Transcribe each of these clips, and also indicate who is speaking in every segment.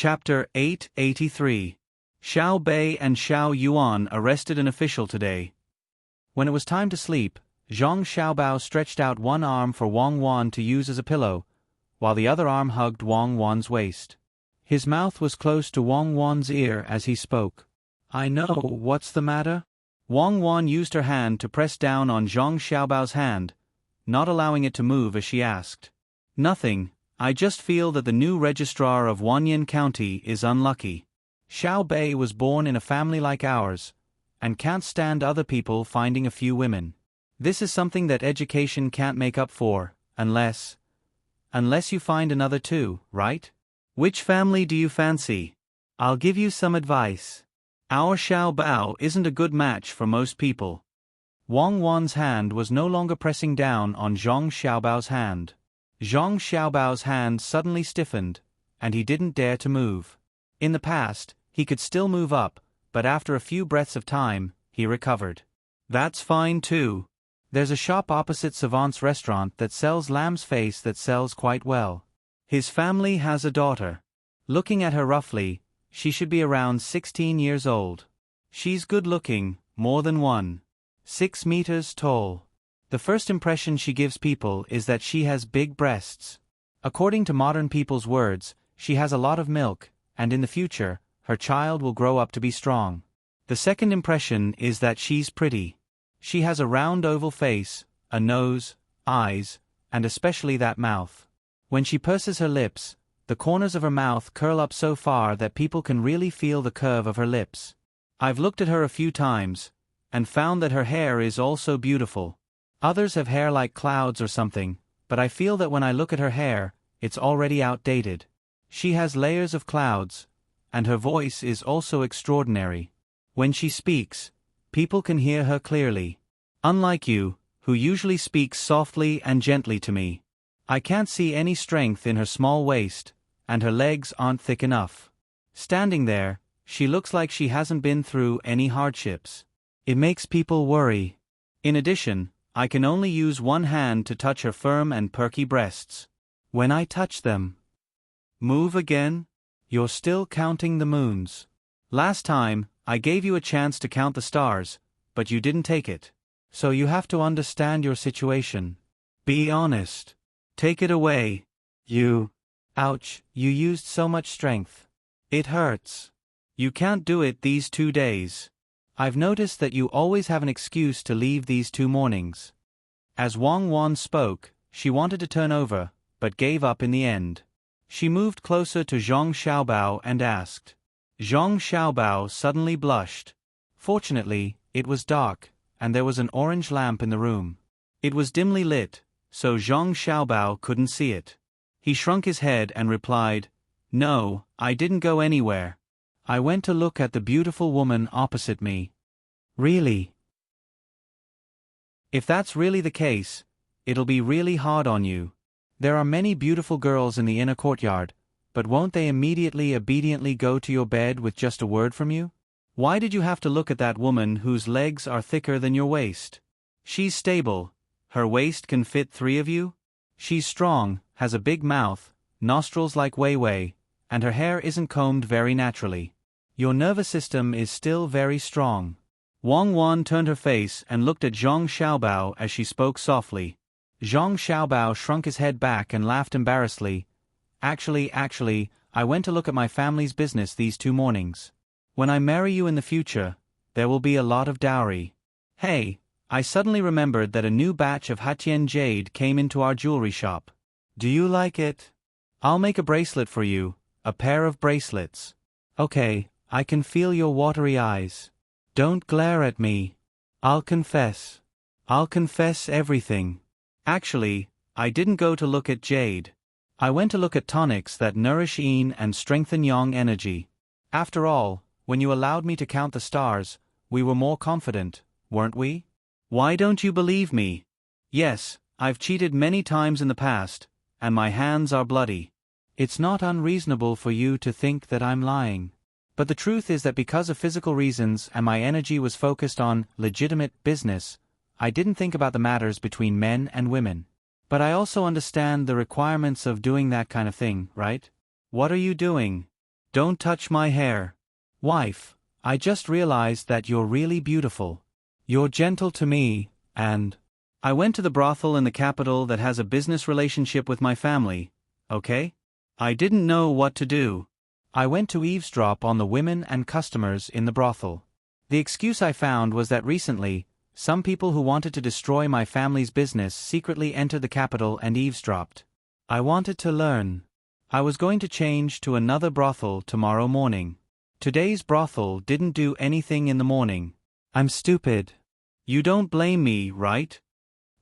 Speaker 1: Chapter 883. Xiao Bei and Xiao Yuan arrested an official today. When it was time to sleep, Zhang Xiaobao stretched out one arm for Wang Wan to use as a pillow, while the other arm hugged Wang Wan's waist. His mouth was close to Wang Wan's ear as he spoke. "I know, what's the matter?" Wang Wan used her hand to press down on Zhang Xiaobao's hand, not allowing it to move as she asked. "Nothing, I just feel that the new registrar of Wanyan County is unlucky. Xiao Bei was born in a family like ours, and can't stand other people finding a few women. This is something that education can't make up for, unless you find another too, right? Which family do you fancy? I'll give you some advice. Our Xiao Bao isn't a good match for most people." Wang Wan's hand was no longer pressing down on Zhang Xiaobao's hand. Zhang Xiaobao's hand suddenly stiffened, and he didn't dare to move. In the past, he could still move up, but after a few breaths of time, he recovered. "That's fine too. There's a shop opposite Savant's restaurant that sells lamb's face that sells quite well. His family has a daughter. Looking at her roughly, she should be around 16 years old. She's good-looking, more than 1.6 meters tall. The first impression she gives people is that she has big breasts. According to modern people's words, she has a lot of milk, and in the future, her child will grow up to be strong. The second impression is that she's pretty. She has a round oval face, a nose, eyes, and especially that mouth. When she purses her lips, the corners of her mouth curl up so far that people can really feel the curve of her lips. I've looked at her a few times, and found that her hair is also beautiful. Others have hair like clouds or something, but I feel that when I look at her hair, it's already outdated. She has layers of clouds, and her voice is also extraordinary. When she speaks, people can hear her clearly. Unlike you, who usually speaks softly and gently to me. I can't see any strength in her small waist, and her legs aren't thick enough. Standing there, she looks like she hasn't been through any hardships. It makes people worry. In addition, I can only use one hand to touch her firm and perky breasts. When I touch them. Move again? You're still counting the moons. Last time, I gave you a chance to count the stars, but you didn't take it. So you have to understand your situation. Be honest. Take it away. Ouch, you used so much strength. It hurts. You can't do it these 2 days. I've noticed that you always have an excuse to leave these 2 mornings. As Wang Wan spoke, she wanted to turn over, but gave up in the end. She moved closer to Zhang Xiaobao and asked. Zhang Xiaobao suddenly blushed. Fortunately, it was dark, and there was an orange lamp in the room. It was dimly lit, so Zhang Xiaobao couldn't see it. He shrunk his head and replied, "No, I didn't go anywhere. I went to look at the beautiful woman opposite me." "Really?" "If that's really the case, it'll be really hard on you. There are many beautiful girls in the inner courtyard, but won't they immediately obediently go to your bed with just a word from you? Why did you have to look at that woman whose legs are thicker than your waist? She's stable. Her waist can fit 3 of you? She's strong, has a big mouth, nostrils like Wei Wei, and her hair isn't combed very naturally. Your nervous system is still very strong." Wang Wan turned her face and looked at Zhang Xiaobao as she spoke softly. Zhang Xiaobao shrunk his head back and laughed embarrassedly. Actually, I went to look at my family's business these 2 mornings. When I marry you in the future, there will be a lot of dowry. Hey, I suddenly remembered that a new batch of Hatian jade came into our jewelry shop. Do you like it? I'll make a bracelet for you, a pair of bracelets. Okay, I can feel your watery eyes. Don't glare at me. I'll confess. I'll confess everything. Actually, I didn't go to look at jade. I went to look at tonics that nourish yin and strengthen yang energy. After all, when you allowed me to count the stars, we were more confident, weren't we? Why don't you believe me? Yes, I've cheated many times in the past, and my hands are bloody. It's not unreasonable for you to think that I'm lying. But the truth is that because of physical reasons and my energy was focused on legitimate business, I didn't think about the matters between men and women. But I also understand the requirements of doing that kind of thing, right? What are you doing? Don't touch my hair. Wife, I just realized that you're really beautiful. You're gentle to me, and I went to the brothel in the capital that has a business relationship with my family, okay? I didn't know what to do. I went to eavesdrop on the women and customers in the brothel. The excuse I found was that recently, some people who wanted to destroy my family's business secretly entered the capital and eavesdropped. I wanted to learn. I was going to change to another brothel tomorrow morning. Today's brothel didn't do anything in the morning. I'm stupid. You don't blame me, right?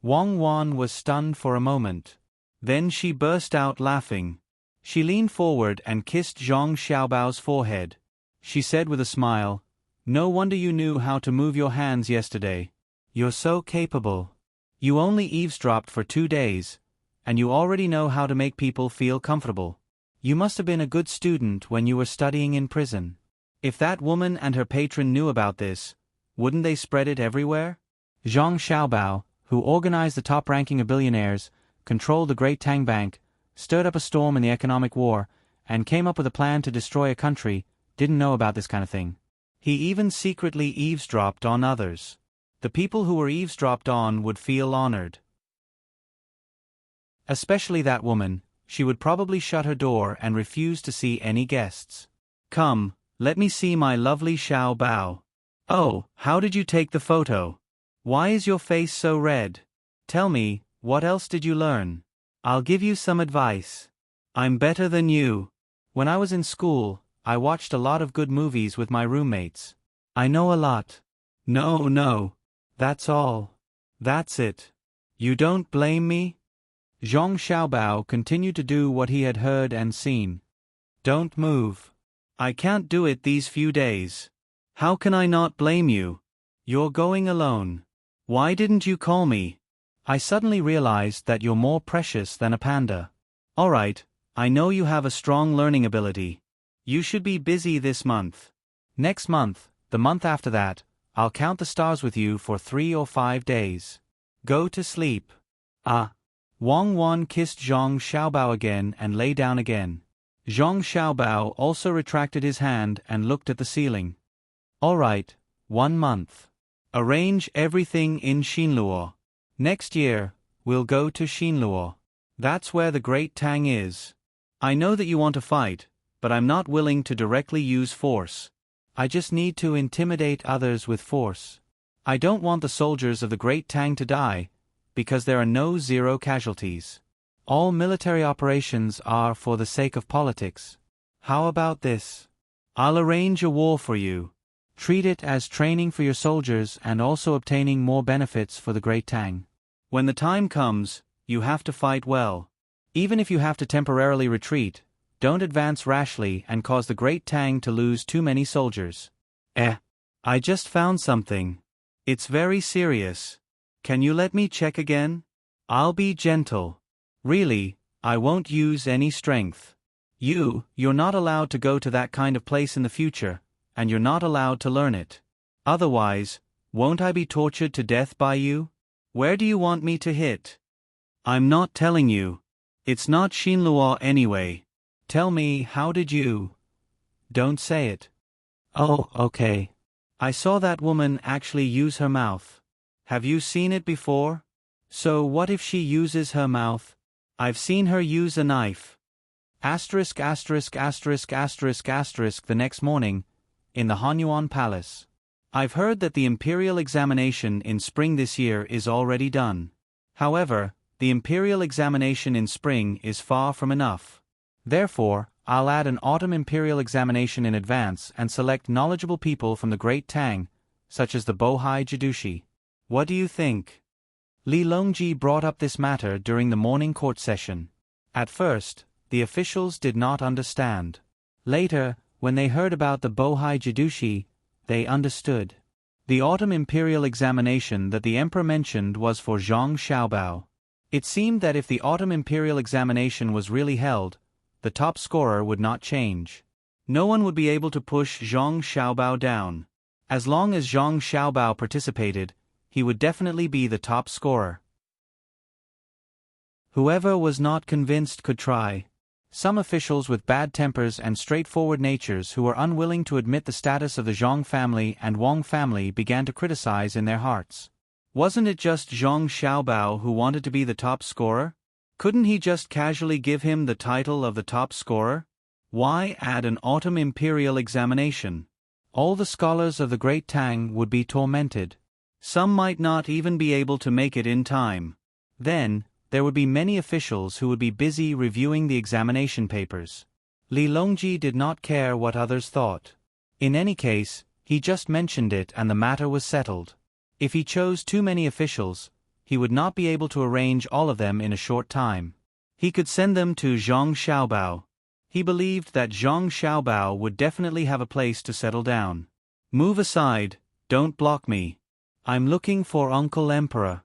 Speaker 1: Wang Wan was stunned for a moment. Then she burst out laughing. She leaned forward and kissed Zhang Xiaobao's forehead. She said with a smile, "No wonder you knew how to move your hands yesterday. You're so capable. You only eavesdropped for 2 days, and you already know how to make people feel comfortable. You must have been a good student when you were studying in prison. If that woman and her patron knew about this, wouldn't they spread it everywhere?" Zhang Xiaobao, who organized the top ranking of billionaires, controlled the great Tang Bank, stirred up a storm in the economic war, and came up with a plan to destroy a country, didn't know about this kind of thing. He even secretly eavesdropped on others. The people who were eavesdropped on would feel honored. Especially that woman, she would probably shut her door and refuse to see any guests. "Come, let me see my lovely Xiao Bao. Oh, how did you take the photo? Why is your face so red? Tell me, what else did you learn? I'll give you some advice. I'm better than you. When I was in school, I watched a lot of good movies with my roommates. I know a lot." No, that's all. That's it. You don't blame me?" Zhang Xiaobao continued to do what he had heard and seen. "Don't move. I can't do it these few days. How can I not blame you? You're going alone. Why didn't you call me? I suddenly realized that you're more precious than a panda. Alright, I know you have a strong learning ability. You should be busy this month. Next month, the month after that, I'll count the stars with you for 3 or 5 days. Go to sleep." Wang Wan kissed Zhang Xiaobao again and lay down again. Zhang Xiaobao also retracted his hand and looked at the ceiling. "Alright, 1 month. Arrange everything in Xinluo. Next year, we'll go to Xinluo. That's where the great Tang is. I know that you want to fight, but I'm not willing to directly use force. I just need to intimidate others with force. I don't want the soldiers of the great Tang to die, because there are no zero casualties. All military operations are for the sake of politics. How about this? I'll arrange a war for you. Treat it as training for your soldiers and also obtaining more benefits for the great Tang. When the time comes, you have to fight well. Even if you have to temporarily retreat, don't advance rashly and cause the great Tang to lose too many soldiers." I just found something. It's very serious. Can you let me check again? I'll be gentle. Really, I won't use any strength. You're not allowed to go to that kind of place in the future, and you're not allowed to learn it. Otherwise, won't I be tortured to death by you? Where do you want me to hit? I'm not telling you. It's not Xinluo anyway. Tell me, how did you? Don't say it. Oh, okay. I saw that woman actually use her mouth. Have you seen it before? So what if she uses her mouth? I've seen her use a knife. Asterisk asterisk asterisk asterisk asterisk the next morning, in the Hanyuan Palace. I've heard that the imperial examination in spring this year is already done. However, the imperial examination in spring is far from enough. Therefore, I'll add an autumn imperial examination in advance and select knowledgeable people from the great Tang, such as the Bohai Jidushi. What do you think? Li Longji brought up this matter during the morning court session. At first, the officials did not understand. Later, when they heard about the Bohai Jidushi, they understood. The autumn imperial examination that the emperor mentioned was for Zhang Xiaobao. It seemed that if the autumn imperial examination was really held, the top scorer would not change. No one would be able to push Zhang Xiaobao down. As long as Zhang Xiaobao participated, he would definitely be the top scorer. Whoever was not convinced could try. Some officials with bad tempers and straightforward natures who were unwilling to admit the status of the Zhang family and Wang family began to criticize in their hearts. Wasn't it just Zhang Xiaobao who wanted to be the top scorer? Couldn't he just casually give him the title of the top scorer? Why add an autumn imperial examination? All the scholars of the great Tang would be tormented. Some might not even be able to make it in time. Then, there would be many officials who would be busy reviewing the examination papers. Li Longji did not care what others thought. In any case, he just mentioned it and the matter was settled. If he chose too many officials, he would not be able to arrange all of them in a short time. He could send them to Zhang Xiaobao. He believed that Zhang Xiaobao would definitely have a place to settle down. Move aside, don't block me. I'm looking for Uncle Emperor.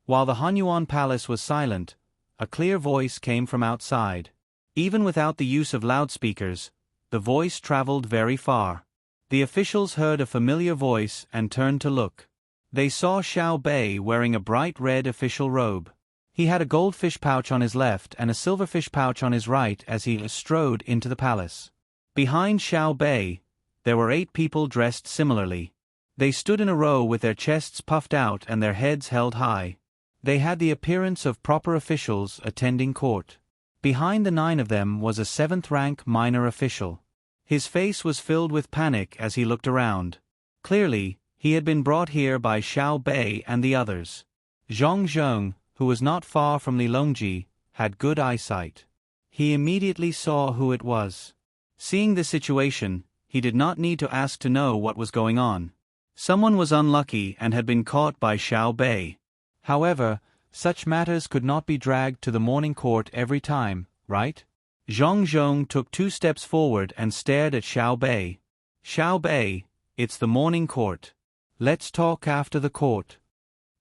Speaker 1: While the Hanyuan Palace was silent, a clear voice came from outside. Even without the use of loudspeakers, the voice traveled very far. The officials heard a familiar voice and turned to look. They saw Xiao Bei wearing a bright red official robe. He had a goldfish pouch on his left and a silverfish pouch on his right as he strode into the palace. Behind Xiao Bei, there were 8 people dressed similarly. They stood in a row with their chests puffed out and their heads held high. They had the appearance of proper officials attending court. Behind the 9 of them was a 7th-rank minor official. His face was filled with panic as he looked around. Clearly, he had been brought here by Xiao Bei and the others. Zhang Zhong, who was not far from Li Longji, had good eyesight. He immediately saw who it was. Seeing this situation, he did not need to ask to know what was going on. Someone was unlucky and had been caught by Xiao Bei. However, such matters could not be dragged to the morning court every time, right? Zhang Zhong took 2 steps forward and stared at Xiao Bei. Xiao Bei, it's the morning court. Let's talk after the court.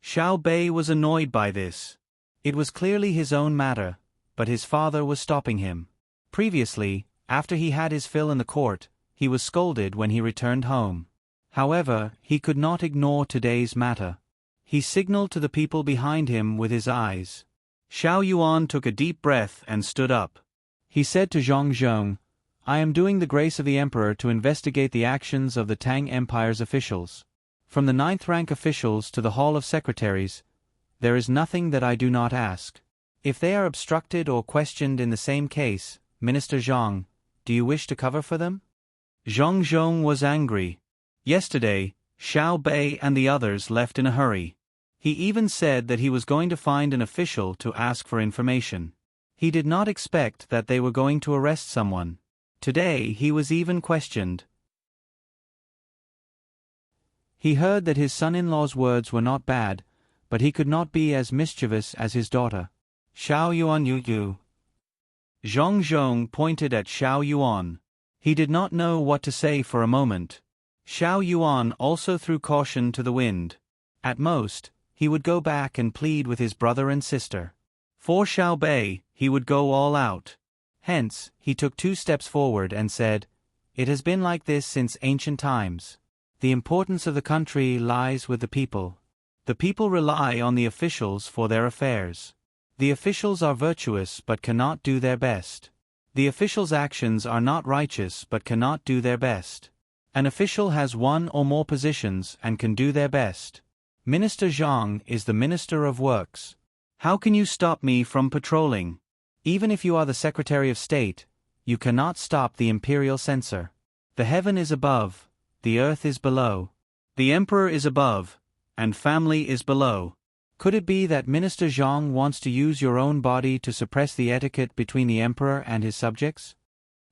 Speaker 1: Xiao Bei was annoyed by this. It was clearly his own matter, but his father was stopping him. Previously, after he had his fill in the court, he was scolded when he returned home. However, he could not ignore today's matter. He signaled to the people behind him with his eyes. Xiao Yuan took a deep breath and stood up. He said to Zhang Zhong, I am doing the grace of the emperor to investigate the actions of the Tang Empire's officials. From the 9th-rank officials to the Hall of Secretaries, there is nothing that I do not ask. If they are obstructed or questioned in the same case, Minister Zhang, do you wish to cover for them? Zhang Zhong was angry. Yesterday, Xiao Bei and the others left in a hurry. He even said that he was going to find an official to ask for information. He did not expect that they were going to arrest someone. Today he was even questioned. He heard that his son-in-law's words were not bad, but he could not be as mischievous as his daughter. Xiao Yuan Yu. Zhang Zhong pointed at Xiao Yuan. He did not know what to say for a moment. Xiao Yuan also threw caution to the wind. At most, he would go back and plead with his brother and sister. For Xiao Bei, he would go all out. Hence, he took 2 steps forward and said, It has been like this since ancient times. The importance of the country lies with the people. The people rely on the officials for their affairs. The officials are virtuous but cannot do their best. The officials' actions are not righteous but cannot do their best. An official has 1 or more positions and can do their best. Minister Zhang is the Minister of Works. How can you stop me from patrolling? Even if you are the Secretary of State, you cannot stop the imperial censor. The heaven is above, the earth is below. The emperor is above, and family is below. Could it be that Minister Zhang wants to use your own body to suppress the etiquette between the emperor and his subjects?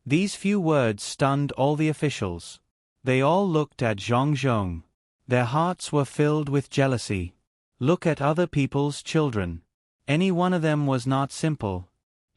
Speaker 1: These few words stunned all the officials. They all looked at Zhang Zhong. Their hearts were filled with jealousy. Look at other people's children. Any one of them was not simple.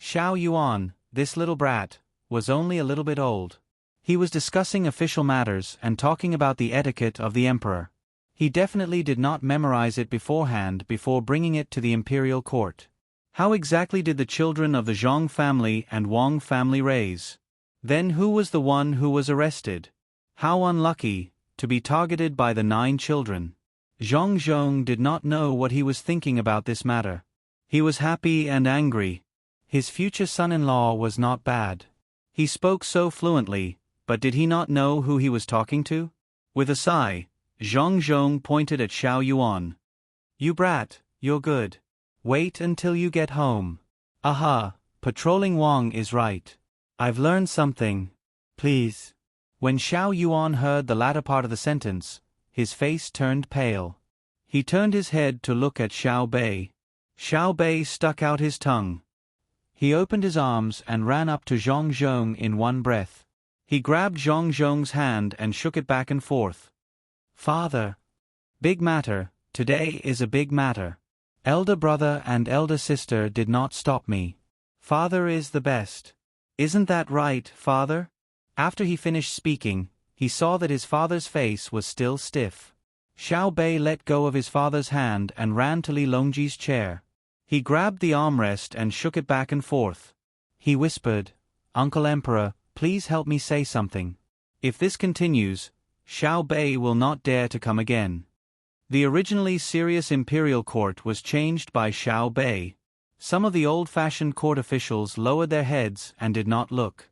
Speaker 1: Xiao Yuan, this little brat, was only a little bit old. He was discussing official matters and talking about the etiquette of the emperor. He definitely did not memorize it beforehand before bringing it to the imperial court. How exactly did the children of the Zhang family and Wang family raise? Then who was the one who was arrested? How unlucky, to be targeted by the 9 children. Zhang Zhong did not know what he was thinking about this matter. He was happy and angry. His future son-in-law was not bad. He spoke so fluently, but did he not know who he was talking to? With a sigh, Zhang Zhong pointed at Xiao Yuan. You brat, you're good. Wait until you get home. Aha, patrolling Wang is right. I've learned something. Please. When Xiao Yuan heard the latter part of the sentence, his face turned pale. He turned his head to look at Xiao Bei. Xiao Bei stuck out his tongue. He opened his arms and ran up to Zhang Zhong in one breath. He grabbed Zhang Zhong's hand and shook it back and forth. Father. Big matter, today is a big matter. Elder brother and elder sister did not stop me. Father is the best. Isn't that right, father? After he finished speaking, he saw that his father's face was still stiff. Xiao Bei let go of his father's hand and ran to Li Longji's chair. He grabbed the armrest and shook it back and forth. He whispered, Uncle Emperor, please help me say something. If this continues, Xiao Bei will not dare to come again. The originally serious imperial court was changed by Xiao Bei. Some of the old-fashioned court officials lowered their heads and did not look.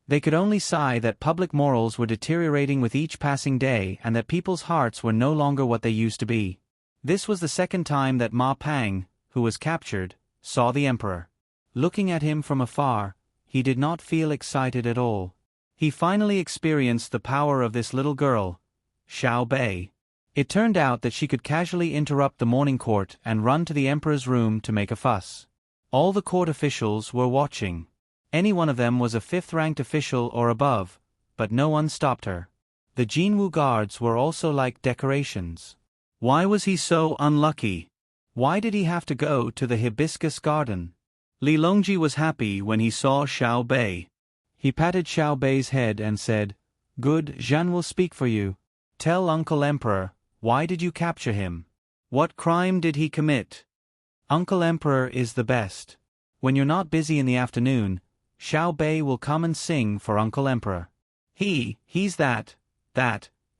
Speaker 1: They could only sigh that public morals were deteriorating with each passing day and that people's hearts were no longer what they used to be. This was the second time that Ma Pang, who was captured, saw the emperor. Looking at him from afar, he did not feel excited at all. He finally experienced the power of this little girl, Xiao Bei. It turned out that she could casually interrupt the morning court and run to the emperor's room to make a fuss. All the court officials were watching. Any one of them was a fifth-ranked official or above, but no one stopped her. The Jinwu guards were also like decorations. Why was he so unlucky? Why did he have to go to the hibiscus garden? Li Longji was happy when he saw Xiao Bei. He patted Xiao Bei's head and said, Good, Zhan will speak for you. Tell Uncle Emperor, why did you capture him? What crime did he commit? Uncle Emperor is the best. When you're not busy in the afternoon, Xiao Bei will come and sing for Uncle Emperor. He's that,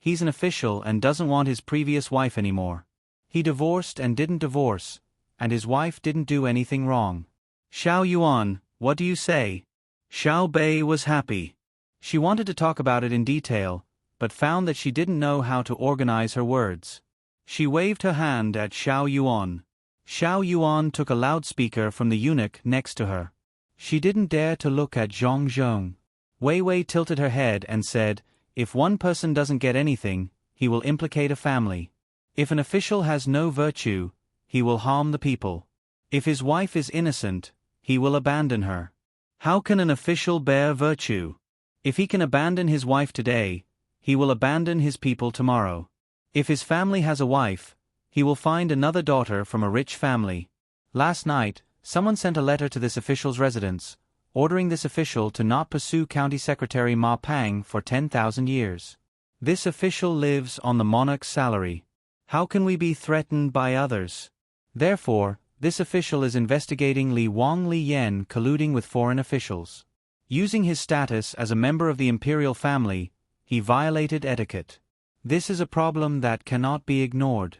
Speaker 1: he's an official and doesn't want his previous wife anymore. He divorced and didn't divorce, and his wife didn't do anything wrong. Xiao Yuan, what do you say? Xiao Bei was happy. She wanted to talk about it in detail, but found that she didn't know how to organize her words. She waved her hand at Xiao Yuan. Xiao Yuan took a loudspeaker from the eunuch next to her. She didn't dare to look at Zhang Zhong. Wei Wei tilted her head and said, If one person doesn't get anything, he will implicate a family. If an official has no virtue, he will harm the people. If his wife is innocent, he will abandon her. How can an official bear virtue? If he can abandon his wife today, he will abandon his people tomorrow. If his family has a wife, he will find another daughter from a rich family. Last night, someone sent a letter to this official's residence, ordering this official to not pursue County Secretary Ma Pang for 10,000 years. This official lives on the monarch's salary. How can we be threatened by others? Therefore, this official is investigating Li Wang Li Yan colluding with foreign officials. Using his status as a member of the imperial family, he violated etiquette. This is a problem that cannot be ignored.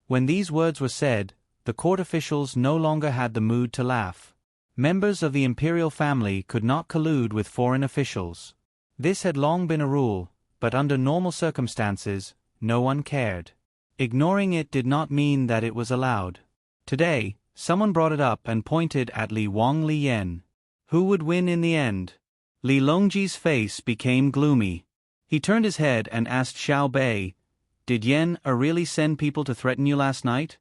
Speaker 1: When these words were said, the court officials no longer had the mood to laugh. Members of the imperial family could not collude with foreign officials. This had long been a rule, but under normal circumstances, no one cared. Ignoring it did not mean that it was allowed. Today, someone brought it up and pointed at Li Wang Li Yan. Who would win in the end? Li Longji's face became gloomy. He turned his head and asked Xiao Bei, Did Yan really send people to threaten you last night?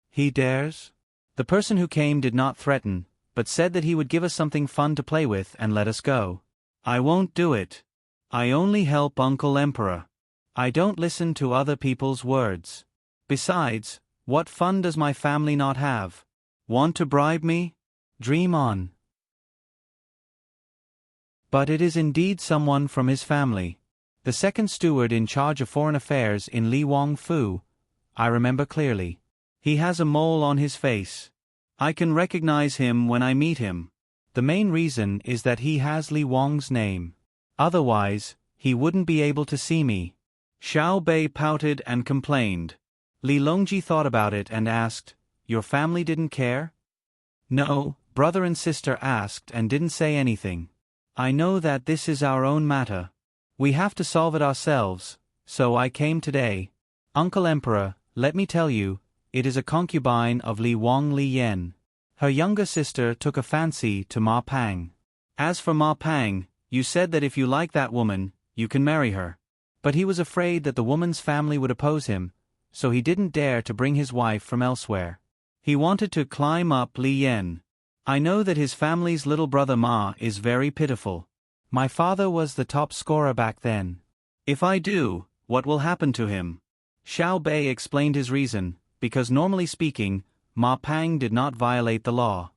Speaker 1: He dares? The person who came did not threaten, but said that he would give us something fun to play with and let us go. I won't do it. I only help Uncle Emperor. I don't listen to other people's words. Besides, what fun does my family not have? Want to bribe me? Dream on. But it is indeed someone from his family. The second steward in charge of foreign affairs in Li Wang Fu. I remember clearly. He has a mole on his face. I can recognize him when I meet him. The main reason is that he has Li Wang's name. Otherwise, he wouldn't be able to see me. Xiao Bei pouted and complained. Li Longji thought about it and asked, Your family didn't care? No, brother and sister asked and didn't say anything. I know that this is our own matter. We have to solve it ourselves, so I came today. Uncle Emperor, let me tell you, it is a concubine of Li Wang Li Yen. Her younger sister took a fancy to Ma Pang. As for Ma Pang, you said that if you like that woman, you can marry her. But he was afraid that the woman's family would oppose him, so he didn't dare to bring his wife from elsewhere. He wanted to climb up Li Yen. I know that his family's little brother Ma is very pitiful. My father was the top scorer back then. If I do, what will happen to him? Xiao Bei explained his reason, because normally speaking, Ma Pang did not violate the law.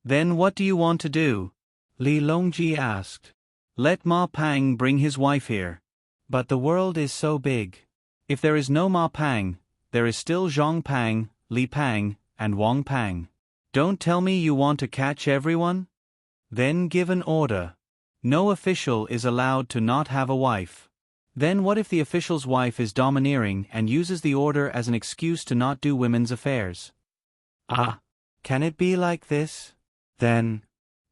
Speaker 1: Then what do you want to do? Li Longji asked. Let Ma Pang bring his wife here. But the world is so big. If there is no Ma Pang, there is still Zhong Pang, Li Pang, and Wang Pang. Don't tell me you want to catch everyone? Then give an order. No official is allowed to not have a wife. Then what if the official's wife is domineering and uses the order as an excuse to not do women's affairs? Ah, can it be like this? Then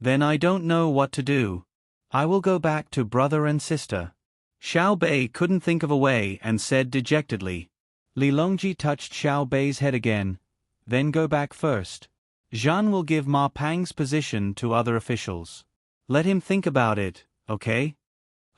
Speaker 1: I don't know what to do. I will go back to brother and sister. Xiao Bei couldn't think of a way and said dejectedly. Li Longji touched Xiao Bei's head again. Then go back first. Zhan will give Ma Pang's position to other officials. Let him think about it, okay?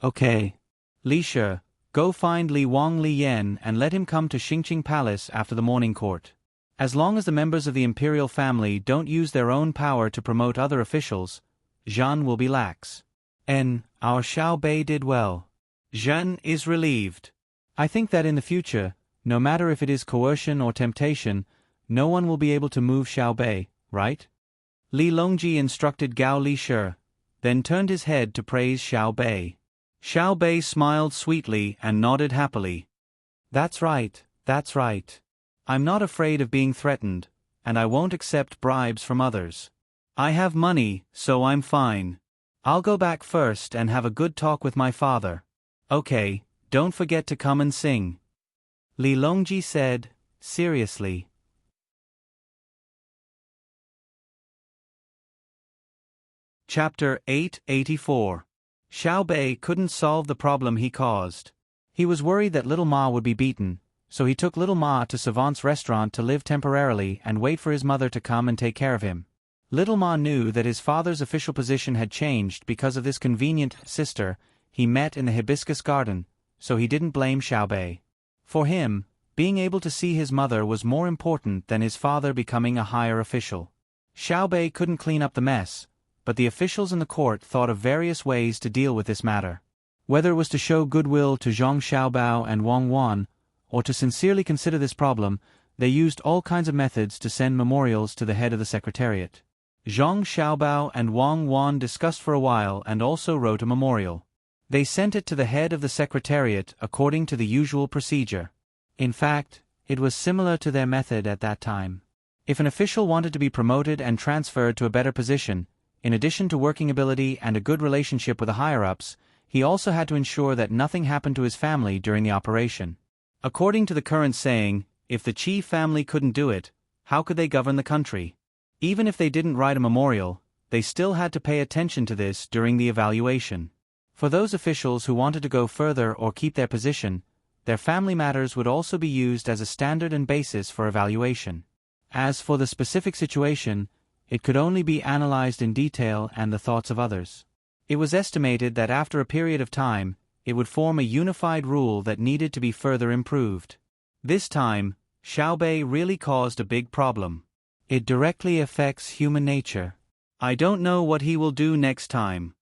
Speaker 1: Okay. Li Shi, go find Li Wang Li Yen and let him come to Xingqing Palace after the morning court. As long as the members of the imperial family don't use their own power to promote other officials, Zhan will be lax. Our Xiao Bei did well. Zhan is relieved. I think that in the future, no matter if it is coercion or temptation, no one will be able to move Xiao Bei, right? Li Longji instructed Gao Li Shi, then turned his head to praise Xiao Bei. Xiao Bei smiled sweetly and nodded happily. That's right, that's right. I'm not afraid of being threatened, and I won't accept bribes from others. I have money, so I'm fine. I'll go back first and have a good talk with my father. Okay, don't forget to come and sing. Li Longji said, seriously. Chapter 884. Xiao Bei couldn't solve the problem he caused. He was worried that Little Ma would be beaten, so he took Little Ma to Savant's restaurant to live temporarily and wait for his mother to come and take care of him. Little Ma knew that his father's official position had changed because of this convenient sister he met in the hibiscus garden, so he didn't blame Xiao Bei. For him, being able to see his mother was more important than his father becoming a higher official. Xiao Bei couldn't clean up the mess, but the officials in the court thought of various ways to deal with this matter. Whether it was to show goodwill to Zhang Xiaobao and Wang Wan, or to sincerely consider this problem, they used all kinds of methods to send memorials to the head of the secretariat. Zhang Xiaobao and Wang Wan discussed for a while and also wrote a memorial. They sent it to the head of the secretariat according to the usual procedure. In fact, it was similar to their method at that time. If an official wanted to be promoted and transferred to a better position, in addition to working ability and a good relationship with the higher-ups, he also had to ensure that nothing happened to his family during the operation. According to the current saying, if the Qi family couldn't do it, how could they govern the country? Even if they didn't write a memorial, they still had to pay attention to this during the evaluation. For those officials who wanted to go further or keep their position, their family matters would also be used as a standard and basis for evaluation. As for the specific situation, it could only be analyzed in detail and the thoughts of others. It was estimated that after a period of time, it would form a unified rule that needed to be further improved. This time, Xiao Bei really caused a big problem. It directly affects human nature. I don't know what he will do next time.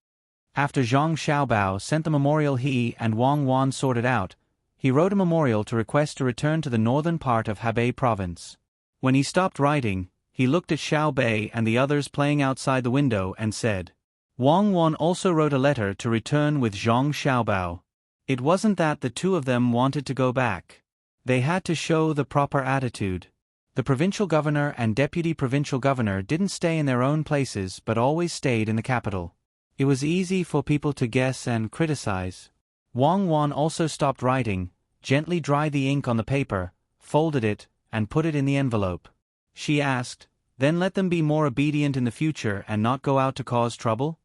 Speaker 1: After Zhang Xiaobao sent the memorial he and Wang Wan sorted out, he wrote a memorial to request to return to the northern part of Hebei province. When he stopped writing, he looked at Xiao Bei and the others playing outside the window and said, Wang Wan also wrote a letter to return with Zhang Xiaobao. It wasn't that the two of them wanted to go back. They had to show the proper attitude. The provincial governor and deputy provincial governor didn't stay in their own places but always stayed in the capital. It was easy for people to guess and criticize. Wang Wan also stopped writing, gently dried the ink on the paper, folded it, and put it in the envelope. She asked, Then let them be more obedient in the future and not go out to cause trouble?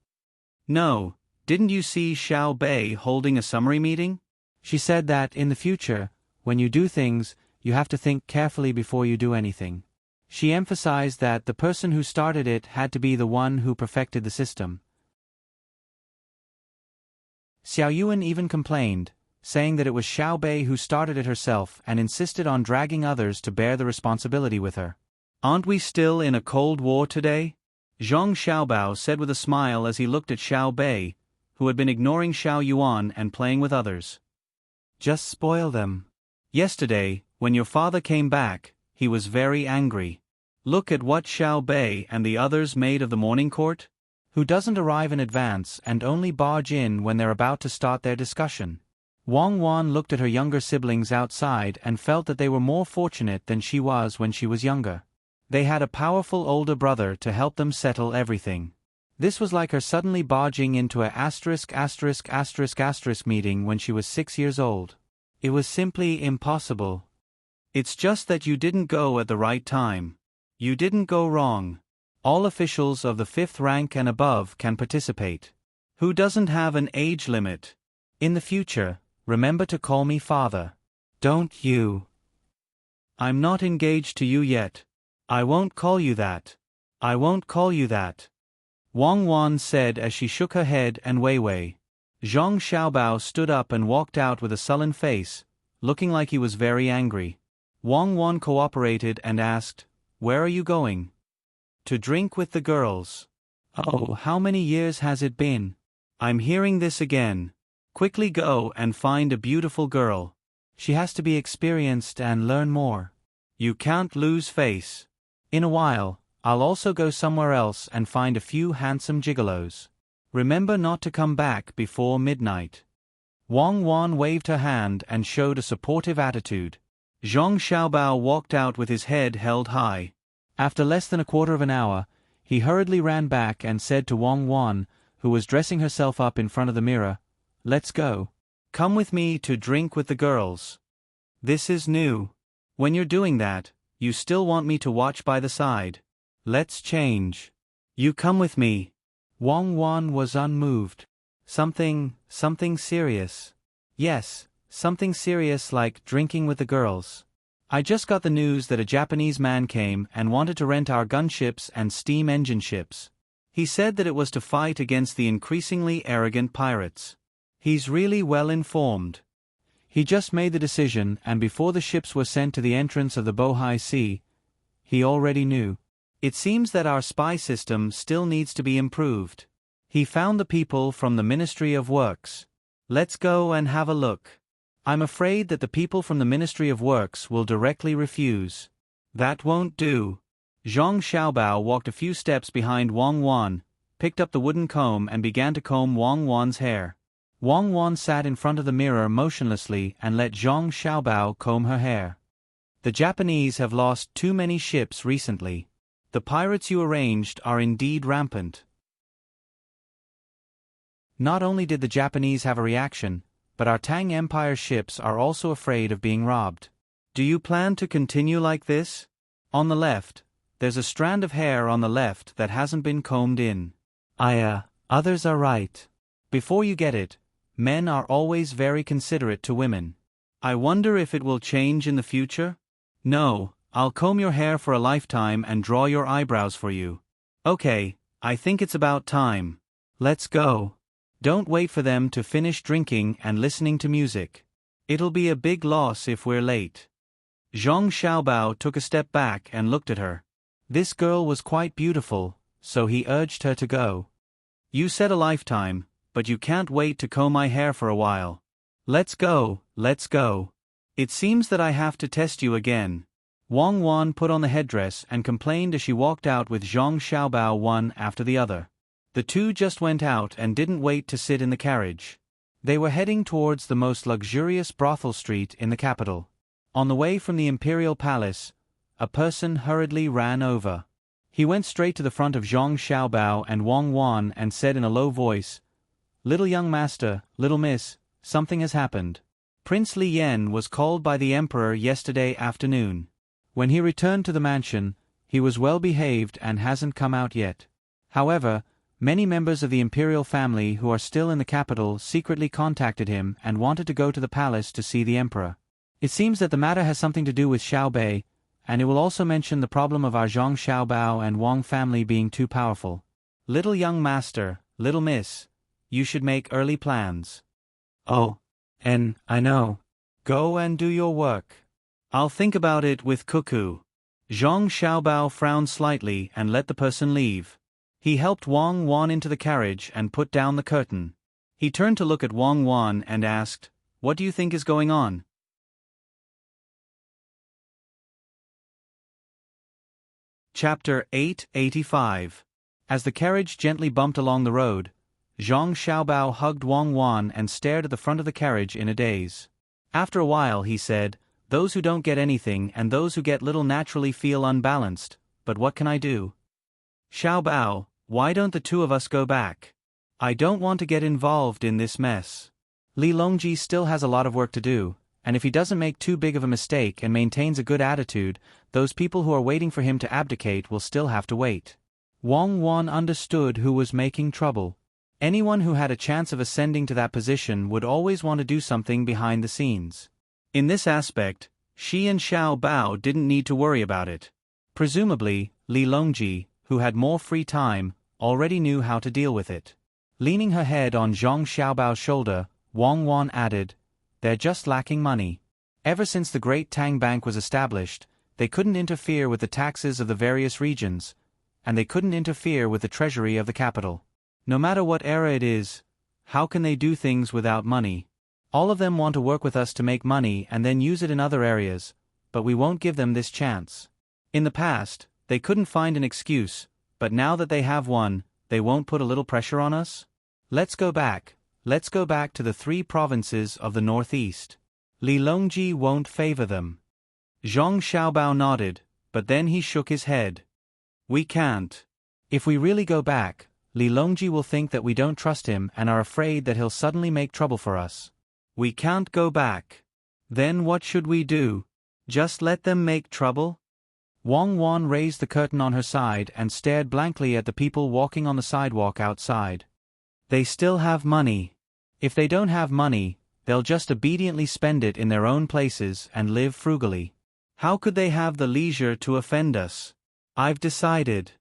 Speaker 1: No, didn't you see Xiao Bei holding a summary meeting? She said that, in the future, when you do things, you have to think carefully before you do anything. She emphasized that the person who started it had to be the one who perfected the system. Xiao Yuan even complained, saying that it was Xiao Bei who started it herself and insisted on dragging others to bear the responsibility with her. Aren't we still in a Cold War today? Zhang Xiaobao said with a smile as he looked at Xiao Bei, who had been ignoring Xiao Yuan and playing with others. Just spoil them. Yesterday, when your father came back, he was very angry. Look at what Xiao Bei and the others made of the morning court. Who doesn't arrive in advance and only barge in when they're about to start their discussion. Wang Wan looked at her younger siblings outside and felt that they were more fortunate than she was when she was younger. They had a powerful older brother to help them settle everything. This was like her suddenly barging into a ***** meeting when she was 6 years old. It was simply impossible. It's just that you didn't go at the right time. You didn't go wrong. All officials of the 5th rank and above can participate. Who doesn't have an age limit? In the future, remember to call me father. Don't you? I'm not engaged to you yet. I won't call you that. I won't call you that. Wang Wan said as she shook her head and Weiwei. Zhang Xiaobao stood up and walked out with a sullen face, looking like he was very angry. Wang Wan cooperated and asked, "Where are you going?" "To drink with the girls." "Oh, how many years has it been? I'm hearing this again. Quickly go and find a beautiful girl. She has to be experienced and learn more. You can't lose face. In a while, I'll also go somewhere else and find a few handsome gigolos. Remember not to come back before midnight." Wang Wan waved her hand and showed a supportive attitude. Zhang Xiaobao walked out with his head held high. After less than a quarter of an hour, he hurriedly ran back and said to Wang Wan, who was dressing herself up in front of the mirror, "Let's go. Come with me to drink with the girls." "This is new. When you're doing that, you still want me to watch by the side. Let's change. You come with me." Wang Wan was unmoved. Something serious. Yes, something serious like drinking with the girls. I just got the news that a Japanese man came and wanted to rent our gunships and steam engine ships. He said that it was to fight against the increasingly arrogant pirates. He's really well informed. He just made the decision, and before the ships were sent to the entrance of the Bohai Sea, he already knew. It seems that our spy system still needs to be improved. He found the people from the Ministry of Works. Let's go and have a look. I'm afraid that the people from the Ministry of Works will directly refuse. That won't do. Zhang Xiaobao walked a few steps behind Wang Wan, picked up the wooden comb and began to comb Wang Wan's hair. Wang Wan sat in front of the mirror motionlessly and let Zhang Xiaobao comb her hair. The Japanese have lost too many ships recently. The pirates you arranged are indeed rampant. Not only did the Japanese have a reaction, but our Tang Empire ships are also afraid of being robbed. Do you plan to continue like this? On the left, there's a strand of hair on the left that hasn't been combed in. Others are right. Before you get it, men are always very considerate to women. I wonder if it will change in the future? No, I'll comb your hair for a lifetime and draw your eyebrows for you. Okay, I think it's about time. Let's go. Don't wait for them to finish drinking and listening to music. It'll be a big loss if we're late. Zhang Xiaobao took a step back and looked at her. This girl was quite beautiful, so he urged her to go. You said a lifetime, but you can't wait to comb my hair for a while. Let's go, let's go. It seems that I have to test you again. Wang Wan put on the headdress and complained as she walked out with Zhang Xiaobao one after the other. The two just went out and didn't wait to sit in the carriage. They were heading towards the most luxurious brothel street in the capital. On the way from the Imperial Palace, a person hurriedly ran over. He went straight to the front of Zhang Xiaobao and Wang Wan and said in a low voice, "Little young master, little miss, something has happened. Prince Li Yan was called by the Emperor yesterday afternoon. When he returned to the mansion, He was well behaved and hasn't come out yet. However, many members of the imperial family who are still in the capital secretly contacted him and wanted to go to the palace to see the emperor. It seems that the matter has something to do with Xiao Bei, and it will also mention the problem of our Zhang Xiaobao and Wang family being too powerful. Little young master, little miss, you should make early plans. Oh, I know. Go and do your work. I'll think about it with Cuckoo. Zhang Xiaobao frowned slightly and let the person leave. He helped Wang Wan into the carriage and put down the curtain. He turned to look at Wang Wan and asked, "What do you think is going on?" Chapter 885. As the carriage gently bumped along the road, Zhang Xiaobao hugged Wang Wan and stared at the front of the carriage in a daze. After a while he said, "Those who don't get anything and those who get little naturally feel unbalanced, but what can I do? Xiaobao, why don't the two of us go back? I don't want to get involved in this mess." Li Longji still has a lot of work to do, and if he doesn't make too big of a mistake and maintains a good attitude, those people who are waiting for him to abdicate will still have to wait. Wang Wan understood who was making trouble. Anyone who had a chance of ascending to that position would always want to do something behind the scenes. In this aspect, she and Xiao Bao didn't need to worry about it. Presumably, Li Longji, who had more free time, already knew how to deal with it. Leaning her head on Zhang Xiaobao's shoulder, Wang Wan added, "They're just lacking money. Ever since the Great Tang Bank was established, they couldn't interfere with the taxes of the various regions, and they couldn't interfere with the treasury of the capital. No matter what era it is, how can they do things without money? All of them want to work with us to make money and then use it in other areas, but we won't give them this chance. In the past, they couldn't find an excuse, but now that they have one, they won't put a little pressure on us? Let's go back to the 3 provinces of the northeast. Li Longji won't favor them." Zhang Xiaobao nodded, but then he shook his head. "We can't. If we really go back, Li Longji will think that we don't trust him and are afraid that he'll suddenly make trouble for us. We can't go back. Then what should we do? Just let them make trouble?" Wang Wan raised the curtain on her side and stared blankly at the people walking on the sidewalk outside. "They still have money. If they don't have money, they'll just obediently spend it in their own places and live frugally. How could they have the leisure to offend us? I've decided.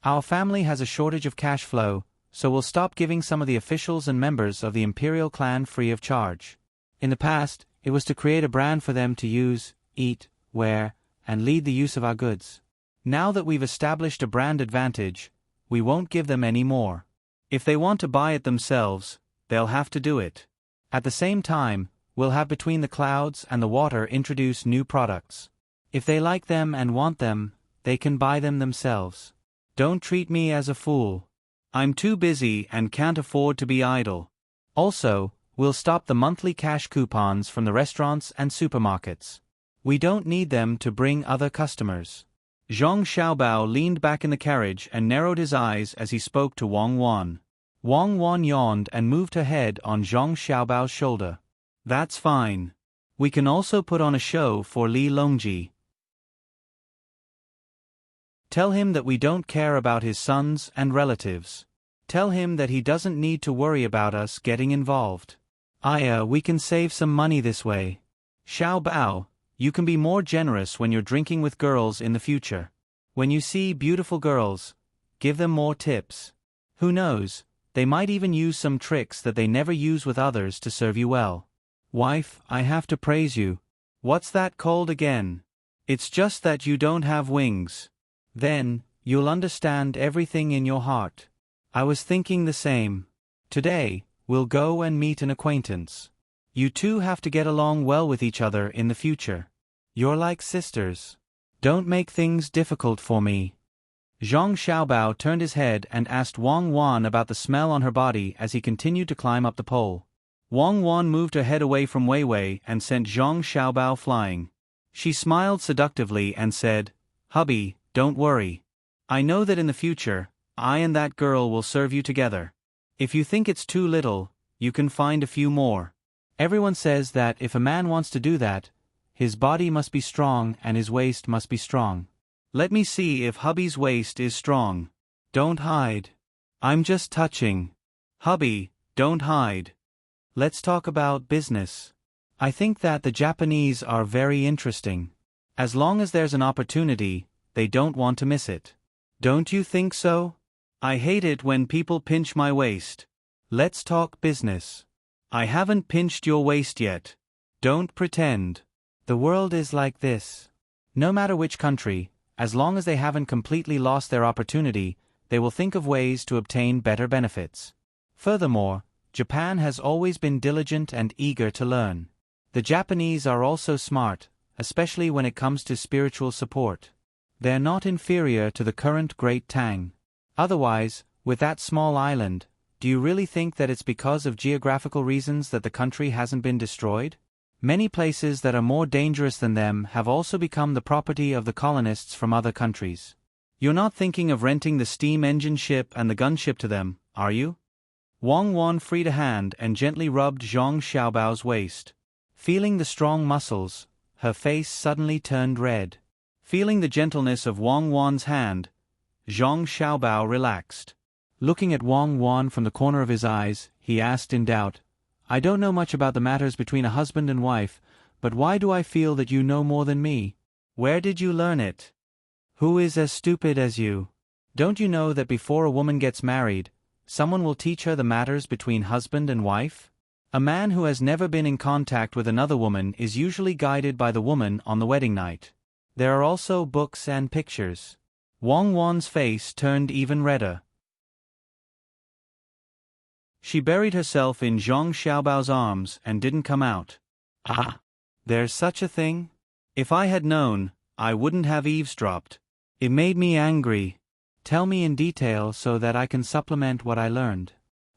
Speaker 1: Our family has a shortage of cash flow, so we'll stop giving some of the officials and members of the imperial clan free of charge. In the past, it was to create a brand for them to use, eat, wear, and lead the use of our goods. Now that we've established a brand advantage, we won't give them any more. If they want to buy it themselves, they'll have to do it. At the same time, we'll have Between the Clouds and the Water introduce new products. If they like them and want them, they can buy them themselves. Don't treat me as a fool. I'm too busy and can't afford to be idle. Also, we'll stop the monthly cash coupons from the restaurants and supermarkets. We don't need them to bring other customers." Zhang Xiaobao leaned back in the carriage and narrowed his eyes as he spoke to Wang Wan. Wang Wan yawned and moved her head on Zhang Xiaobao's shoulder. "That's fine. We can also put on a show for Li Longji. Tell him that we don't care about his sons and relatives. Tell him that he doesn't need to worry about us getting involved. We can save some money this way. Xiao Bao, you can be more generous when you're drinking with girls in the future. When you see beautiful girls, give them more tips. Who knows, they might even use some tricks that they never use with others to serve you well. Wife, I have to praise you. What's that called again? It's just that you don't have wings. Then, you'll understand everything in your heart. I was thinking the same. Today, we'll go and meet an acquaintance. You two have to get along well with each other in the future. You're like sisters. Don't make things difficult for me." Zhang Xiaobao turned his head and asked Wang Wan about the smell on her body as he continued to climb up the pole. Wang Wan moved her head away from Wei Wei and sent Zhang Xiaobao flying. She smiled seductively and said, "Hubby, don't worry. I know that in the future, I and that girl will serve you together. If you think it's too little, you can find a few more. Everyone says that if a man wants to do that, his body must be strong and his waist must be strong. Let me see if hubby's waist is strong. Don't hide. I'm just touching. Hubby, don't hide. Let's talk about business. I think that the Japanese are very interesting. As long as there's an opportunity, they don't want to miss it. Don't you think so? I hate it when people pinch my waist. Let's talk business. I haven't pinched your waist yet. Don't pretend. The world is like this. No matter which country, as long as they haven't completely lost their opportunity, they will think of ways to obtain better benefits. Furthermore, Japan has always been diligent and eager to learn. The Japanese are also smart, especially when it comes to spiritual support. They're not inferior to the current Great Tang. Otherwise, with that small island, do you really think that it's because of geographical reasons that the country hasn't been destroyed? Many places that are more dangerous than them have also become the property of the colonists from other countries. You're not thinking of renting the steam engine ship and the gunship to them, are you? Wang Wan freed a hand and gently rubbed Zhang Xiaobao's waist. Feeling the strong muscles, her face suddenly turned red. Feeling the gentleness of Wang Wan's hand, Zhang Xiaobao relaxed. Looking at Wang Wan from the corner of his eyes, he asked in doubt, I don't know much about the matters between a husband and wife, but why do I feel that you know more than me? Where did you learn it? Who is as stupid as you? Don't you know that before a woman gets married, someone will teach her the matters between husband and wife? A man who has never been in contact with another woman is usually guided by the woman on the wedding night. There are also books and pictures. Wang Wan's face turned even redder. She buried herself in Zhang Xiaobao's arms and didn't come out. Ah! There's such a thing? If I had known, I wouldn't have eavesdropped. It made me angry. Tell me in detail so that I can supplement what I learned.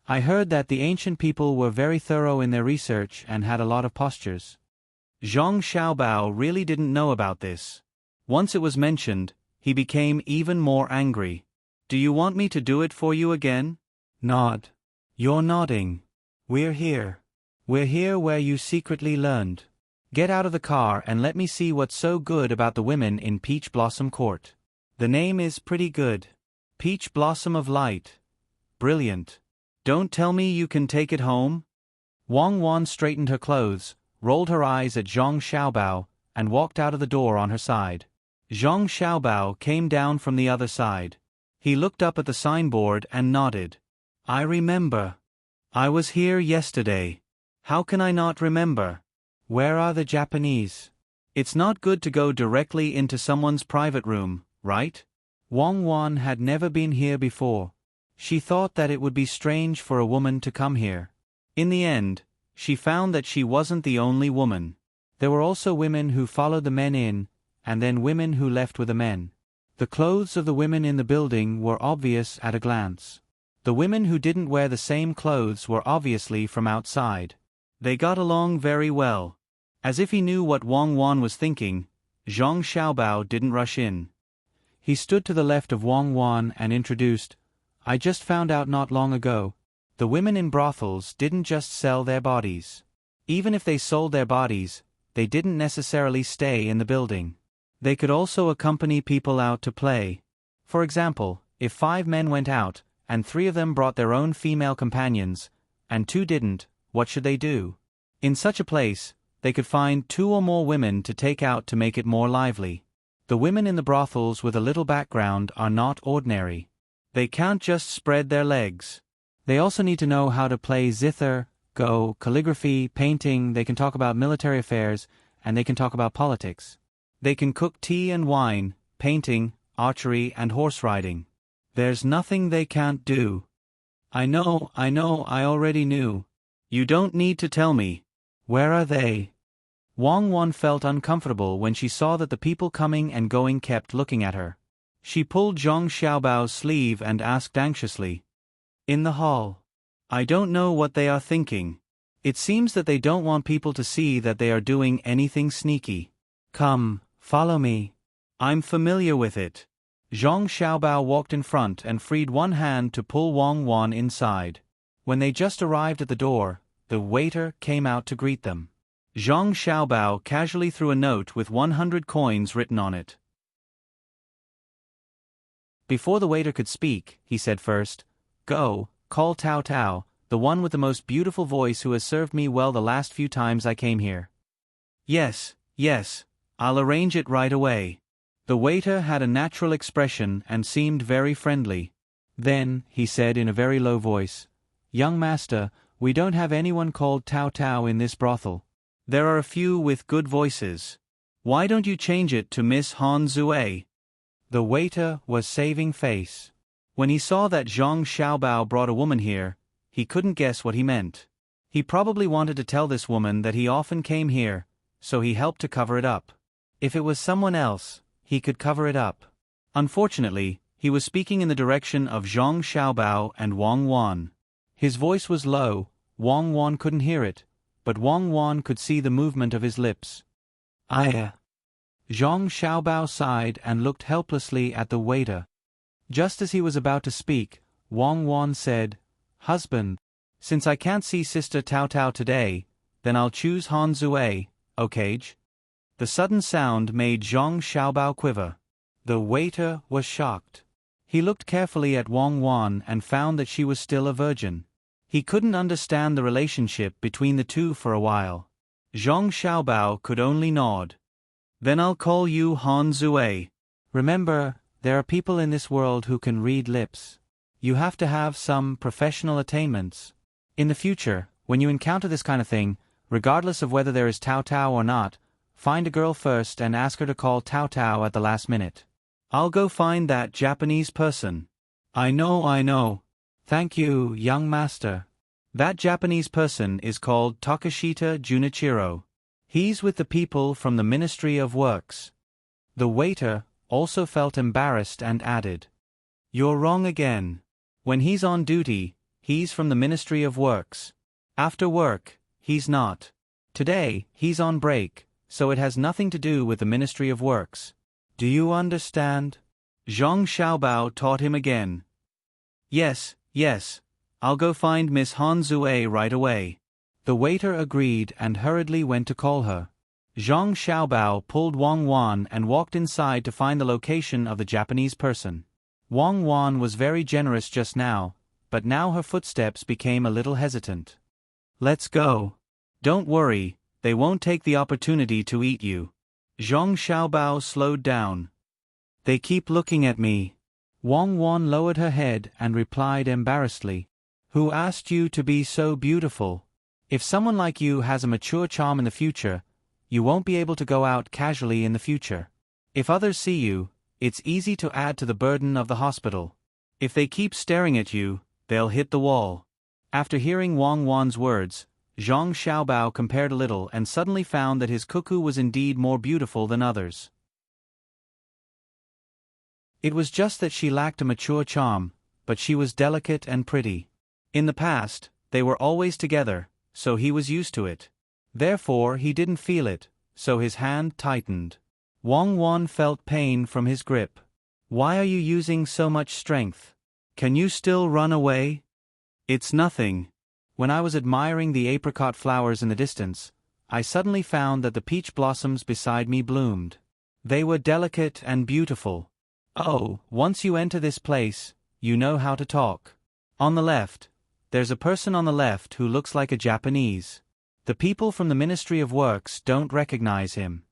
Speaker 1: I heard that the ancient people were very thorough in their research and had a lot of postures. Zhang Xiaobao really didn't know about this. Once it was mentioned, he became even more angry. Do you want me to do it for you again? Nod. You're nodding. We're here. We're here where you secretly learned. Get out of the car and let me see what's so good about the women in Peach Blossom Court. The name is pretty good. Peach Blossom of Light. Brilliant. Don't tell me you can take it home? Wang Wan straightened her clothes, rolled her eyes at Zhang Xiaobao, and walked out of the door on her side. Zhang Xiaobao came down from the other side. He looked up at the signboard and nodded. I remember. I was here yesterday. How can I not remember? Where are the Japanese? It's not good to go directly into someone's private room, right? Wang Wan had never been here before. She thought that it would be strange for a woman to come here. In the end, she found that she wasn't the only woman. There were also women who followed the men in, and then women who left with the men. The clothes of the women in the building were obvious at a glance. The women who didn't wear the same clothes were obviously from outside. They got along very well. As if he knew what Wang Wan was thinking, Zhang Xiaobao didn't rush in. He stood to the left of Wang Wan and introduced, I just found out not long ago, the women in brothels didn't just sell their bodies. Even if they sold their bodies, they didn't necessarily stay in the building. They could also accompany people out to play. For example, if 5 men went out, and 3 of them brought their own female companions, and 2 didn't, what should they do? In such a place, they could find 2 or more women to take out to make it more lively. The women in the brothels with a little background are not ordinary. They can't just spread their legs. They also need to know how to play zither, go, calligraphy, painting, they can talk about military affairs, and they can talk about politics. They can cook tea and wine, painting, archery, and horse riding. There's nothing they can't do. I know, I already knew. You don't need to tell me. Where are they? Wang Wan felt uncomfortable when she saw that the people coming and going kept looking at her. She pulled Zhang Xiaobao's sleeve and asked anxiously. In the hall. I don't know what they are thinking. It seems that they don't want people to see that they are doing anything sneaky. Come, follow me. I'm familiar with it. Zhang Xiaobao walked in front and freed one hand to pull Wang Wan inside. When they just arrived at the door, the waiter came out to greet them. Zhang Xiaobao casually threw a note with 100 coins written on it. Before the waiter could speak, he said first, "Go, call Tao Tao, the one with the most beautiful voice who has served me well the last few times I came here." "Yes, yes, I'll arrange it right away." The waiter had a natural expression and seemed very friendly. Then, he said in a very low voice, "Young master, we don't have anyone called Tao Tao in this brothel. There are a few with good voices. Why don't you change it to Miss Han Zue?" The waiter was saving face. When he saw that Zhang Xiaobao brought a woman here, he couldn't guess what he meant. He probably wanted to tell this woman that he often came here, so he helped to cover it up. If it was someone else, he could cover it up. Unfortunately, he was speaking in the direction of Zhang Xiaobao and Wang Wan. His voice was low, Wang Wan couldn't hear it, but Wang Wan could see the movement of his lips. "Aya." Zhang Xiaobao sighed and looked helplessly at the waiter. Just as he was about to speak, Wang Wan said, "Husband, since I can't see Sister Tao Tao today, then I'll choose Han Zue, okage." The sudden sound made Zhang Xiaobao quiver. The waiter was shocked. He looked carefully at Wang Wan and found that she was still a virgin. He couldn't understand the relationship between the two for a while. Zhang Xiaobao could only nod. "Then I'll call you Han Zue. Remember, there are people in this world who can read lips. You have to have some professional attainments. In the future, when you encounter this kind of thing, regardless of whether there is Tao Tao or not, find a girl first and ask her to call Tao Tao at the last minute." "I'll go find that Japanese person." I know. Thank you, young master." That Japanese person is called Takashita Junichiro. He's with the people from the Ministry of Works. The waiter also felt embarrassed and added, "You're wrong again. When he's on duty, he's from the Ministry of Works. After work, he's not. Today, he's on break, so it has nothing to do with the Ministry of Works. Do you understand?" Zhang Xiaobao taught him again. Yes, I'll go find Miss Han Zue right away." The waiter agreed and hurriedly went to call her. Zhang Xiaobao pulled Wang Wan and walked inside to find the location of the Japanese person. Wang Wan was very generous just now, but now her footsteps became a little hesitant. "Let's go. Don't worry, they won't take the opportunity to eat you." Zhang Xiaobao slowed down. "They keep looking at me." Wang Wan lowered her head and replied embarrassedly, "Who asked you to be so beautiful? If someone like you has a mature charm in the future, you won't be able to go out casually in the future. If others see you, it's easy to add to the burden of the hospital. If they keep staring at you, they'll hit the wall." After hearing Wang Wan's words, Zhang Xiaobao compared a little and suddenly found that his cuckoo was indeed more beautiful than others. It was just that she lacked a mature charm, but she was delicate and pretty. In the past, they were always together, so he was used to it. Therefore he didn't feel it, so his hand tightened. Wang Wan felt pain from his grip. "Why are you using so much strength? Can you still run away?" "It's nothing. When I was admiring the apricot flowers in the distance, I suddenly found that the peach blossoms beside me bloomed. They were delicate and beautiful. Oh, once you enter this place, you know how to talk. On the left, there's a person on the left who looks like a Japanese. The people from the Ministry of Works don't recognize him."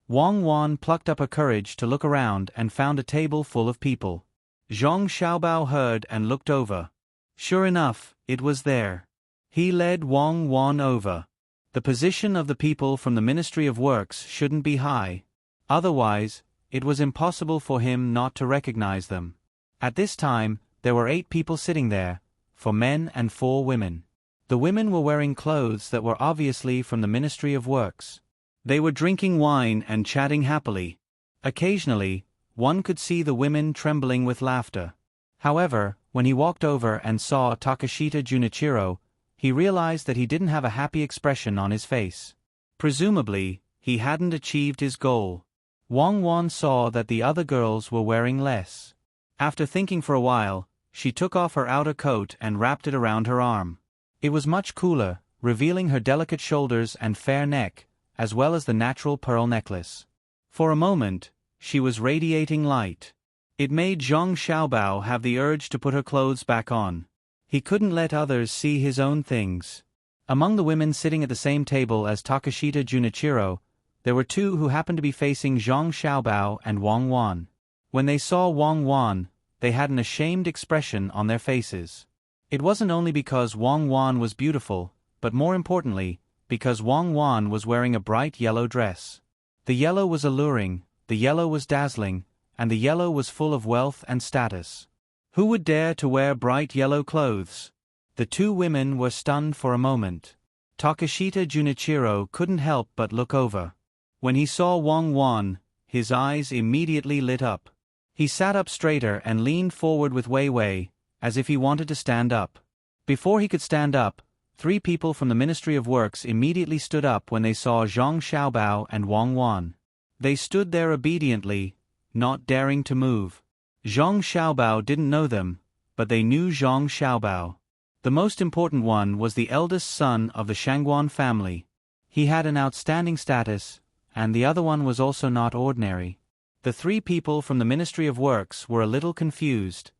Speaker 1: Wang Wan plucked up her courage to look around and found a table full of people. Zhang Xiaobao heard and looked over. Sure enough, it was there. He led Wang Wan over. The position of the people from the Ministry of Works shouldn't be high. Otherwise, it was impossible for him not to recognize them. At this time, there were 8 people sitting there, 4 men and 4 women. The women were wearing clothes that were obviously from the Ministry of Works. They were drinking wine and chatting happily. Occasionally, one could see the women trembling with laughter. However, when he walked over and saw Takashita Junichiro, he realized that he didn't have a happy expression on his face. Presumably, he hadn't achieved his goal. Wang Wan saw that the other girls were wearing less. After thinking for a while, she took off her outer coat and wrapped it around her arm. It was much cooler, revealing her delicate shoulders and fair neck, as well as the natural pearl necklace. For a moment, she was radiating light. It made Zhang Xiaobao have the urge to put her clothes back on. He couldn't let others see his own things. Among the women sitting at the same table as Takashita Junichiro, there were two who happened to be facing Zhang Xiaobao and Wang Wan. When they saw Wang Wan, they had an ashamed expression on their faces. It wasn't only because Wang Wan was beautiful, but more importantly, because Wang Wan was wearing a bright yellow dress. The yellow was alluring, the yellow was dazzling, and the yellow was full of wealth and status. Who would dare to wear bright yellow clothes? The two women were stunned for a moment. Takashita Junichiro couldn't help but look over. When he saw Wang Wan, his eyes immediately lit up. He sat up straighter and leaned forward with Wei Wei, as if he wanted to stand up. Before he could stand up, 3 people from the Ministry of Works immediately stood up when they saw Zhang Xiaobao and Wang Wan. They stood there obediently, not daring to move. Zhang Xiaobao didn't know them, but they knew Zhang Xiaobao. The most important one was the eldest son of the Shangguan family. He had an outstanding status, and the other one was also not ordinary. The 3 people from the Ministry of Works were a little confused.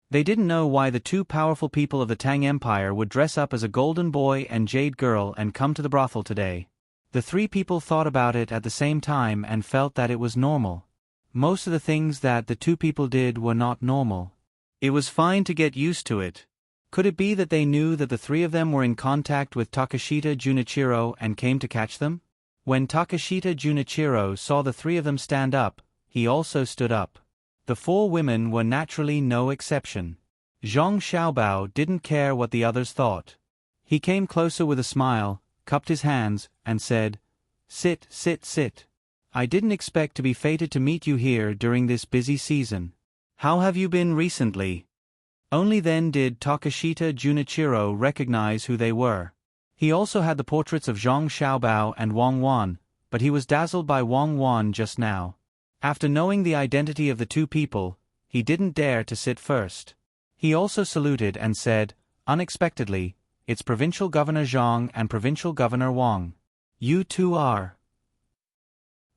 Speaker 1: They didn't know why the 2 powerful people of the Tang Empire would dress up as a golden boy and jade girl and come to the brothel today. The 3 people thought about it at the same time and felt that it was normal. Most of the things that the 2 people did were not normal. It was fine to get used to it. Could it be that they knew that the 3 of them were in contact with Takashita Junichiro and came to catch them? When Takashita Junichiro saw the 3 of them stand up, he also stood up. The 4 women were naturally no exception. Zhang Xiaobao didn't care what the others thought. He came closer with a smile, cupped his hands, and said, "Sit, sit, sit. I didn't expect to be fated to meet you here during this busy season. How have you been recently?" Only then did Takashita Junichiro recognize who they were. He also had the portraits of Zhang Xiaobao and Wang Wan, but he was dazzled by Wang Wan just now. After knowing the identity of the 2 people, he didn't dare to sit first. He also saluted and said, unexpectedly, "It's Provincial Governor Zhang and Provincial Governor Wang. You 2 are."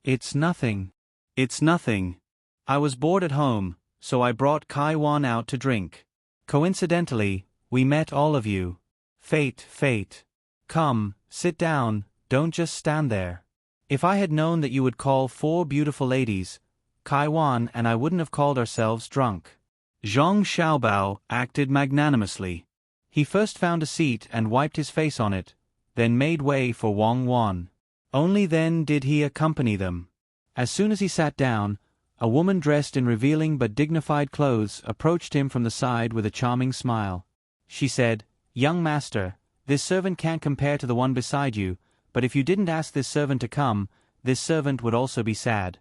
Speaker 1: "It's nothing. It's nothing. I was bored at home, so I brought Kai Wan out to drink. Coincidentally, we met all of you. Fate, fate. Come, sit down, don't just stand there. If I had known that you would call 4 beautiful ladies, Kai Wan and I wouldn't have called ourselves drunk." Zhang Xiaobao acted magnanimously. He first found a seat and wiped his face on it, then made way for Wang Wan. Only then did he accompany them. As soon as he sat down, a woman dressed in revealing but dignified clothes approached him from the side with a charming smile. She said, "Young master, this servant can't compare to the one beside you, but if you didn't ask this servant to come, this servant would also be sad."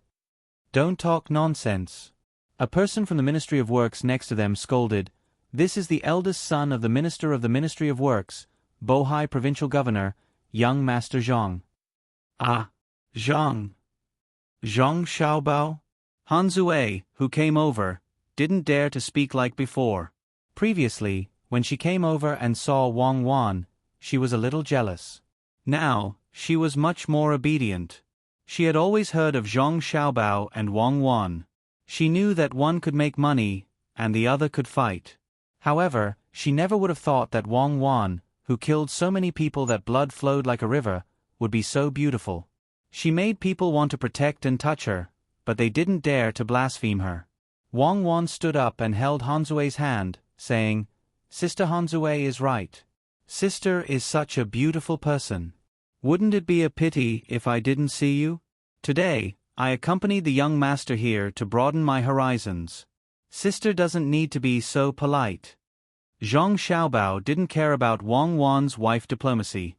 Speaker 1: "Don't talk nonsense." A person from the Ministry of Works next to them scolded, "This is the eldest son of the Minister of the Ministry of Works, Bohai Provincial Governor, young Master Zhang." "Ah, Zhang. Zhang Xiaobao?" Han Zue, who came over, didn't dare to speak like before. Previously, when she came over and saw Wang Wan, she was a little jealous. Now, she was much more obedient. She had always heard of Zhang Xiaobao and Wang Wan. She knew that one could make money, and the other could fight. However, she never would have thought that Wang Wan, who killed so many people that blood flowed like a river, would be so beautiful. She made people want to protect and touch her, but they didn't dare to blaspheme her. Wang Wan stood up and held Hanzue's hand, saying, "Sister Hanzue is right. Sister is such a beautiful person. Wouldn't it be a pity if I didn't see you? Today, I accompanied the young master here to broaden my horizons. Sister doesn't need to be so polite." Zhang Xiaobao didn't care about Wang Wan's wife diplomacy.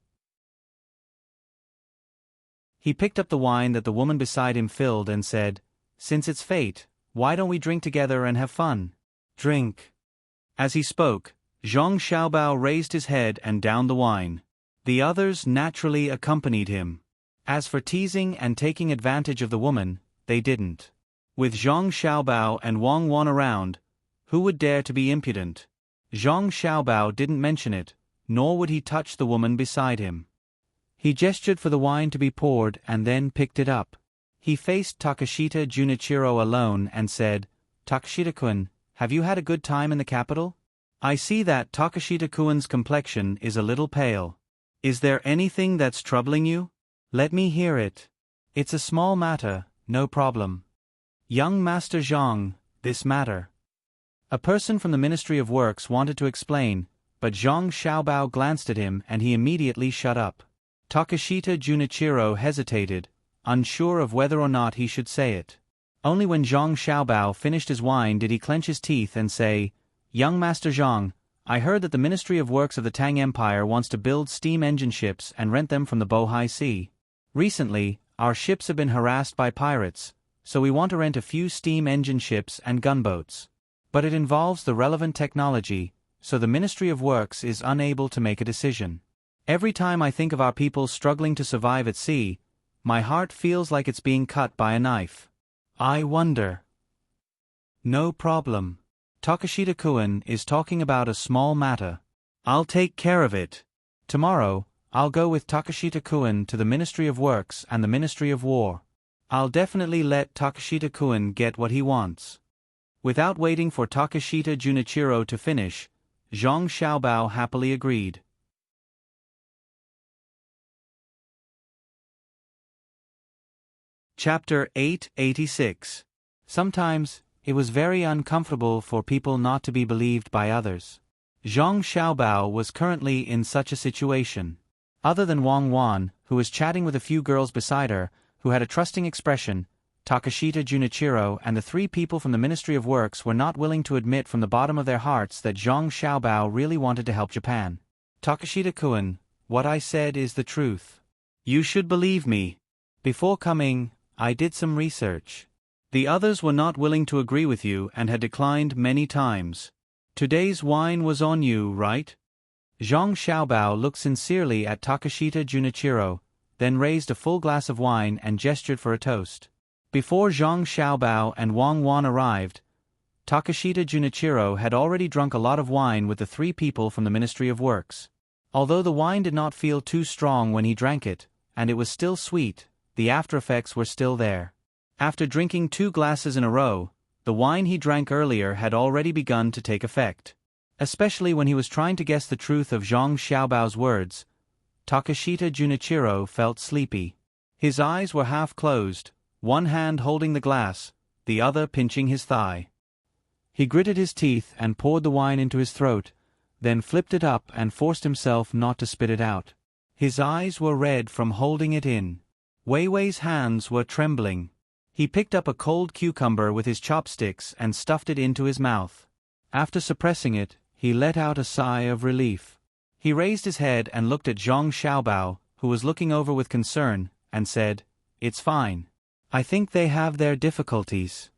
Speaker 1: He picked up the wine that the woman beside him filled and said, "Since it's fate, why don't we drink together and have fun? Drink." As he spoke, Zhang Xiaobao raised his head and downed the wine. The others naturally accompanied him. As for teasing and taking advantage of the woman, they didn't. With Zhang Xiaobao and Wang Wan around, who would dare to be impudent? Zhang Xiaobao didn't mention it, nor would he touch the woman beside him. He gestured for the wine to be poured and then picked it up. He faced Takashita Junichiro alone and said, "Takashita-kun, have you had a good time in the capital? I see that Takashita-kun's complexion is a little pale. Is there anything that's troubling you? Let me hear it. It's a small matter, no problem." "Young Master Zhang, this matter." A person from the Ministry of Works wanted to explain, but Zhang Xiaobao glanced at him and he immediately shut up. Takashita Junichiro hesitated, unsure of whether or not he should say it. Only when Zhang Xiaobao finished his wine did he clench his teeth and say, "Young Master Zhang, I heard that the Ministry of Works of the Tang Empire wants to build steam engine ships and rent them from the Bohai Sea. Recently, our ships have been harassed by pirates, so we want to rent a few steam engine ships and gunboats. But it involves the relevant technology, so the Ministry of Works is unable to make a decision. Every time I think of our people struggling to survive at sea, my heart feels like it's being cut by a knife. I wonder." "No problem. Takashita-kun is talking about a small matter. I'll take care of it. Tomorrow, I'll go with Takashita-kun to the Ministry of Works and the Ministry of War. I'll definitely let Takashita-kun get what he wants." Without waiting for Takashita Junichiro to finish, Zhang Xiaobao happily agreed. Chapter 886. Sometimes, it was very uncomfortable for people not to be believed by others. Zhang Xiaobao was currently in such a situation. Other than Wang Wan, who was chatting with a few girls beside her, who had a trusting expression, Takashita Junichiro and the three people from the Ministry of Works were not willing to admit from the bottom of their hearts that Zhang Xiaobao really wanted to help Japan. "Takashita-kun, what I said is the truth. You should believe me. Before coming, I did some research. The others were not willing to agree with you and had declined many times. Today's wine was on you, right?" Zhang Xiaobao looked sincerely at Takashita Junichiro, then raised a full glass of wine and gestured for a toast. Before Zhang Xiaobao and Wang Wan arrived, Takashita Junichiro had already drunk a lot of wine with the three people from the Ministry of Works. Although the wine did not feel too strong when he drank it, and it was still sweet, the after-effects were still there. After drinking 2 glasses in a row, the wine he drank earlier had already begun to take effect. Especially when he was trying to guess the truth of Zhang Xiaobao's words, Takashita Junichiro felt sleepy. His eyes were half closed, one hand holding the glass, the other pinching his thigh. He gritted his teeth and poured the wine into his throat, then flipped it up and forced himself not to spit it out. His eyes were red from holding it in. Wei Wei's hands were trembling. He picked up a cold cucumber with his chopsticks and stuffed it into his mouth. After suppressing it, he let out a sigh of relief. He raised his head and looked at Zhang Xiaobao, who was looking over with concern, and said, "It's fine. I think they have their difficulties."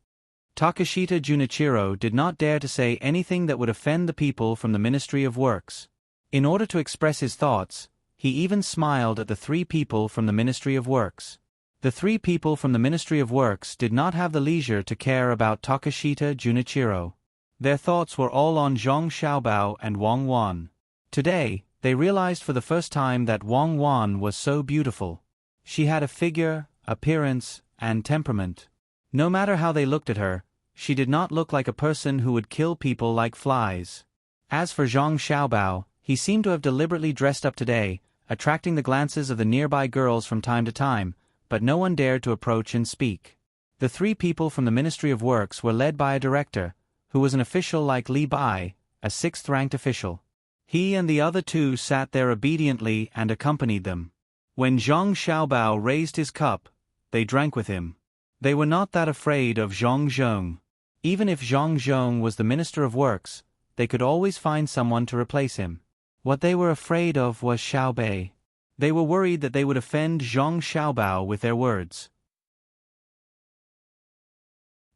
Speaker 1: Takashita Junichiro did not dare to say anything that would offend the people from the Ministry of Works. In order to express his thoughts, he even smiled at the 3 people from the Ministry of Works. The 3 people from the Ministry of Works did not have the leisure to care about Takashita Junichiro. Their thoughts were all on Zhang Xiaobao and Wang Wan. Today, they realized for the first time that Wang Wan was so beautiful. She had a figure, appearance, and temperament. No matter how they looked at her, she did not look like a person who would kill people like flies. As for Zhang Xiaobao, he seemed to have deliberately dressed up today, attracting the glances of the nearby girls from time to time, but no one dared to approach and speak. The 3 people from the Ministry of Works were led by a director, who was an official like Li Bai, a 6th-ranked official. He and the other 2 sat there obediently and accompanied them. When Zhang Xiaobao raised his cup, they drank with him. They were not that afraid of Zhang Zhong. Even if Zhang Zhong was the Minister of Works, they could always find someone to replace him. What they were afraid of was Xiao Bei. They were worried that they would offend Zhang Xiaobao with their words.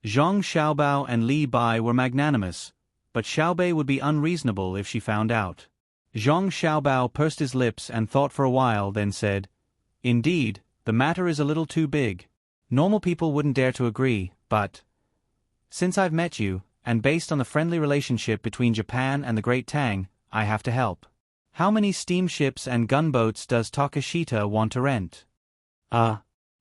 Speaker 1: Zhang Xiaobao and Li Bai were magnanimous, but Xiao Bei would be unreasonable if she found out. Zhang Xiaobao pursed his lips and thought for a while, then said, "Indeed, the matter is a little too big. Normal people wouldn't dare to agree, but since I've met you, and based on the friendly relationship between Japan and the Great Tang, I have to help. How many steamships and gunboats does Takashita want to rent?"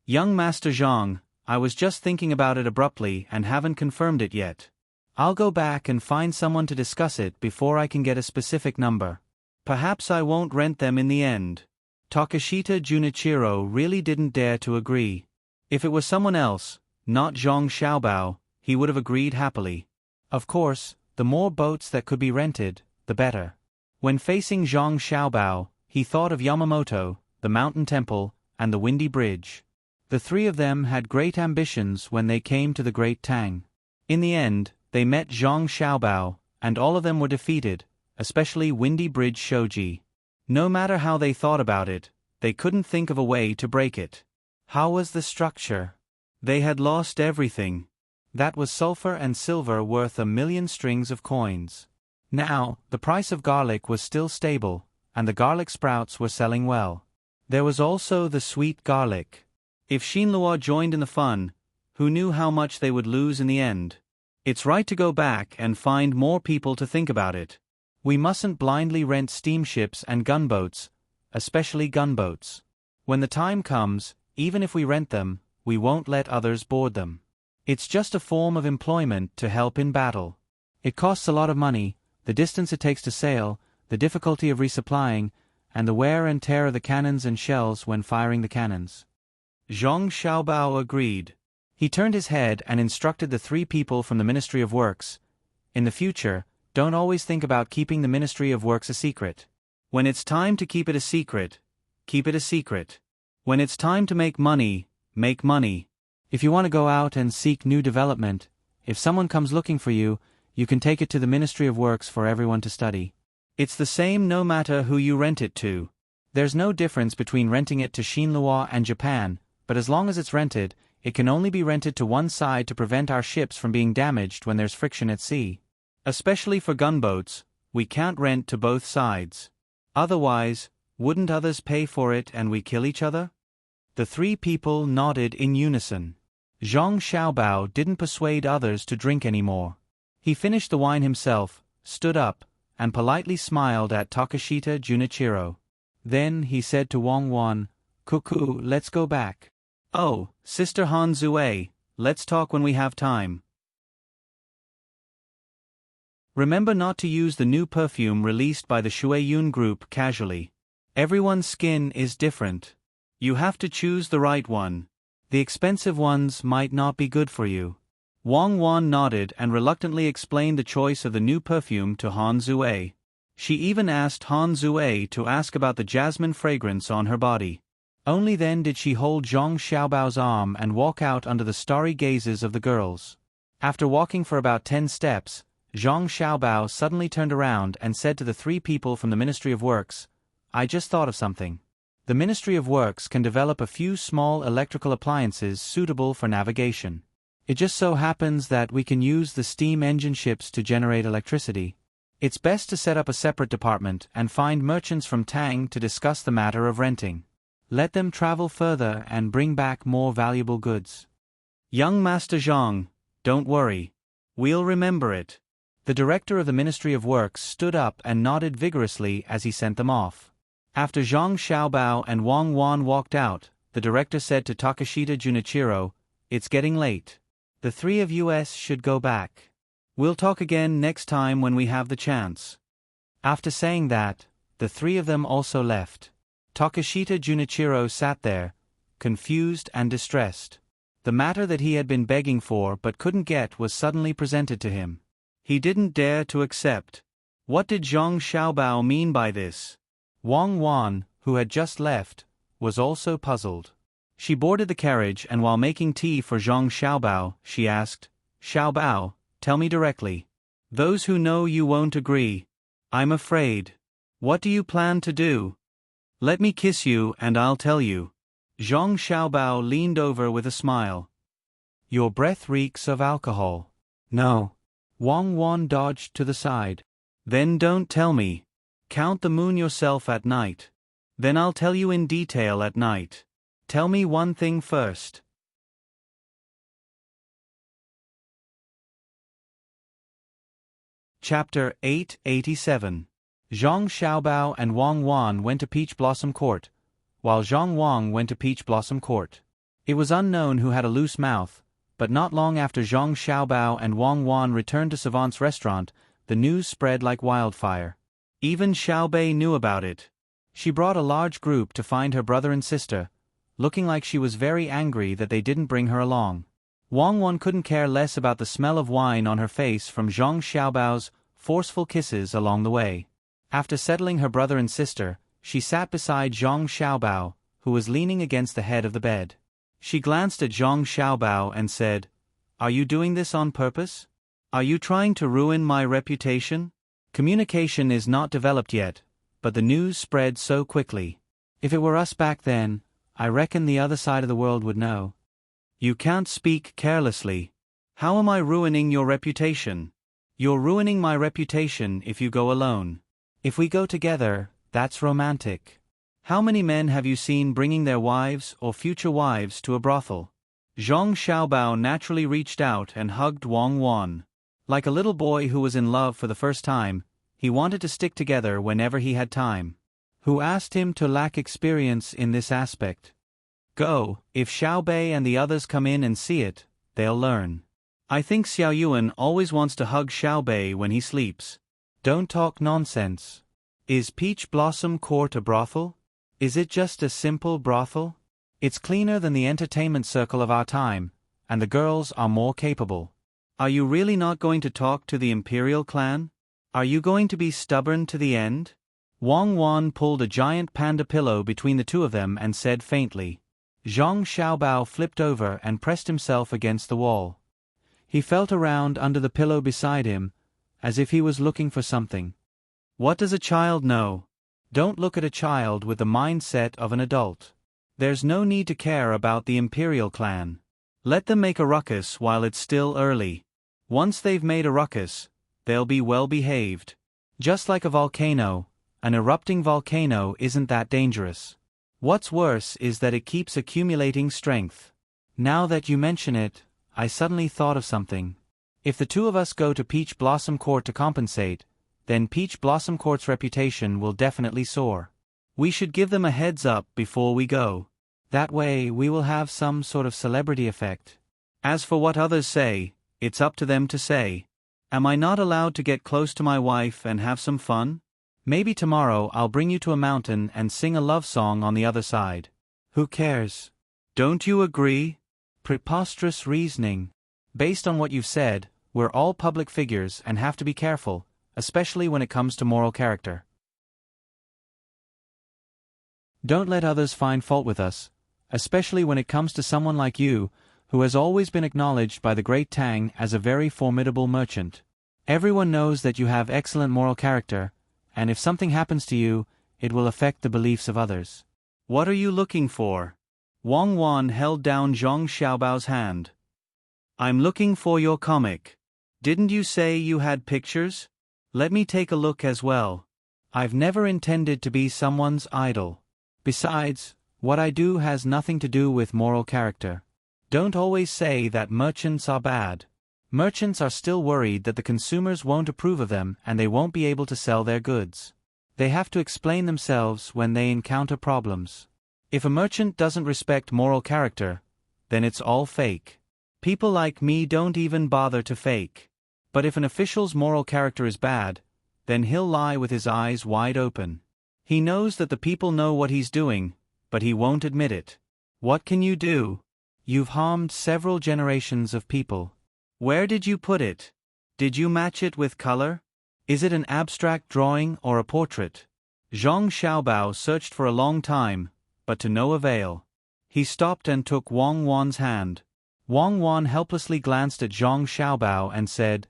Speaker 1: Young Master Zhang, I was just thinking about it abruptly and haven't confirmed it yet. I'll go back and find someone to discuss it before I can get a specific number. Perhaps I won't rent them in the end. Takashita Junichiro really didn't dare to agree. If it was someone else, not Zhang Xiaobao, he would have agreed happily. Of course, the more boats that could be rented, the better. When facing Zhang Xiaobao, he thought of Yamamoto, the mountain temple, and the windy bridge. The three of them had great ambitions when they came to the great Tang. In the end, they met Zhang Xiaobao, and all of them were defeated, especially Windy Bridge Shoji. No matter how they thought about it, they couldn't think of a way to break it. How was the structure? They had lost everything. That was sulfur and silver worth 1,000,000 strings of coins. Now, the price of garlic was still stable, and the garlic sprouts were selling well. There was also the sweet garlic. If Xinlua joined in the fun, who knew how much they would lose in the end? It's right to go back and find more people to think about it. We mustn't blindly rent steamships and gunboats, especially gunboats. When the time comes, even if we rent them, we won't let others board them. It's just a form of employment to help in battle. It costs a lot of money, the distance it takes to sail, the difficulty of resupplying, and the wear and tear of the cannons and shells when firing the cannons. Zhang Xiaobao agreed. He turned his head and instructed the three people from the Ministry of Works. In the future, don't always think about keeping the Ministry of Works a secret. When it's time to keep it a secret, keep it a secret. When it's time to make money, make money. If you want to go out and seek new development, if someone comes looking for you, you can take it to the Ministry of Works for everyone to study. It's the same no matter who you rent it to. There's no difference between renting it to Xinlua and Japan, but as long as it's rented, it can only be rented to one side to prevent our ships from being damaged when there's friction at sea. Especially for gunboats, we can't rent to both sides. Otherwise, wouldn't others pay for it and we kill each other? The three people nodded in unison. Zhang Xiaobao didn't persuade others to drink anymore. He finished the wine himself, stood up, and politely smiled at Takashita Junichiro. Then he said to Wang Wan, "Cuckoo, let's go back." "Oh, Sister Han Zue, let's talk when we have time. Remember not to use the new perfume released by the Shueyun group casually. Everyone's skin is different. You have to choose the right one. The expensive ones might not be good for you." Wang Wan nodded and reluctantly explained the choice of the new perfume to Han Zue. She even asked Han Zue to ask about the jasmine fragrance on her body. Only then did she hold Zhang Xiaobao's arm and walk out under the starry gazes of the girls. After walking for about 10 steps, Zhang Xiaobao suddenly turned around and said to the three people from the Ministry of Works, "I just thought of something. The Ministry of Works can develop a few small electrical appliances suitable for navigation. It just so happens that we can use the steam engine ships to generate electricity. It's best to set up a separate department and find merchants from Tang to discuss the matter of renting. Let them travel further and bring back more valuable goods." "Young Master Zhang, don't worry. We'll remember it." The director of the Ministry of Works stood up and nodded vigorously as he sent them off. After Zhang Xiaobao and Wang Wan walked out, the director said to Takashita Junichiro, "It's getting late. The three of us should go back. We'll talk again next time when we have the chance." After saying that, the three of them also left. Takashita Junichiro sat there, confused and distressed. The matter that he had been begging for but couldn't get was suddenly presented to him. He didn't dare to accept. What did Zhang Xiaobao mean by this? Wang Wan, who had just left, was also puzzled. She boarded the carriage and while making tea for Zhang Xiaobao, she asked, "Xiaobao, tell me directly. Those who know you won't agree. I'm afraid. What do you plan to do? Let me kiss you and I'll tell you." Zhang Xiaobao leaned over with a smile. "Your breath reeks of alcohol." "No." Wang Wan dodged to the side. "Then don't tell me. Count the moon yourself at night. Then I'll tell you in detail at night. Tell me one thing first." Chapter 887. Zhang Xiaobao and Wang Wan went to Peach Blossom Court, while Zhang Wang went to Peach Blossom Court. It was unknown who had a loose mouth, but not long after Zhang Xiaobao and Wang Wan returned to Savant's restaurant, the news spread like wildfire. Even Xiao Bei knew about it. She brought a large group to find her brother and sister, looking like she was very angry that they didn't bring her along. Wang Wan couldn't care less about the smell of wine on her face from Zhang Xiaobao's forceful kisses along the way. After settling her brother and sister, she sat beside Zhang Xiaobao, who was leaning against the head of the bed. She glanced at Zhang Xiaobao and said, "Are you doing this on purpose? Are you trying to ruin my reputation?" Communication is not developed yet, but the news spread so quickly. If it were us back then, I reckon the other side of the world would know. You can't speak carelessly. How am I ruining your reputation? You're ruining my reputation if you go alone. If we go together, that's romantic. How many men have you seen bringing their wives or future wives to a brothel? Zhang Xiaobao naturally reached out and hugged Wang Wan. Like a little boy who was in love for the first time, he wanted to stick together whenever he had time. Who asked him to lack experience in this aspect? Go, if Xiao Bei and the others come in and see it, they'll learn. I think Xiao Yuan always wants to hug Xiao Bei when he sleeps. Don't talk nonsense. Is Peach Blossom Court a brothel? Is it just a simple brothel? It's cleaner than the entertainment circle of our time, and the girls are more capable. Are you really not going to talk to the Imperial clan? Are you going to be stubborn to the end? Wang Wan pulled a giant panda pillow between the two of them and said faintly. Zhang Xiaobao flipped over and pressed himself against the wall. He felt around under the pillow beside him, as if he was looking for something. What does a child know? Don't look at a child with the mindset of an adult. There's no need to care about the Imperial clan. Let them make a ruckus while it's still early. Once they've made a ruckus, they'll be well behaved. Just like a volcano, an erupting volcano isn't that dangerous. What's worse is that it keeps accumulating strength. Now that you mention it, I suddenly thought of something. If the two of us go to Peach Blossom Court to compensate, then Peach Blossom Court's reputation will definitely soar. We should give them a heads up before we go. That way we will have some sort of celebrity effect. As for what others say, it's up to them to say. Am I not allowed to get close to my wife and have some fun? Maybe tomorrow I'll bring you to a mountain and sing a love song on the other side. Who cares? Don't you agree? Preposterous reasoning. Based on what you've said, we're all public figures and have to be careful, especially when it comes to moral character. Don't let others find fault with us, especially when it comes to someone like you, who has always been acknowledged by the great Tang as a very formidable merchant. Everyone knows that you have excellent moral character, and if something happens to you, it will affect the beliefs of others. What are you looking for? Wang Wan held down Zhang Xiaobao's hand. I'm looking for your comic. Didn't you say you had pictures? Let me take a look as well. I've never intended to be someone's idol. Besides, what I do has nothing to do with moral character. Don't always say that merchants are bad. Merchants are still worried that the consumers won't approve of them and they won't be able to sell their goods. They have to explain themselves when they encounter problems. If a merchant doesn't respect moral character, then it's all fake. People like me don't even bother to fake. But if an official's moral character is bad, then he'll lie with his eyes wide open. He knows that the people know what he's doing, but he won't admit it. What can you do? You've harmed several generations of people. Where did you put it? Did you match it with color? Is it an abstract drawing or a portrait? Zhang Xiaobao searched for a long time, but to no avail. He stopped and took Wang Wan's hand. Wang Wan helplessly glanced at Zhang Xiaobao and said,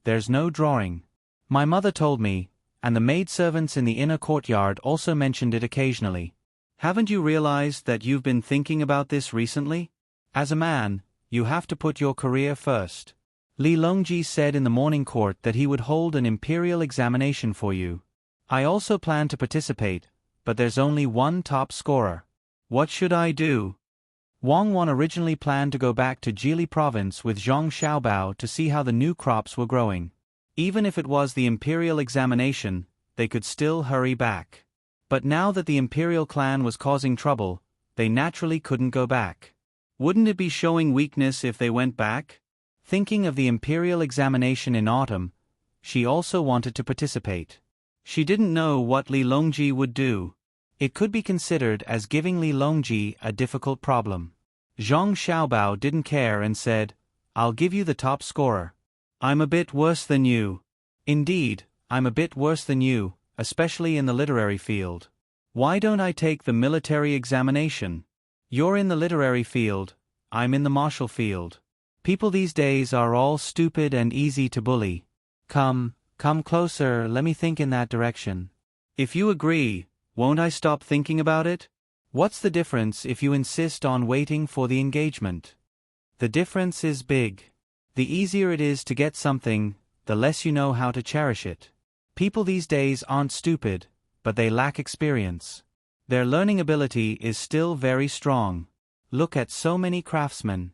Speaker 1: "There's no drawing. My mother told me, and the maidservants in the inner courtyard also mentioned it occasionally. Haven't you realized that you've been thinking about this recently? As a man, you have to put your career first. Li Longji said in the morning court that he would hold an imperial examination for you. I also plan to participate, but there's only one top scorer. What should I do?" Wang Wan originally planned to go back to Jili province with Zhang Xiaobao to see how the new crops were growing. Even if it was the imperial examination, they could still hurry back. But now that the imperial clan was causing trouble, they naturally couldn't go back. Wouldn't it be showing weakness if they went back? Thinking of the imperial examination in autumn, she also wanted to participate. She didn't know what Li Longji would do. It could be considered as giving Li Longji a difficult problem. Zhang Xiaobao didn't care and said, "I'll give you the top scorer. I'm a bit worse than you." "Indeed, I'm a bit worse than you, especially in the literary field. Why don't I take the military examination? You're in the literary field, I'm in the martial field. People these days are all stupid and easy to bully. Come closer, let me think in that direction. If you agree, won't I stop thinking about it? What's the difference if you insist on waiting for the engagement? The difference is big. The easier it is to get something, the less you know how to cherish it. People these days aren't stupid, but they lack experience. Their learning ability is still very strong. Look at so many craftsmen.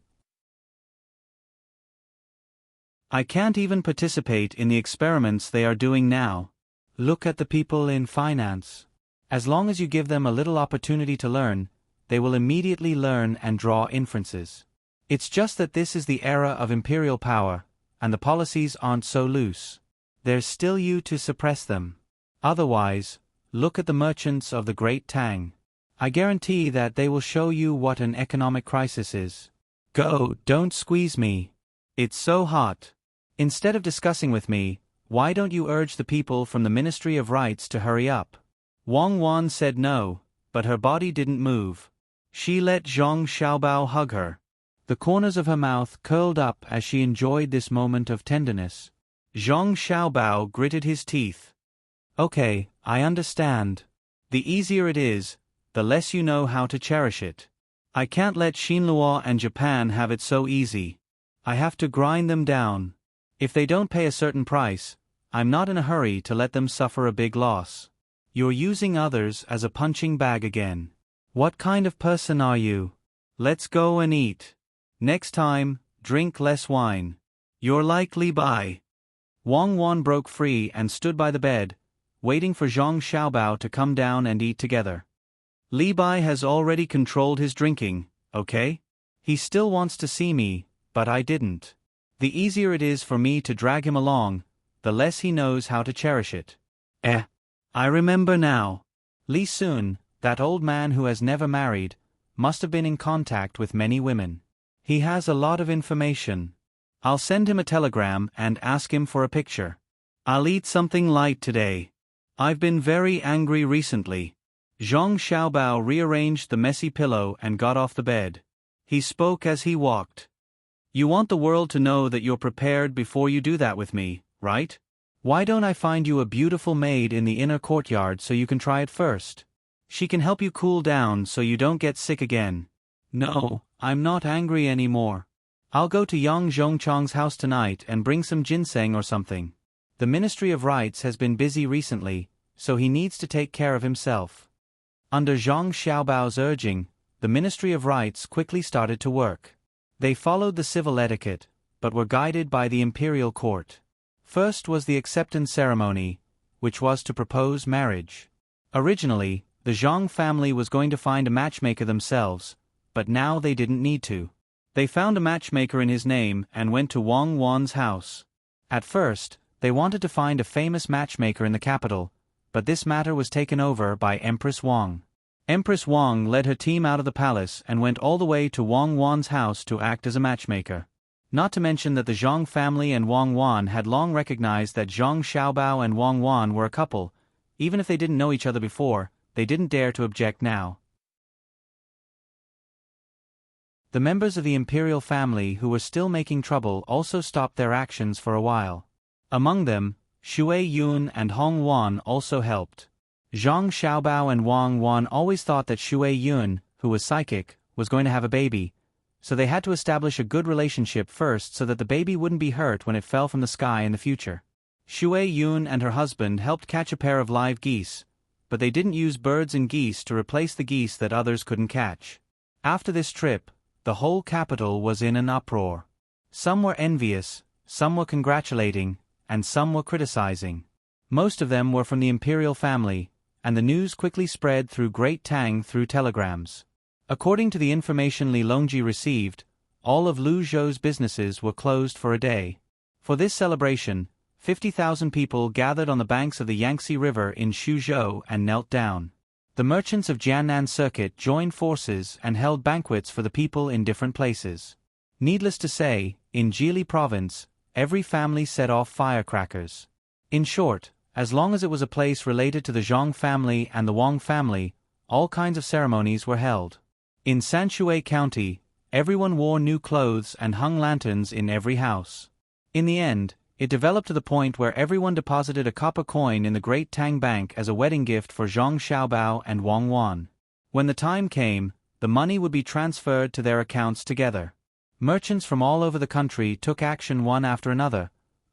Speaker 1: I can't even participate in the experiments they are doing now. Look at the people in finance. As long as you give them a little opportunity to learn, they will immediately learn and draw inferences. It's just that this is the era of imperial power, and the policies aren't so loose. There's still you to suppress them. Otherwise, look at the merchants of the great Tang. I guarantee that they will show you what an economic crisis is. Go, don't squeeze me. It's so hot. Instead of discussing with me, why don't you urge the people from the Ministry of Rights to hurry up? Wang Wan said no, but her body didn't move. She let Zhang Xiaobao hug her. The corners of her mouth curled up as she enjoyed this moment of tenderness. Zhang Xiaobao gritted his teeth. Okay, I understand. The easier it is, the less you know how to cherish it. I can't let Xinhua and Japan have it so easy. I have to grind them down. If they don't pay a certain price, I'm not in a hurry to let them suffer a big loss. You're using others as a punching bag again. What kind of person are you? Let's go and eat. Next time, drink less wine. You're like Li Bai. Wang Wan broke free and stood by the bed, waiting for Zhang Xiaobao to come down and eat together. Li Bai has already controlled his drinking, okay? He still wants to see me, but I didn't. The easier it is for me to drag him along, the less he knows how to cherish it. I remember now. Li Sun, that old man who has never married, must have been in contact with many women. He has a lot of information. I'll send him a telegram and ask him for a picture. I'll eat something light today. I've been very angry recently. Zhang Xiaobao rearranged the messy pillow and got off the bed. He spoke as he walked. You want the world to know that you're prepared before you do that with me, right? Why don't I find you a beautiful maid in the inner courtyard so you can try it first? She can help you cool down so you don't get sick again. No, I'm not angry anymore. I'll go to Yang Zhongchang's house tonight and bring some ginseng or something. The Ministry of Rights has been busy recently, so he needs to take care of himself. Under Zhang Xiaobao's urging, the Ministry of Rights quickly started to work. They followed the civil etiquette, but were guided by the imperial court. First was the acceptance ceremony, which was to propose marriage. Originally, the Zhang family was going to find a matchmaker themselves, but now they didn't need to. They found a matchmaker in his name and went to Wang Wan's house. At first, they wanted to find a famous matchmaker in the capital, but this matter was taken over by Empress Wang. Empress Wang led her team out of the palace and went all the way to Wang Wan's house to act as a matchmaker. Not to mention that the Zhang family and Wang Wan had long recognized that Zhang Xiaobao and Wang Wan were a couple. Even if they didn't know each other before, they didn't dare to object now. The members of the imperial family who were still making trouble also stopped their actions for a while. Among them, Shui Yun and Hong Wan also helped. Zhang Xiaobao and Wang Wan always thought that Shui Yun, who was psychic, was going to have a baby, so they had to establish a good relationship first so that the baby wouldn't be hurt when it fell from the sky in the future. Shui Yun and her husband helped catch a pair of live geese, but they didn't use birds and geese to replace the geese that others couldn't catch. After this trip, the whole capital was in an uproar. Some were envious, some were congratulating, and some were criticizing. Most of them were from the imperial family, and the news quickly spread through Great Tang through telegrams. According to the information Li Longji received, all of Lu Zhou's businesses were closed for a day. For this celebration, 50,000 people gathered on the banks of the Yangtze River in Xuzhou and knelt down. The merchants of Jiannan Circuit joined forces and held banquets for the people in different places. Needless to say, in Jili province, every family set off firecrackers. In short, as long as it was a place related to the Zhang family and the Wang family, all kinds of ceremonies were held. In Sanshui County, everyone wore new clothes and hung lanterns in every house. In the end, it developed to the point where everyone deposited a copper coin in the Great Tang Bank as a wedding gift for Zhang Xiaobao and Wang Wan. When the time came, the money would be transferred to their accounts together. Merchants from all over the country took action one after another,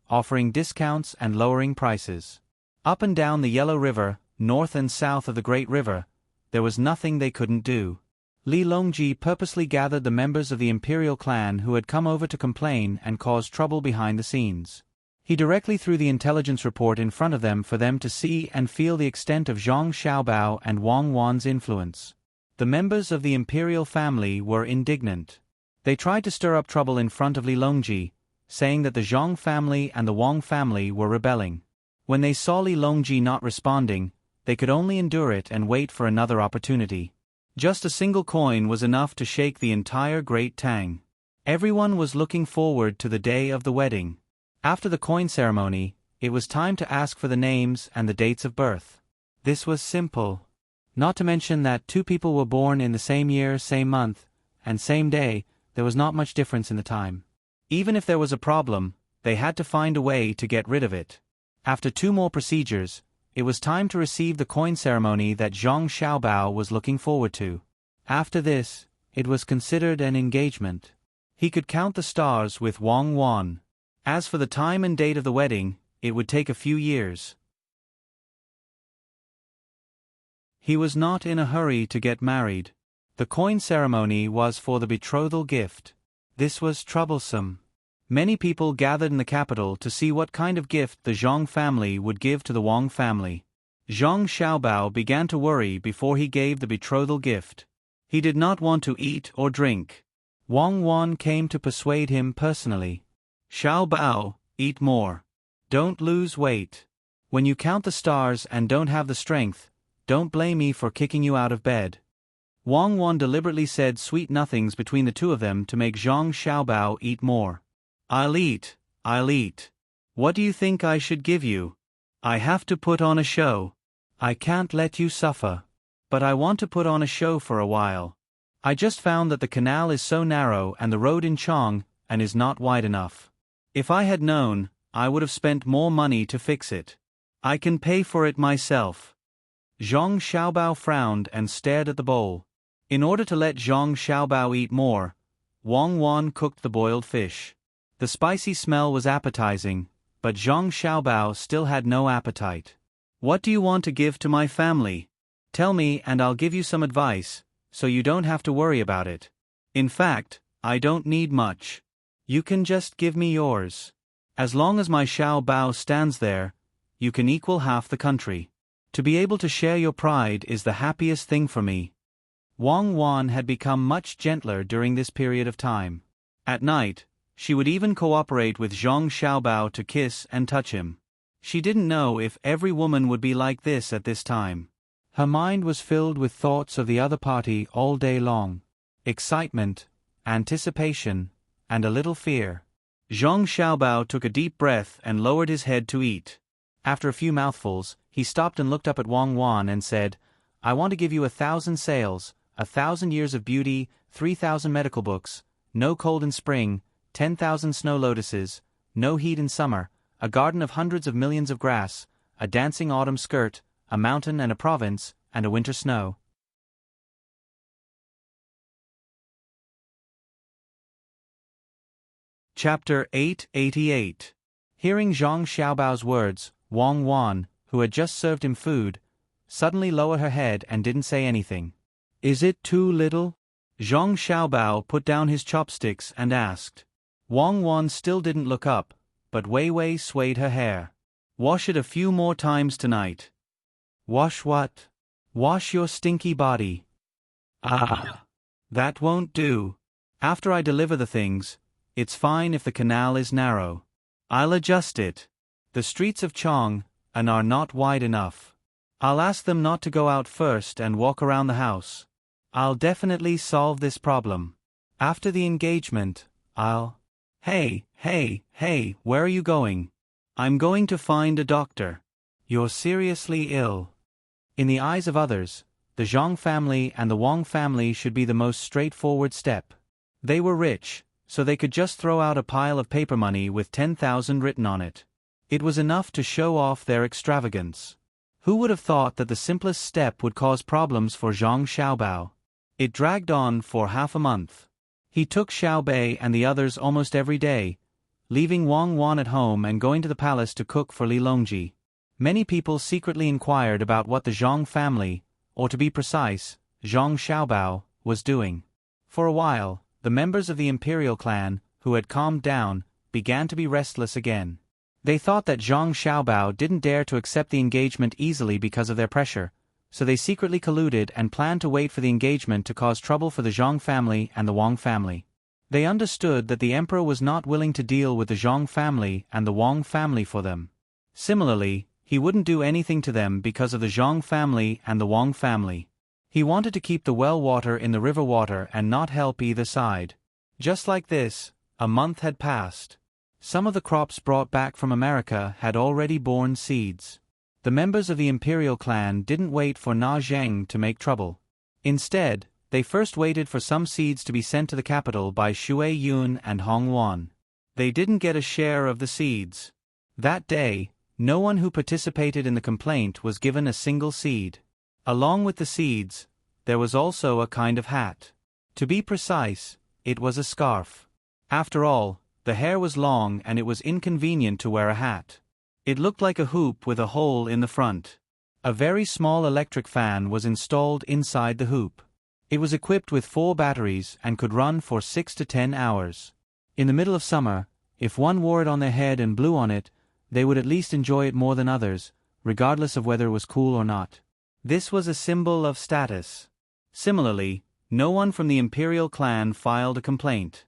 Speaker 1: offering discounts and lowering prices. Up and down the Yellow River, north and south of the Great River, there was nothing they couldn't do. Li Longji purposely gathered the members of the imperial clan who had come over to complain and cause trouble behind the scenes. He directly threw the intelligence report in front of them for them to see and feel the extent of Zhang Xiaobao and Wang Wan's influence. The members of the imperial family were indignant. They tried to stir up trouble in front of Li Longji, saying that the Zhang family and the Wang family were rebelling. When they saw Li Longji not responding, they could only endure it and wait for another opportunity. Just a single coin was enough to shake the entire Great Tang. Everyone was looking forward to the day of the wedding. After the coin ceremony, it was time to ask for the names and the dates of birth. This was simple. Not to mention that two people were born in the same year, same month, and same day, there was not much difference in the time. Even if there was a problem, they had to find a way to get rid of it. After two more procedures, it was time to receive the coin ceremony that Zhang Xiaobao was looking forward to. After this, it was considered an engagement. He could count the stars with Wang Wan. As for the time and date of the wedding, it would take a few years. He was not in a hurry to get married. The coin ceremony was for the betrothal gift. This was troublesome. Many people gathered in the capital to see what kind of gift the Zhang family would give to the Wang family. Zhang Xiaobao began to worry before he gave the betrothal gift. He did not want to eat or drink. Wang Wan came to persuade him personally. Xiaobao, eat more. Don't lose weight. When you count the stars and don't have the strength, don't blame me for kicking you out of bed. Wang Wan deliberately said sweet nothings between the two of them to make Zhang Xiaobao eat more. I'll eat. What do you think I should give you? I have to put on a show. I can't let you suffer. But I want to put on a show for a while. I just found that the canal is so narrow and the road in Chong and is not wide enough. If I had known, I would have spent more money to fix it. I can pay for it myself. Zhang Xiaobao frowned and stared at the bowl. In order to let Zhang Xiaobao eat more, Wang Wan cooked the boiled fish. The spicy smell was appetizing, but Zhang Xiaobao still had no appetite. What do you want to give to my family? Tell me and I'll give you some advice, so you don't have to worry about it. In fact, I don't need much. You can just give me yours. As long as my Xiaobao stands there, you can equal half the country. To be able to share your pride is the happiest thing for me. Wang Wan had become much gentler during this period of time. At night, she would even cooperate with Zhang Xiaobao to kiss and touch him. She didn't know if every woman would be like this at this time. Her mind was filled with thoughts of the other party all day long. Excitement, anticipation, and a little fear. Zhang Xiaobao took a deep breath and lowered his head to eat. After a few mouthfuls, he stopped and looked up at Wang Wan and said, I want to give you 1,000 sails, 1,000 years of beauty, 3,000 medical books, no cold in spring, 10,000 snow lotuses, no heat in summer, a garden of hundreds of millions of grass, a dancing autumn skirt, a mountain and a province, and a winter snow. Chapter 888. Hearing Zhang Xiaobao's words, Wang Wan, who had just served him food, suddenly lowered her head and didn't say anything. Is it too little? Zhang Xiaobao put down his chopsticks and asked. Wang Wan still didn't look up, but Wei Wei swayed her hair. Wash it a few more times tonight. Wash what? Wash your stinky body. Ah. That won't do. After I deliver the things, it's fine if the canal is narrow. I'll adjust it. The streets of Chong are not wide enough. I'll ask them not to go out first and walk around the house. I'll definitely solve this problem. After the engagement, I'll... Hey, where are you going? I'm going to find a doctor. You're seriously ill. In the eyes of others, the Zhang family and the Wang family should be the most straightforward step. They were rich, so they could just throw out a pile of paper money with 10,000 written on it. It was enough to show off their extravagance. Who would have thought that the simplest step would cause problems for Zhang Xiaobao? It dragged on for half a month. He took Xiaobei and the others almost every day, leaving Wang Wan at home and going to the palace to cook for Li Longji. Many people secretly inquired about what the Zhang family, or to be precise, Zhang Xiaobao, was doing. For a while, the members of the imperial clan, who had calmed down, began to be restless again. They thought that Zhang Xiaobao didn't dare to accept the engagement easily because of their pressure, so they secretly colluded and planned to wait for the engagement to cause trouble for the Zhang family and the Wang family. They understood that the emperor was not willing to deal with the Zhang family and the Wang family for them. Similarly, he wouldn't do anything to them because of the Zhang family and the Wang family. He wanted to keep the well water in the river water and not help either side. Just like this, a month had passed. Some of the crops brought back from America had already borne seeds. The members of the imperial clan didn't wait for Na Zheng to make trouble. Instead, they first waited for some seeds to be sent to the capital by Xue Yun and Hong Wan. They didn't get a share of the seeds. That day, no one who participated in the complaint was given a single seed. Along with the seeds, there was also a kind of hat. To be precise, it was a scarf. After all, the hair was long and it was inconvenient to wear a hat. It looked like a hoop with a hole in the front. A very small electric fan was installed inside the hoop. It was equipped with 4 batteries and could run for 6 to 10 hours. In the middle of summer, if one wore it on their head and blew on it, they would at least enjoy it more than others, regardless of whether it was cool or not. This was a symbol of status. Similarly, no one from the imperial clan filed a complaint.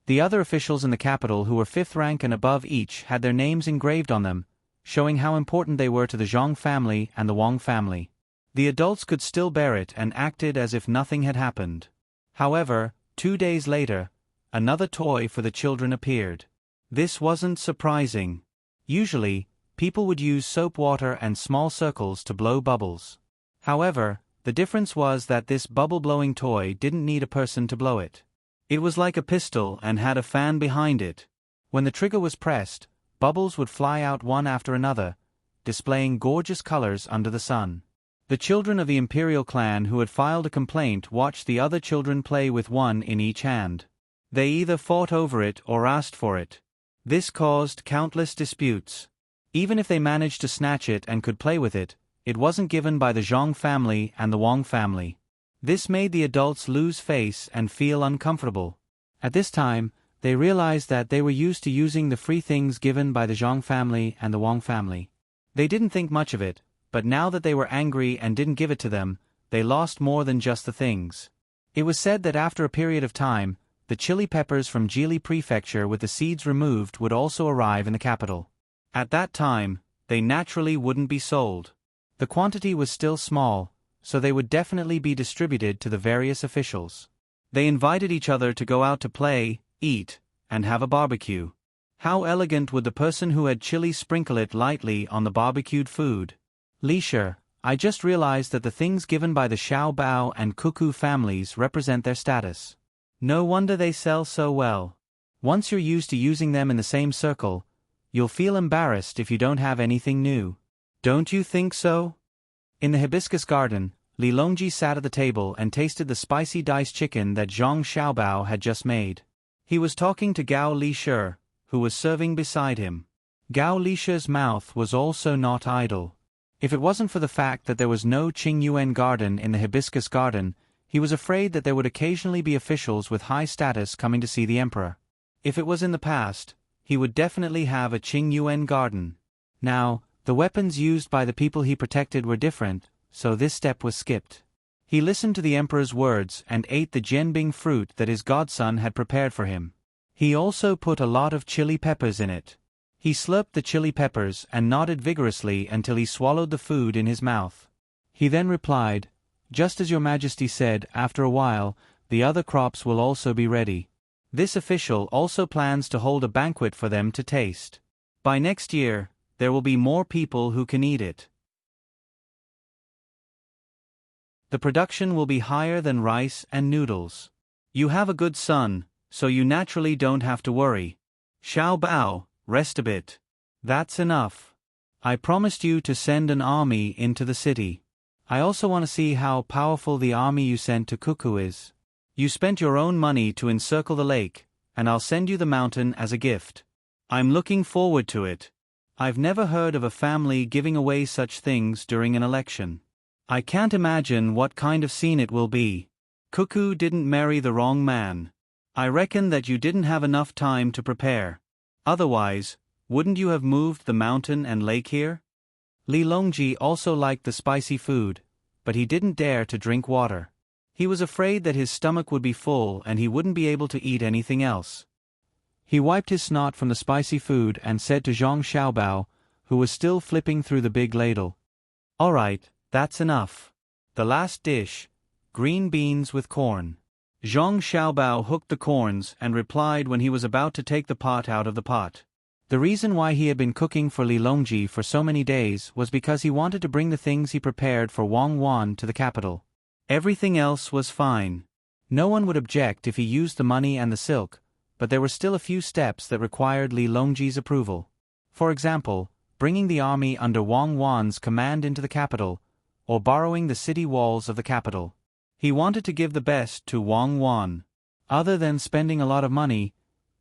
Speaker 1: The other officials in the capital who were 5th rank and above each had their names engraved on them, showing how important they were to the Zhang family and the Wang family. The adults could still bear it and acted as if nothing had happened. However, 2 days later, another toy for the children appeared. This wasn't surprising. Usually, people would use soap water and small circles to blow bubbles. However, the difference was that this bubble-blowing toy didn't need a person to blow it. It was like a pistol and had a fan behind it. When the trigger was pressed, bubbles would fly out one after another, displaying gorgeous colors under the sun. The children of the imperial clan who had filed a complaint watched the other children play with one in each hand. They either fought over it or asked for it. This caused countless disputes. Even if they managed to snatch it and could play with it, it wasn't given by the Zhang family and the Wang family. This made the adults lose face and feel uncomfortable. At this time, they realized that they were used to using the free things given by the Zhang family and the Wang family. They didn't think much of it, but now that they were angry and didn't give it to them, they lost more than just the things. It was said that after a period of time, the chili peppers from Jili Prefecture with the seeds removed would also arrive in the capital. At that time, they naturally wouldn't be sold. The quantity was still small, so they would definitely be distributed to the various officials. They invited each other to go out to play, eat, and have a barbecue. How elegant would the person who had chili sprinkle it lightly on the barbecued food? Li Shi, I just realized that the things given by the Xiao Bao and Cuckoo families represent their status. No wonder they sell so well. Once you're used to using them in the same circle, you'll feel embarrassed if you don't have anything new. Don't you think so? In the hibiscus garden, Li Longji sat at the table and tasted the spicy diced chicken that Zhang Xiaobao had just made. He was talking to Gao Li Shi, who was serving beside him. Gao Li Shi's mouth was also not idle. If it wasn't for the fact that there was no Qingyuan garden in the hibiscus garden, he was afraid that there would occasionally be officials with high status coming to see the emperor. If it was in the past, he would definitely have a Qingyuan garden. Now, the weapons used by the people he protected were different, so this step was skipped. He listened to the emperor's words and ate the jianbing fruit that his godson had prepared for him. He also put a lot of chili peppers in it. He slurped the chili peppers and nodded vigorously until he swallowed the food in his mouth. He then replied, "Just as your majesty said, after a while, the other crops will also be ready. This official also plans to hold a banquet for them to taste. By next year, there will be more people who can eat it. The production will be higher than rice and noodles. You have a good son, so you naturally don't have to worry. Xiao Bao, rest a bit. That's enough. I promised you to send an army into the city. I also want to see how powerful the army you sent to Cuckoo is. You spent your own money to encircle the lake, and I'll send you the mountain as a gift. I'm looking forward to it. I've never heard of a family giving away such things during an election. I can't imagine what kind of scene it will be. Cuckoo didn't marry the wrong man. I reckon that you didn't have enough time to prepare. Otherwise, wouldn't you have moved the mountain and lake here?" Li Longji also liked the spicy food, but he didn't dare to drink water. He was afraid that his stomach would be full and he wouldn't be able to eat anything else. He wiped his snot from the spicy food and said to Zhang Xiaobao, who was still flipping through the big ladle, "All right, that's enough. The last dish, green beans with corn." Zhang Xiaobao hooked the corns and replied when he was about to take the pot out of the pot. The reason why he had been cooking for Li Longji for so many days was because he wanted to bring the things he prepared for Wang Wan to the capital. Everything else was fine. No one would object if he used the money and the silk, but there were still a few steps that required Li Longji's approval. For example, bringing the army under Wang Wan's command into the capital, or borrowing the city walls of the capital. He wanted to give the best to Wang Wan. Other than spending a lot of money,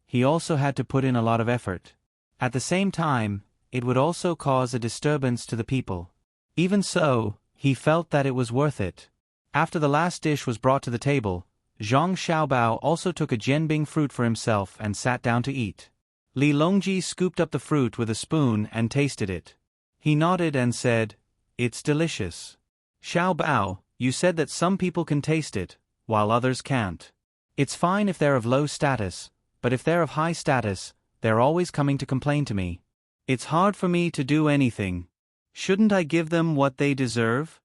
Speaker 1: he also had to put in a lot of effort. At the same time, it would also cause a disturbance to the people. Even so, he felt that it was worth it. After the last dish was brought to the table, Zhang Xiaobao also took a jianbing fruit for himself and sat down to eat. Li Longji scooped up the fruit with a spoon and tasted it. He nodded and said, "It's delicious. Xiao Bao, you said that some people can taste it, while others can't. It's fine if they're of low status, but if they're of high status, they're always coming to complain to me. It's hard for me to do anything. Shouldn't I give them what they deserve?"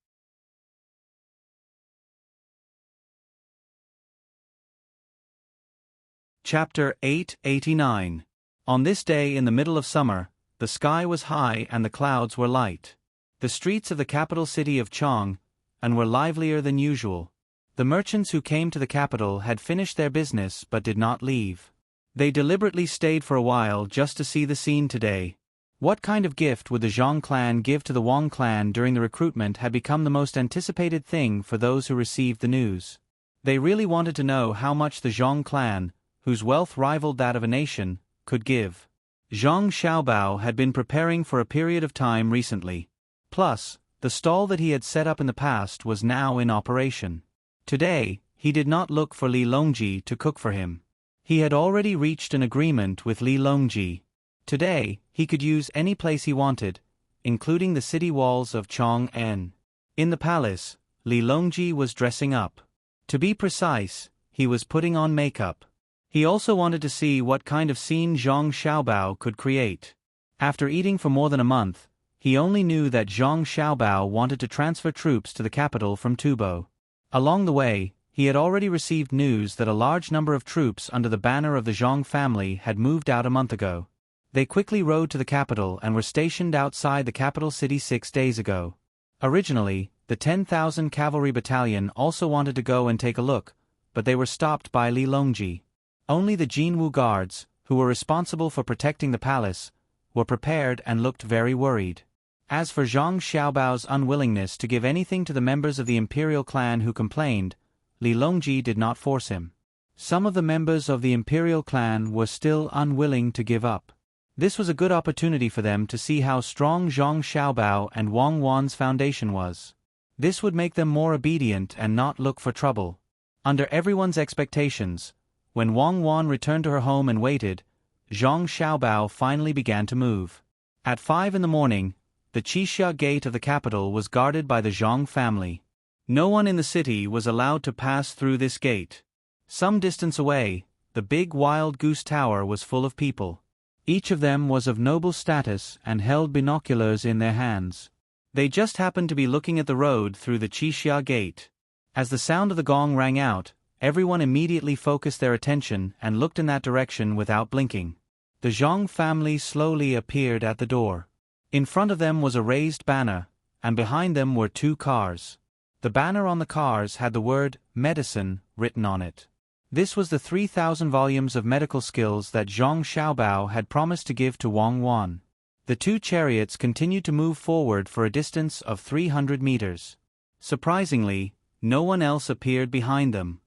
Speaker 1: Chapter 889. On this day in the middle of summer, the sky was high and the clouds were light. The streets of the capital city of Chang and were livelier than usual. The merchants who came to the capital had finished their business but did not leave. They deliberately stayed for a while just to see the scene today. What kind of gift would the Zhang clan give to the Wang clan during the recruitment had become the most anticipated thing for those who received the news. They really wanted to know how much the Zhang clan, whose wealth rivaled that of a nation, could give. Zhang Xiaobao had been preparing for a period of time recently. Plus, the stall that he had set up in the past was now in operation. Today, he did not look for Li Longji to cook for him. He had already reached an agreement with Li Longji. Today, he could use any place he wanted, including the city walls of Chang'an. In the palace, Li Longji was dressing up. To be precise, he was putting on makeup. He also wanted to see what kind of scene Zhang Xiaobao could create. After eating for more than a month, he only knew that Zhang Xiaobao wanted to transfer troops to the capital from Tubo. Along the way, he had already received news that a large number of troops under the banner of the Zhang family had moved out a month ago. They quickly rode to the capital and were stationed outside the capital city 6 days ago. Originally, the 10,000 cavalry battalion also wanted to go and take a look, but they were stopped by Li Longji. Only the Jinwu guards, who were responsible for protecting the palace, were prepared and looked very worried. As for Zhang Xiaobao's unwillingness to give anything to the members of the imperial clan who complained, Li Longji did not force him. Some of the members of the imperial clan were still unwilling to give up. This was a good opportunity for them to see how strong Zhang Xiaobao and Wang Wan's foundation was. This would make them more obedient and not look for trouble. Under everyone's expectations, when Wang Wan returned to her home and waited, Zhang Xiaobao finally began to move. At 5 in the morning, the Qixia gate of the capital was guarded by the Zhang family. No one in the city was allowed to pass through this gate. Some distance away, the big wild goose tower was full of people. Each of them was of noble status and held binoculars in their hands. They just happened to be looking at the road through the Qixia gate. As the sound of the gong rang out, everyone immediately focused their attention and looked in that direction without blinking. The Zhang family slowly appeared at the door. In front of them was a raised banner, and behind them were 2 cars. The banner on the cars had the word medicine written on it. This was the 3,000 volumes of medical skills that Zhang Xiaobao had promised to give to Wang Wan. The 2 chariots continued to move forward for a distance of 300 meters. Surprisingly, no one else appeared behind them.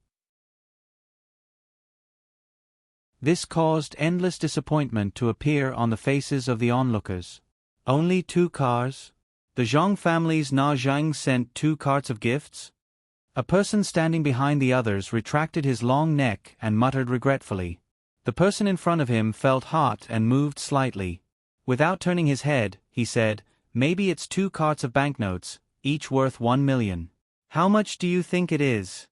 Speaker 1: This caused endless disappointment to appear on the faces of the onlookers. Only 2 cars? The Zhang family's Na Zhang sent 2 carts of gifts? A person standing behind the others retracted his long neck and muttered regretfully. The person in front of him felt hot and moved slightly. Without turning his head, he said, "Maybe it's 2 carts of banknotes, each worth 1 million. How much do you think it is?"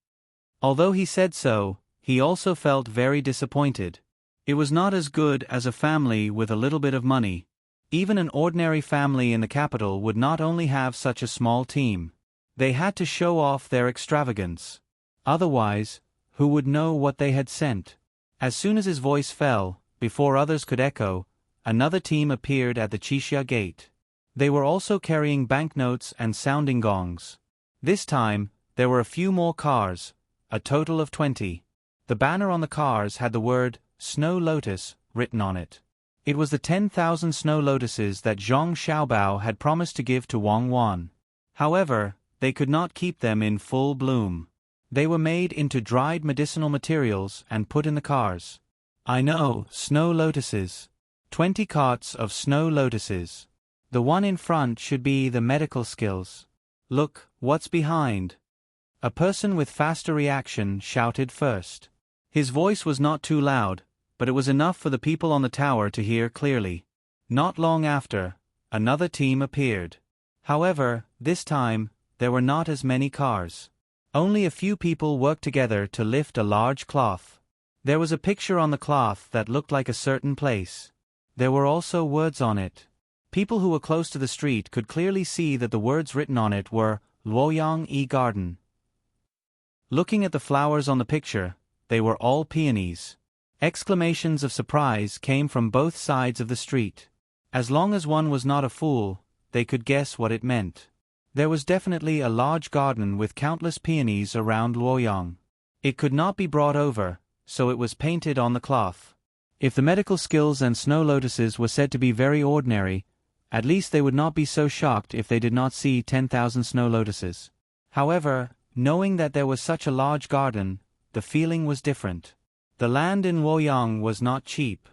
Speaker 1: Although he said so, he also felt very disappointed. It was not as good as a family with a little bit of money. Even an ordinary family in the capital would not only have such a small team. They had to show off their extravagance. Otherwise, who would know what they had sent? As soon as his voice fell, before others could echo, another team appeared at the Qixia gate. They were also carrying banknotes and sounding gongs. This time, there were a few more cars, a total of 20. The banner on the cars had the word Snow Lotus written on it. It was the 10,000 snow lotuses that Zhang Xiaobao had promised to give to Wang Wan. However, they could not keep them in full bloom. They were made into dried medicinal materials and put in the cars. I know, snow lotuses. 20 carts of snow lotuses. The one in front should be the medical skills. Look, what's behind? A person with faster reaction shouted first. His voice was not too loud, but it was enough for the people on the tower to hear clearly. Not long after, another team appeared. However, this time, there were not as many cars. Only a few people worked together to lift a large cloth. There was a picture on the cloth that looked like a certain place. There were also words on it. People who were close to the street could clearly see that the words written on it were Luoyang E Garden. Looking at the flowers on the picture, they were all peonies. Exclamations of surprise came from both sides of the street. As long as one was not a fool, they could guess what it meant. There was definitely a large garden with countless peonies around Luoyang. It could not be brought over, so it was painted on the cloth. If the medical skills and snow lotuses were said to be very ordinary, at least they would not be so shocked if they did not see 10,000 snow lotuses. However, knowing that there was such a large garden, the feeling was different. The land in Luoyang was not cheap.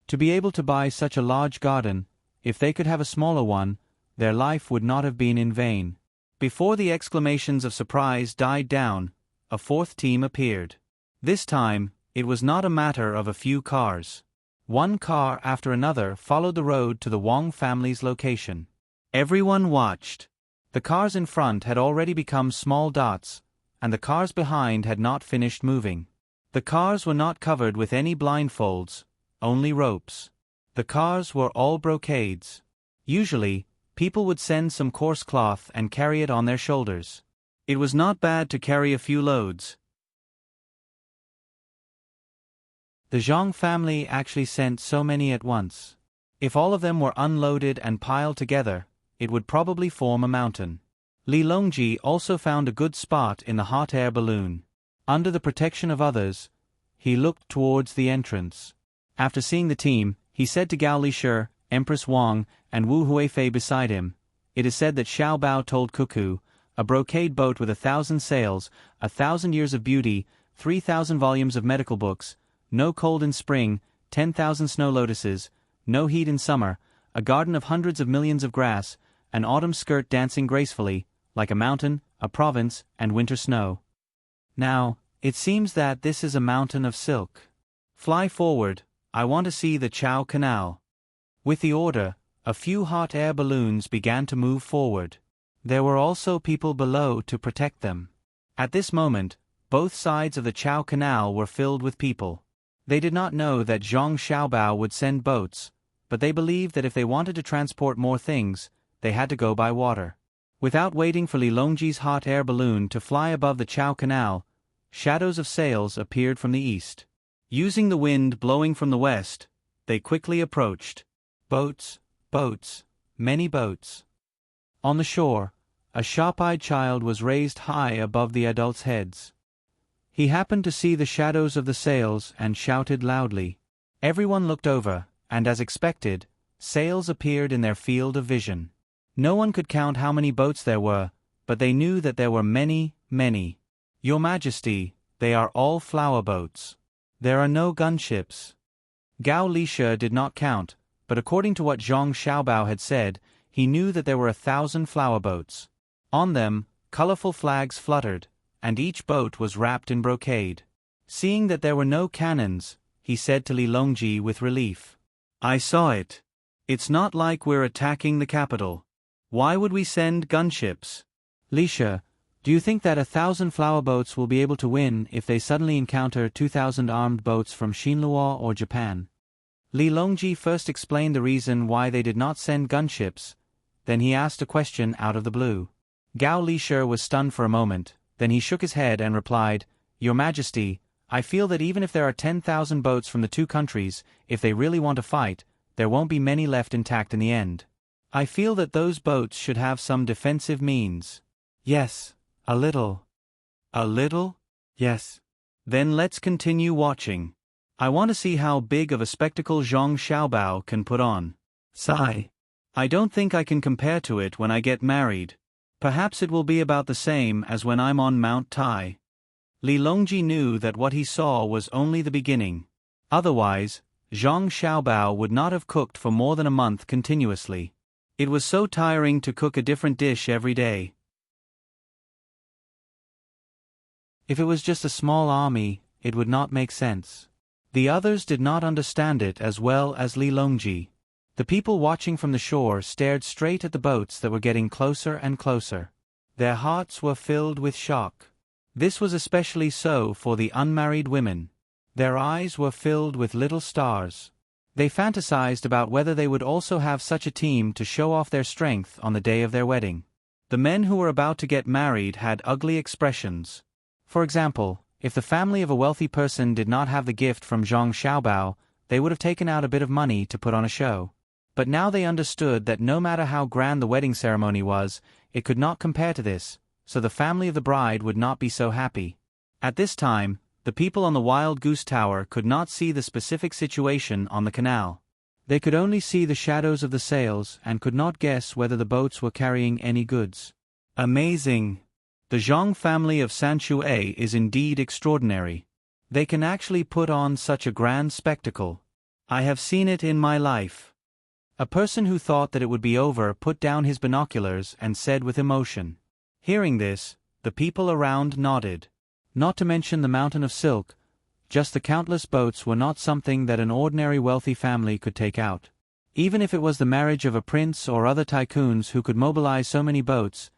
Speaker 1: To be able to buy such a large garden, if they could have a smaller one, their life would not have been in vain. Before the exclamations of surprise died down, a 4th team appeared. This time, it was not a matter of a few cars. One car after another followed the road to the Wang family's location. Everyone watched. The cars in front had already become small dots, and the cars behind had not finished moving. The cars were not covered with any blindfolds, only ropes. The cars were all brocades. Usually, people would send some coarse cloth and carry it on their shoulders. It was not bad to carry a few loads. The Zhang family actually sent so many at once. If all of them were unloaded and piled together, it would probably form a mountain. Li Longji also found a good spot in the hot air balloon. Under the protection of others, he looked towards the entrance. After seeing the team, he said to Gao Lishi, Empress Wang, and Wu Huifei beside him, "It is said that Xiao Bao told Cuckoo, a brocade boat with 1,000 sails, 1,000 years of beauty, 3,000 volumes of medical books, no cold in spring, 10,000 snow lotuses, no heat in summer, a garden of hundreds of millions of grass, an autumn skirt dancing gracefully, like a mountain, a province, and winter snow. Now, it seems that this is a mountain of silk. Fly forward, I want to see the Chao Canal." With the order, a few hot air balloons began to move forward. there were also people below to protect them. At this moment, both sides of the Chao Canal were filled with people. They did not know that Zhang Xiaobao would send boats, but they believed that if they wanted to transport more things, they had to go by water. Without waiting for Li Longji's hot air balloon to fly above the Chao Canal, shadows of sails appeared from the east. Using the wind blowing from the west, they quickly approached. Boats, boats, many boats. On the shore, a sharp-eyed child was raised high above the adults' heads. He happened to see the shadows of the sails and shouted loudly. Everyone looked over, and as expected, sails appeared in their field of vision. No one could count how many boats there were, but they knew that there were many, many. Your Majesty, they are all flower boats. There are no gunships. Gao Lisha did not count, but according to what Zhang Xiaobao had said, he knew that there were 1,000 flower boats. On them, colorful flags fluttered, and each boat was wrapped in brocade. Seeing that there were no cannons, he said to Li Longji with relief. I saw it. It's not like we're attacking the capital. Why would we send gunships? Lisha, do you think that 1,000 flower boats will be able to win if they suddenly encounter 2,000 armed boats from Xinluo or Japan? Li Longji first explained the reason why they did not send gunships, then he asked a question out of the blue. Gao Lisha was stunned for a moment, then he shook his head and replied, Your Majesty, I feel that even if there are 10,000 boats from the two countries, if they really want to fight, there won't be many left intact in the end. I feel that those boats should have some defensive means. Yes, a little. A little? Yes. Then let's continue watching. I want to see how big of a spectacle Zhang Xiaobao can put on. Sigh. I don't think I can compare to it when I get married. Perhaps it will be about the same as when I'm on Mount Tai. Li Longji knew that what he saw was only the beginning. Otherwise, Zhang Xiaobao would not have cooked for more than a month continuously. It was so tiring to cook a different dish every day. If it was just a small army, it would not make sense. The others did not understand it as well as Li Longji. The people watching from the shore stared straight at the boats that were getting closer and closer. Their hearts were filled with shock. This was especially so for the unmarried women. Their eyes were filled with little stars. They fantasized about whether they would also have such a team to show off their strength on the day of their wedding. The men who were about to get married had ugly expressions. For example, if the family of a wealthy person did not have the gift from Zhang Xiaobao, they would have taken out a bit of money to put on a show. But now they understood that no matter how grand the wedding ceremony was, it could not compare to this, so the family of the bride would not be so happy. At this time, the people on the Wild Goose Tower could not see the specific situation on the canal. They could only see the shadows of the sails and could not guess whether the boats were carrying any goods. Amazing! The Zhang family of Sanshui is indeed extraordinary. They can actually put on such a grand spectacle. I have seen it in my life. A person who thought that it would be over put down his binoculars and said with emotion. Hearing this, the people around nodded. Not to mention the mountain of silk, just the countless boats were not something that an ordinary wealthy family could take out. Even if it was the marriage of a prince or other tycoons who could mobilize so many boats,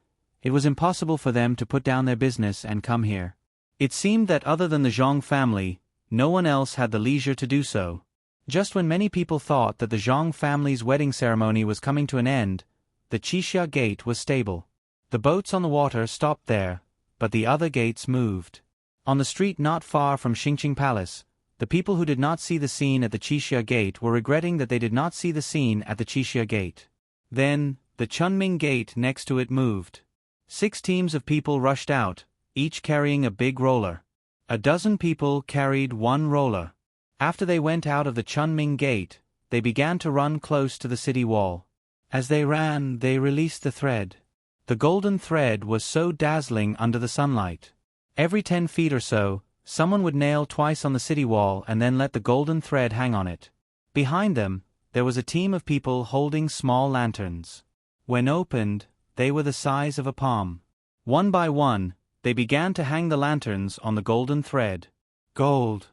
Speaker 1: it was impossible for them to put down their business and come here. It seemed that other than the Zhang family, no one else had the leisure to do so. Just when many people thought that the Zhang family's wedding ceremony was coming to an end, the Qixia Gate was stable. The boats on the water stopped there, but the other gates moved. On the street not far from Xingqing Palace, the people who did not see the scene at the Qixia Gate were regretting that they did not see the scene at the Qixia Gate. Then, the Chunming Gate next to it moved. 6 teams of people rushed out, each carrying a big roller. A dozen people carried one roller. After they went out of the Chunming Gate, they began to run close to the city wall. As they ran, they released the thread. The golden thread was so dazzling under the sunlight. Every 10 feet or so, someone would nail twice on the city wall and then let the golden thread hang on it. Behind them, there was a team of people holding small lanterns. When opened, they were the size of a palm. One by one, they began to hang the lanterns on the golden thread. Gold.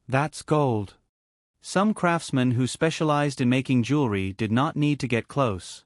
Speaker 1: That's gold. Some craftsmen who specialized in making jewelry did not need to get close.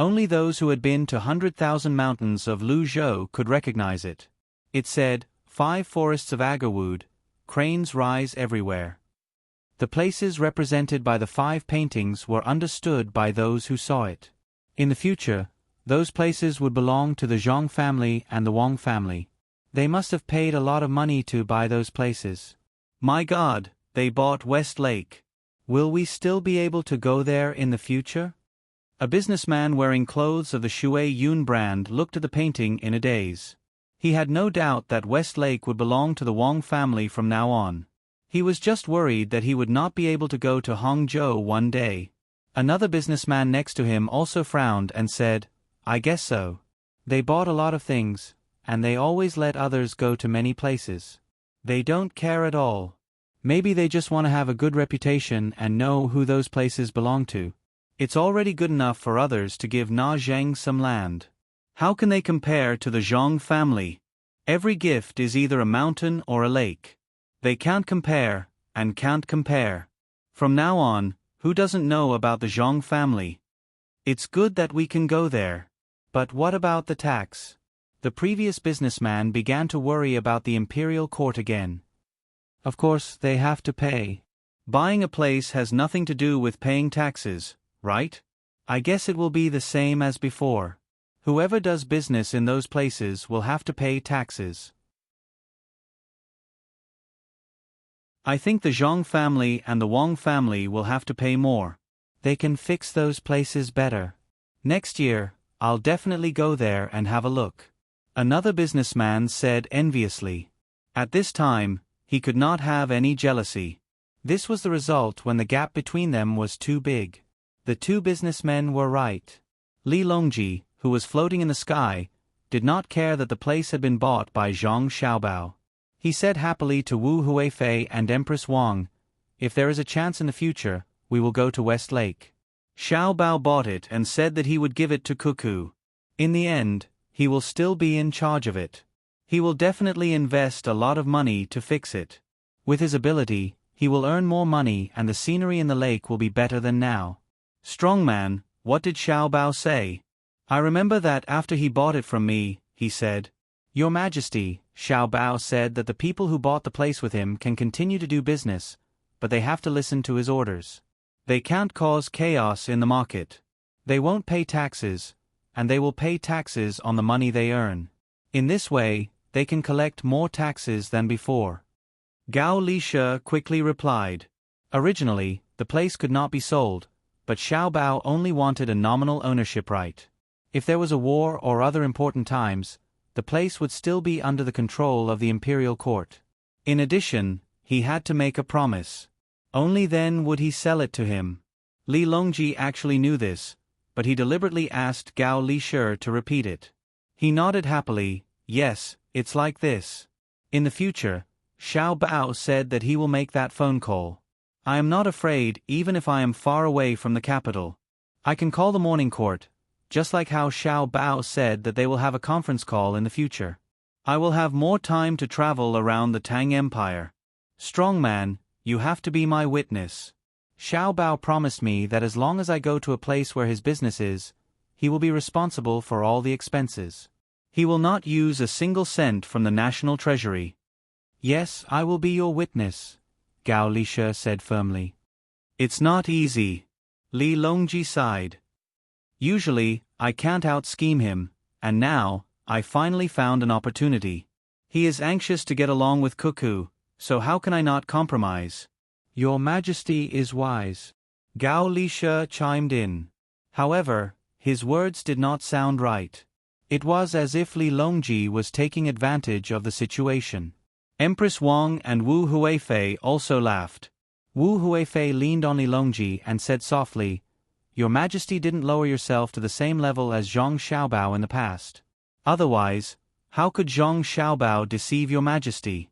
Speaker 1: Only those who had been to 100,000 mountains of Luzhou could recognize it. It said, 5 forests of agarwood, cranes rise everywhere. The places represented by the 5 paintings were understood by those who saw it. In the future, those places would belong to the Zhang family and the Wang family. They must have paid a lot of money to buy those places. My God, they bought West Lake. Will we still be able to go there in the future? A businessman wearing clothes of the Shui Yun brand looked at the painting in a daze. He had no doubt that West Lake would belong to the Wang family from now on. He was just worried that he would not be able to go to Hangzhou one day. Another businessman next to him also frowned and said, I guess so. They bought a lot of things, and they always let others go to many places. They don't care at all. Maybe they just want to have a good reputation and know who those places belong to. It's already good enough for others to give Na Zheng some land. How can they compare to the Zhang family? Every gift is either a mountain or a lake. They can't compare, and can't compare. From now on, who doesn't know about the Zhang family? It's good that we can go there. But what about the tax? The previous businessman began to worry about the imperial court again. Of course, they have to pay. Buying a place has nothing to do with paying taxes, right? I guess it will be the same as before. Whoever does business in those places will have to pay taxes. I think the Zhang family and the Wang family will have to pay more. They can fix those places better. Next year, I'll definitely go there and have a look. Another businessman said enviously. At this time, he could not have any jealousy. This was the result when the gap between them was too big. The two businessmen were right. Li Longji, who was floating in the sky, did not care that the place had been bought by Zhang Xiaobao. He said happily to Wu Huifei and Empress Wang, if there is a chance in the future, we will go to West Lake. Xiaobao bought it and said that he would give it to Cuckoo. In the end, he will still be in charge of it. He will definitely invest a lot of money to fix it. With his ability, he will earn more money and the scenery in the lake will be better than now. Strongman, what did Xiaobao say? I remember that after he bought it from me, he said. Your Majesty, Xiaobao said that the people who bought the place with him can continue to do business, but they have to listen to his orders. They can't cause chaos in the market. They won't pay taxes, and they will pay taxes on the money they earn. In this way, they can collect more taxes than before. Gao Lishe quickly replied. Originally, the place could not be sold, but Xiaobao only wanted a nominal ownership right. If there was a war or other important times, the place would still be under the control of the imperial court. In addition, he had to make a promise. Only then would he sell it to him. Li Longji actually knew this, but he deliberately asked Gao Lishe to repeat it. He nodded happily, yes, it's like this. In the future, Xiaobao said that he will make that phone call. I am not afraid even if I am far away from the capital. I can call the morning court, just like how Xiaobao said that they will have a conference call in the future. I will have more time to travel around the Tang Empire. Strongman, you have to be my witness. Xiaobao promised me that as long as I go to a place where his business is, he will be responsible for all the expenses. He will not use a single cent from the national treasury. Yes, I will be your witness, Gao Lishe said firmly. It's not easy. Li Longji sighed. Usually, I can't out-scheme him, and now, I finally found an opportunity. He is anxious to get along with Cuckoo, so how can I not compromise? Your Majesty is wise. Gao Lishe chimed in. However, his words did not sound right. It was as if Li Longji was taking advantage of the situation. Empress Wang and Wu Huifei also laughed. Wu Huifei leaned on Li Longji and said softly, Your Majesty didn't lower yourself to the same level as Zhang Xiaobao in the past. Otherwise, how could Zhang Xiaobao deceive Your Majesty?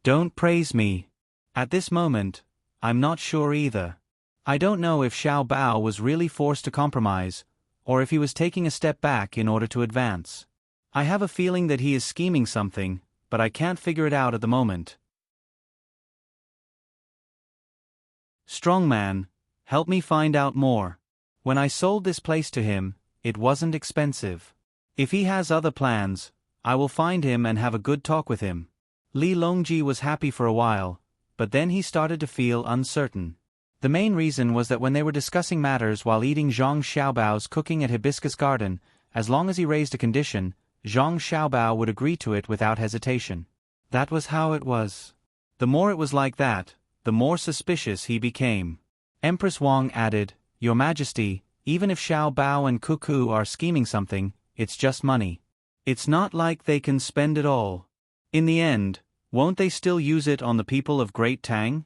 Speaker 1: Don't praise me. At this moment, I'm not sure either. I don't know if Xiaobao was really forced to compromise, or if he was taking a step back in order to advance. I have a feeling that he is scheming something, but I can't figure it out at the moment. Strongman, help me find out more. When I sold this place to him, it wasn't expensive. If he has other plans, I will find him and have a good talk with him. Li Longji was happy for a while, but then he started to feel uncertain. The main reason was that when they were discussing matters while eating Zhang Xiaobao's cooking at Hibiscus Garden, as long as he raised a condition, Zhang Xiaobao would agree to it without hesitation. That was how it was. The more it was like that, the more suspicious he became. Empress Wang added, "Your Majesty, even if Xiao Bao and Cuckoo are scheming something, it's just money. It's not like they can spend it all. In the end, won't they still use it on the people of Great Tang?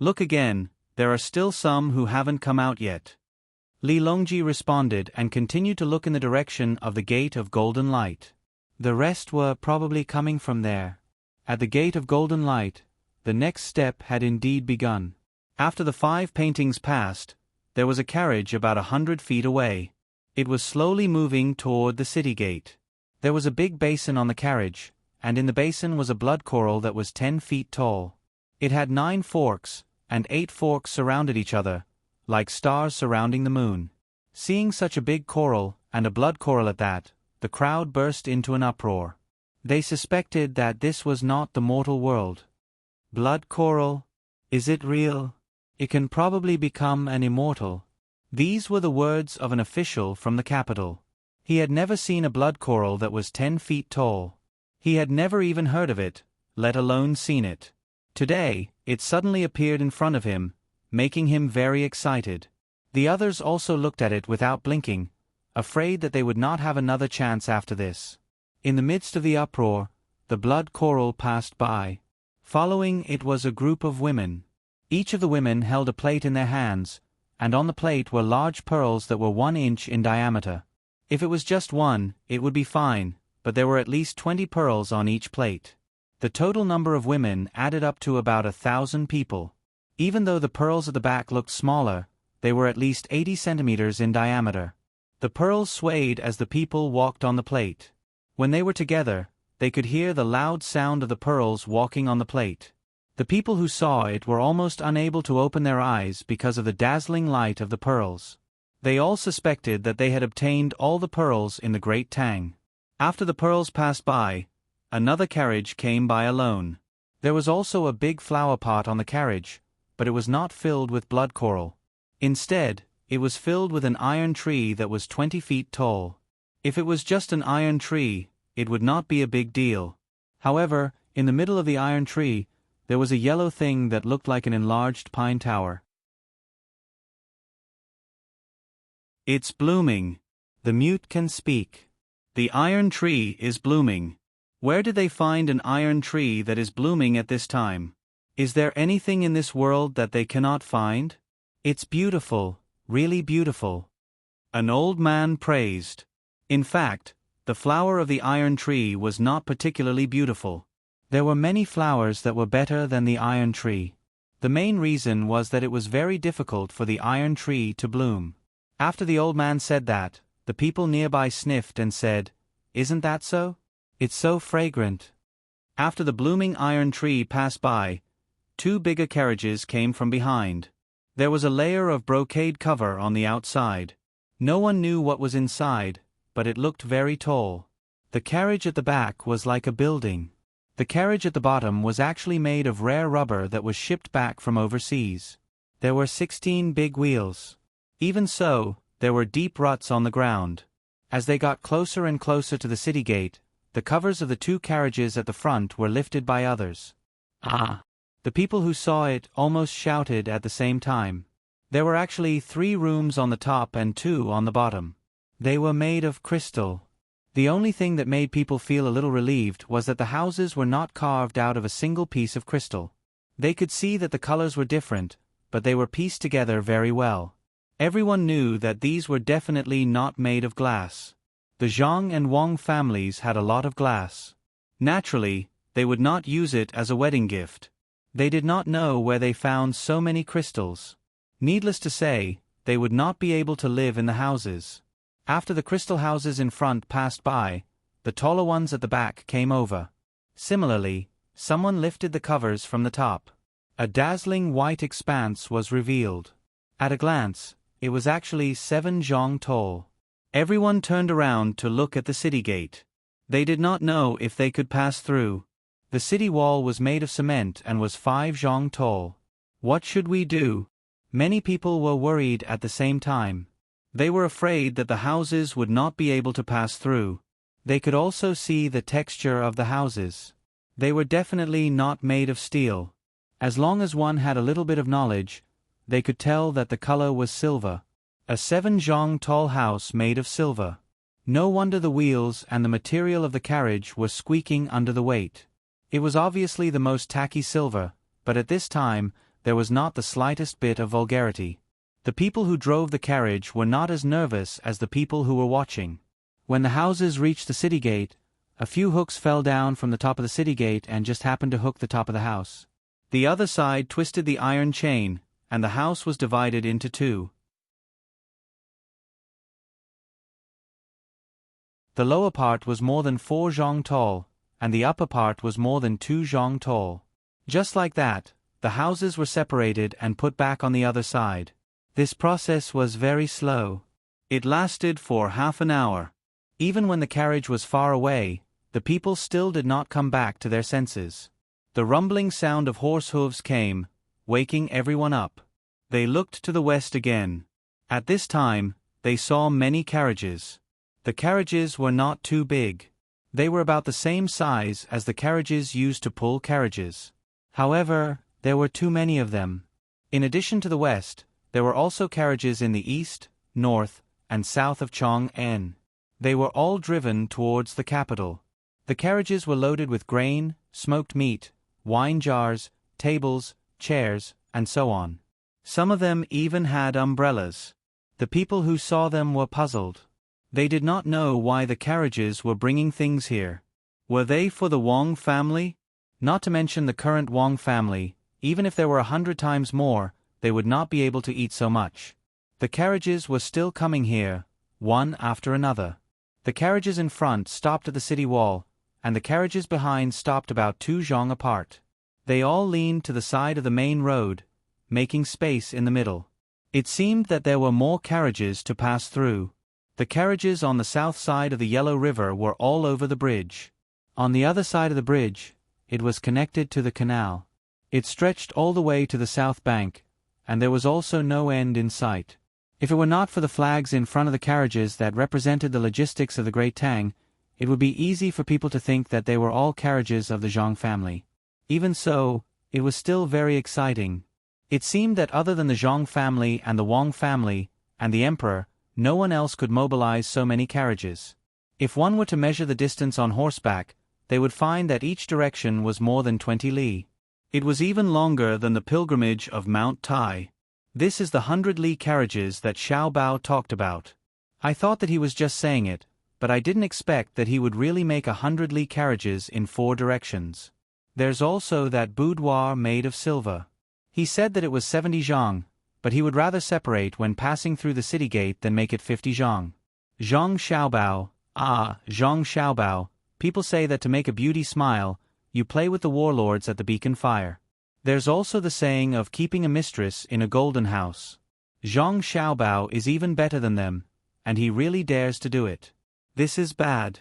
Speaker 1: Look again, there are still some who haven't come out yet." Li Longji responded and continued to look in the direction of the Gate of Golden Light. The rest were probably coming from there. At the Gate of Golden Light, the next step had indeed begun. After the 5 paintings passed, there was a carriage about 100 feet away. It was slowly moving toward the city gate. There was a big basin on the carriage, and in the basin was a blood coral that was 10 feet tall. It had 9 forks, and 8 forks surrounded each other, like stars surrounding the moon. Seeing such a big coral, and a blood coral at that, the crowd burst into an uproar. They suspected that this was not the mortal world. Blood coral? Is it real? It can probably become an immortal. These were the words of an official from the capital. He had never seen a blood coral that was 10 feet tall. He had never even heard of it, let alone seen it. Today, it suddenly appeared in front of him, making him very excited. The others also looked at it without blinking, afraid that they would not have another chance after this. In the midst of the uproar, the blood coral passed by. Following it was a group of women. Each of the women held a plate in their hands, and on the plate were large pearls that were 1 inch in diameter. If it was just one, it would be fine, but there were at least 20 pearls on each plate. The total number of women added up to about 1,000 people. Even though the pearls at the back looked smaller, they were at least 80 centimeters in diameter. The pearls swayed as the people walked on the plate. When they were together, they could hear the loud sound of the pearls walking on the plate. The people who saw it were almost unable to open their eyes because of the dazzling light of the pearls. They all suspected that they had obtained all the pearls in the Great Tang. After the pearls passed by, another carriage came by alone. There was also a big flower pot on the carriage, but it was not filled with blood coral. Instead, it was filled with an iron tree that was 20 feet tall. If it was just an iron tree, it would not be a big deal. However, in the middle of the iron tree, there was a yellow thing that looked like an enlarged pine tower. It's blooming. The mute can speak. The iron tree is blooming. Where did they find an iron tree that is blooming at this time? Is there anything in this world that they cannot find? It's beautiful, really beautiful. An old man praised. In fact, the flower of the iron tree was not particularly beautiful. There were many flowers that were better than the iron tree. The main reason was that it was very difficult for the iron tree to bloom. After the old man said that, the people nearby sniffed and said, "Isn't that so? It's so fragrant." After the blooming iron tree passed by, 2 bigger carriages came from behind. There was a layer of brocade cover on the outside. No one knew what was inside, but it looked very tall. The carriage at the back was like a building. The carriage at the bottom was actually made of rare rubber that was shipped back from overseas. There were 16 big wheels. Even so, there were deep ruts on the ground. As they got closer and closer to the city gate, the covers of the 2 carriages at the front were lifted by others. "Ah!" The people who saw it almost shouted at the same time. There were actually 3 rooms on the top and 2 on the bottom. They were made of crystal. The only thing that made people feel a little relieved was that the houses were not carved out of a single piece of crystal. They could see that the colors were different, but they were pieced together very well. Everyone knew that these were definitely not made of glass. The Zhang and Wang families had a lot of glass. Naturally, they would not use it as a wedding gift. They did not know where they found so many crystals. Needless to say, they would not be able to live in the houses. After the crystal houses in front passed by, the taller ones at the back came over. Similarly, someone lifted the covers from the top. A dazzling white expanse was revealed. At a glance, It was actually 7 zhang tall. Everyone turned around to look at the city gate. They did not know if they could pass through. The city wall was made of cement and was 5 zhang tall. What should we do? Many people were worried at the same time. They were afraid that the houses would not be able to pass through. They could also see the texture of the houses. They were definitely not made of steel. As long as one had a little bit of knowledge, they could tell that the color was silver. A 7 zhang tall house made of silver. No wonder the wheels and the material of the carriage were squeaking under the weight. It was obviously the most tacky silver, but at this time, there was not the slightest bit of vulgarity. The people who drove the carriage were not as nervous as the people who were watching. When the houses reached the city gate, a few hooks fell down from the top of the city gate and just happened to hook the top of the house. The other side twisted the iron chain, and the house was divided into 2. The lower part was more than 4 zhang tall, and the upper part was more than 2 zhang tall. Just like that, the houses were separated and put back on the other side. This process was very slow. It lasted for half an hour. Even when the carriage was far away, the people still did not come back to their senses. The rumbling sound of horse hooves came, waking everyone up. They looked to the west again. At this time, they saw many carriages. The carriages were not too big. They were about the same size as the carriages used to pull carriages. However, there were too many of them. In addition to the west, there were also carriages in the east, north, and south of Chang'an. They were all driven towards the capital. The carriages were loaded with grain, smoked meat, wine jars, tables, chairs, and so on. Some of them even had umbrellas. The people who saw them were puzzled. They did not know why the carriages were bringing things here. Were they for the Wang family? Not to mention the current Wang family, even if there were 100 times more, they would not be able to eat so much. The carriages were still coming here, one after another. The carriages in front stopped at the city wall, and the carriages behind stopped about 2 zhang apart. They all leaned to the side of the main road, making space in the middle. It seemed that there were more carriages to pass through. The carriages on the south side of the Yellow River were all over the bridge. On the other side of the bridge, it was connected to the canal. It stretched all the way to the south bank, and there was also no end in sight. If it were not for the flags in front of the carriages that represented the logistics of the Great Tang, it would be easy for people to think that they were all carriages of the Zhang family. Even so, it was still very exciting. It seemed that other than the Zhang family and the Wang family, and the emperor, no one else could mobilize so many carriages. If one were to measure the distance on horseback, they would find that each direction was more than 20 li. It was even longer than the pilgrimage of Mount Tai. This is the 100 li carriages that Xiao Bao talked about. I thought that he was just saying it, but I didn't expect that he would really make 100 li carriages in 4 directions. There's also that boudoir made of silver. He said that it was 70 zhang, but he would rather separate when passing through the city gate than make it 50 zhang. Zhang Xiaobao, Zhang Xiaobao, people say that to make a beauty smile, you play with the warlords at the beacon fire. There's also the saying of keeping a mistress in a golden house. Zhang Xiaobao is even better than them, and he really dares to do it. This is bad.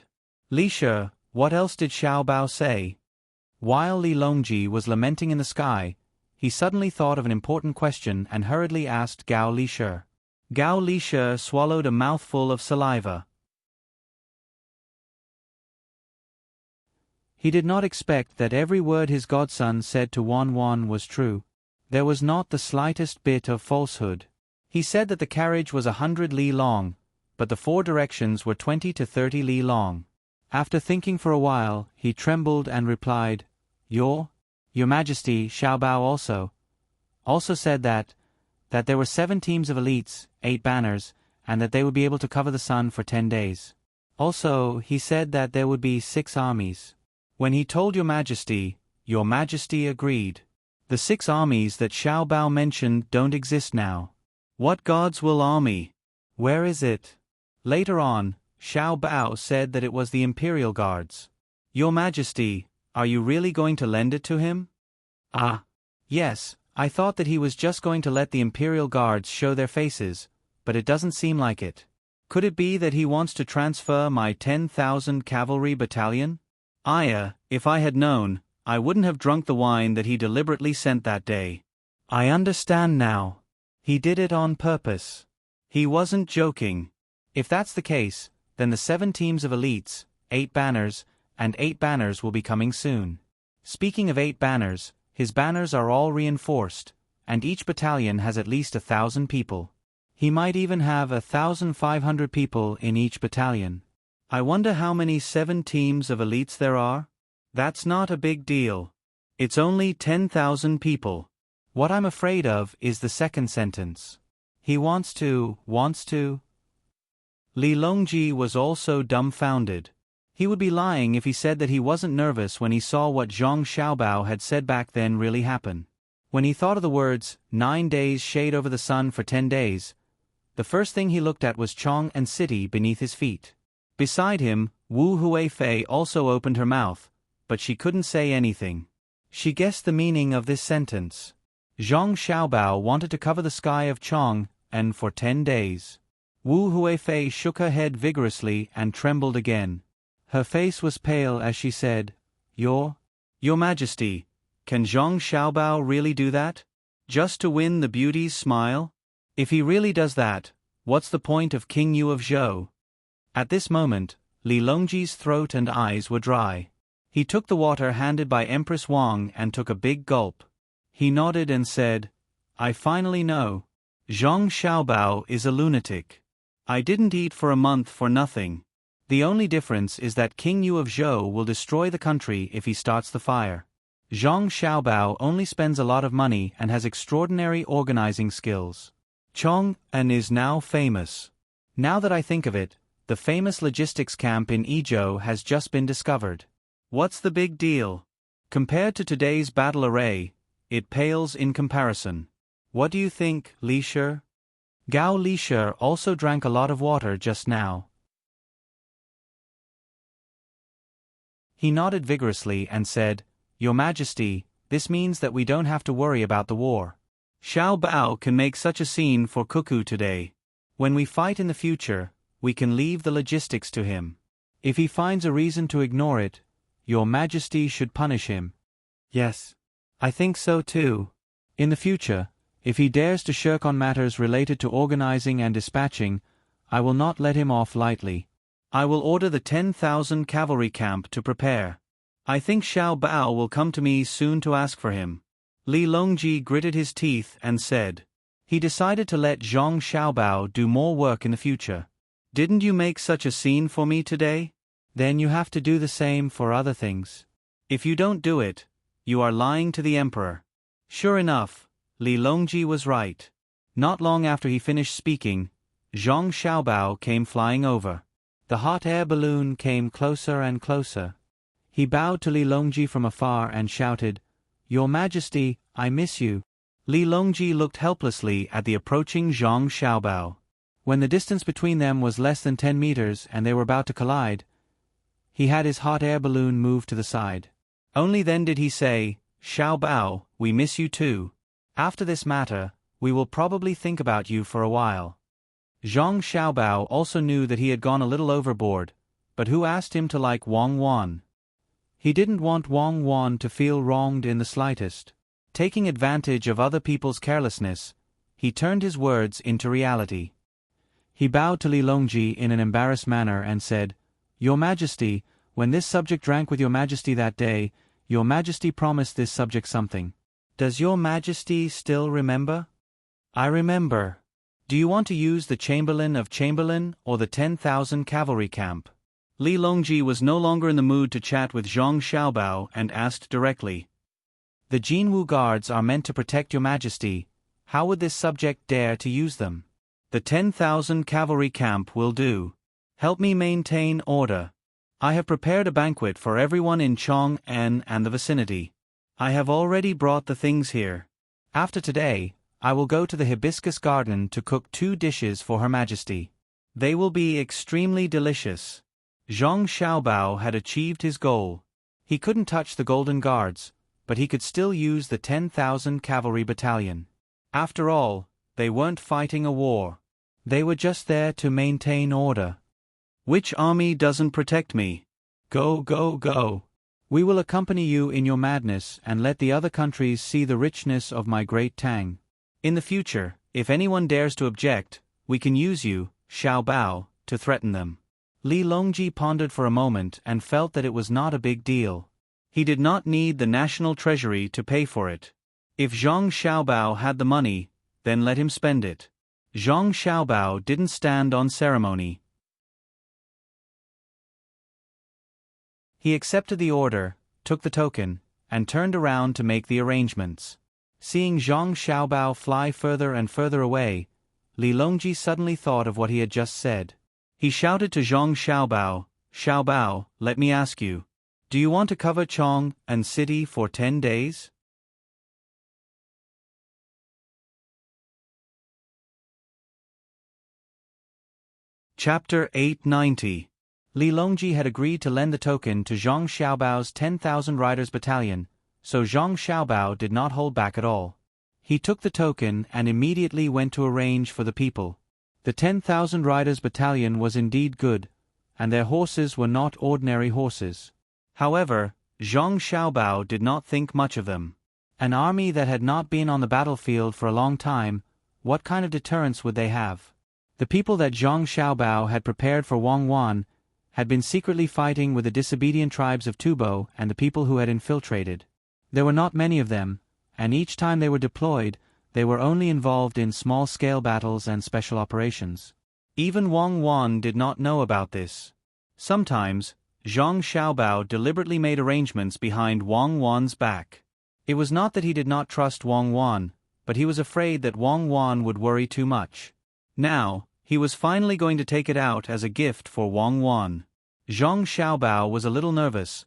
Speaker 1: Li Shi, what else did Xiaobao say? While Li Longji was lamenting in the sky, he suddenly thought of an important question and hurriedly asked Gao Li Shi. Gao Li Shi swallowed a mouthful of saliva. He did not expect that every word his godson said to Wan Wan was true. There was not the slightest bit of falsehood. He said that the carriage was 100 li long, but the 4 directions were 20 to 30 li long. After thinking for a while, he trembled and replied, Your Majesty, Xiao Bao also said that there were 7 teams of elites, 8 banners, and that they would be able to cover the sun for 10 days. Also, he said that there would be 6 armies. When he told Your Majesty agreed. The 6 armies that Xiao Bao mentioned don't exist now. What gods will army? Where is it? Later on, Xiao Bao said that it was the Imperial Guards. Your Majesty, are you really going to lend it to him? Yes, I thought that he was just going to let the Imperial Guards show their faces, but it doesn't seem like it. Could it be that he wants to transfer my 10,000 cavalry battalion? If I had known, I wouldn't have drunk the wine that he deliberately sent that day. I understand now. He did it on purpose. He wasn't joking. If that's the case, then the 7 teams of elites, 8 banners, and 8 banners will be coming soon. Speaking of 8 banners, his banners are all reinforced, and each battalion has at least 1,000 people. He might even have 1,500 people in each battalion. I wonder how many 7 teams of elites there are? That's not a big deal. It's only 10,000 people. What I'm afraid of is the second sentence. He wants to. Li Longji was also dumbfounded. He would be lying if he said that he wasn't nervous when he saw what Zhang Xiaobao had said back then really happen. When he thought of the words, 9 days shade over the sun for 10 days, the first thing he looked at was Chong and city beneath his feet. Beside him, Wu Huifei also opened her mouth, but she couldn't say anything. She guessed the meaning of this sentence. Zhang Xiaobao wanted to cover the sky of Chong, and for 10 days. Wu Huifei shook her head vigorously and trembled again. Her face was pale as she said, Your Majesty, can Zhang Xiaobao really do that? Just to win the beauty's smile? If he really does that, what's the point of King Yu of Zhou? At this moment, Li Longji's throat and eyes were dry. He took the water handed by Empress Wang and took a big gulp. He nodded and said, I finally know. Zhang Xiaobao is a lunatic. I didn't eat for a month for nothing. The only difference is that King Yu of Zhou will destroy the country if he starts the fire. Zhang Xiaobao only spends a lot of money and has extraordinary organizing skills. Chong An is now famous. Now that I think of it, the famous logistics camp in Ezhou has just been discovered. What's the big deal? Compared to today's battle array, it pales in comparison. What do you think, Li Shi? Gao Li Shi also drank a lot of water just now. He nodded vigorously and said, Your Majesty, this means that we don't have to worry about the war. Xiao Bao can make such a scene for Cuckoo today. When we fight in the future, we can leave the logistics to him. If he finds a reason to ignore it, Your Majesty should punish him. Yes, I think so too. In the future, if he dares to shirk on matters related to organizing and dispatching, I will not let him off lightly. I will order the 10,000 cavalry camp to prepare. I think Xiao Bao will come to me soon to ask for him. Li Longji gritted his teeth and said. He decided to let Zhang Xiaobao do more work in the future. Didn't you make such a scene for me today? Then you have to do the same for other things. If you don't do it, you are lying to the emperor. Sure enough, Li Longji was right. Not long after he finished speaking, Zhang Xiaobao came flying over. The hot air balloon came closer and closer. He bowed to Li Longji from afar and shouted, Your Majesty, I miss you. Li Longji looked helplessly at the approaching Zhang Xiaobao. When the distance between them was less than 10 meters and they were about to collide, he had his hot air balloon move to the side. Only then did he say, Xiao Bao, we miss you too. After this matter, we will probably think about you for a while. Zhang Xiaobao also knew that he had gone a little overboard, but who asked him to like Wang Wan? He didn't want Wang Wan to feel wronged in the slightest. Taking advantage of other people's carelessness, he turned his words into reality. He bowed to Li Longji in an embarrassed manner and said, Your Majesty, when this subject drank with Your Majesty that day, Your Majesty promised this subject something. Does Your Majesty still remember? I remember. Do you want to use the Chamberlain of Chamberlain or the 10,000 cavalry camp? Li Longji was no longer in the mood to chat with Zhang Xiaobao and asked directly. The Jinwu guards are meant to protect Your Majesty. How would this subject dare to use them? The 10,000 cavalry camp will do. Help me maintain order. I have prepared a banquet for everyone in Chong'an and the vicinity. I have already brought the things here. After today, I will go to the hibiscus garden to cook 2 dishes for Her Majesty. They will be extremely delicious. Zhang Xiaobao had achieved his goal. He couldn't touch the Golden Guards, but he could still use the 10,000 cavalry battalion. After all, they weren't fighting a war. They were just there to maintain order. Which army doesn't protect me? Go, go, go. We will accompany you in your madness and let the other countries see the richness of my great Tang. In the future, if anyone dares to object, we can use you, Xiao Bao, to threaten them. Li Longji pondered for a moment and felt that it was not a big deal. He did not need the national treasury to pay for it. If Zhang Xiaobao had the money, then let him spend it. Zhang Xiaobao didn't stand on ceremony. He accepted the order, took the token, and turned around to make the arrangements. Seeing Zhang Xiaobao fly further and further away, Li Longji suddenly thought of what he had just said. He shouted to Zhang Xiaobao, "Xiaobao, let me ask you. Do you want to cover Chong and city for 10 days? Chapter 890. Li Longji had agreed to lend the token to Zhang Xiaobao's 10,000 riders battalion, so Zhang Xiaobao did not hold back at all. He took the token and immediately went to arrange for the people. The 10,000 riders battalion was indeed good, and their horses were not ordinary horses. However, Zhang Xiaobao did not think much of them. An army that had not been on the battlefield for a long time, what kind of deterrence would they have? The people that Zhang Xiaobao had prepared for Wangwan had been secretly fighting with the disobedient tribes of Tubo and the people who had infiltrated. There were not many of them, and each time they were deployed, they were only involved in small-scale battles and special operations. Even Wangwan did not know about this. Sometimes, Zhang Xiaobao deliberately made arrangements behind Wangwan's back. It was not that he did not trust Wangwan, but he was afraid that Wangwan would worry too much. Now, he was finally going to take it out as a gift for Wangwan. Zhang Xiaobao was a little nervous,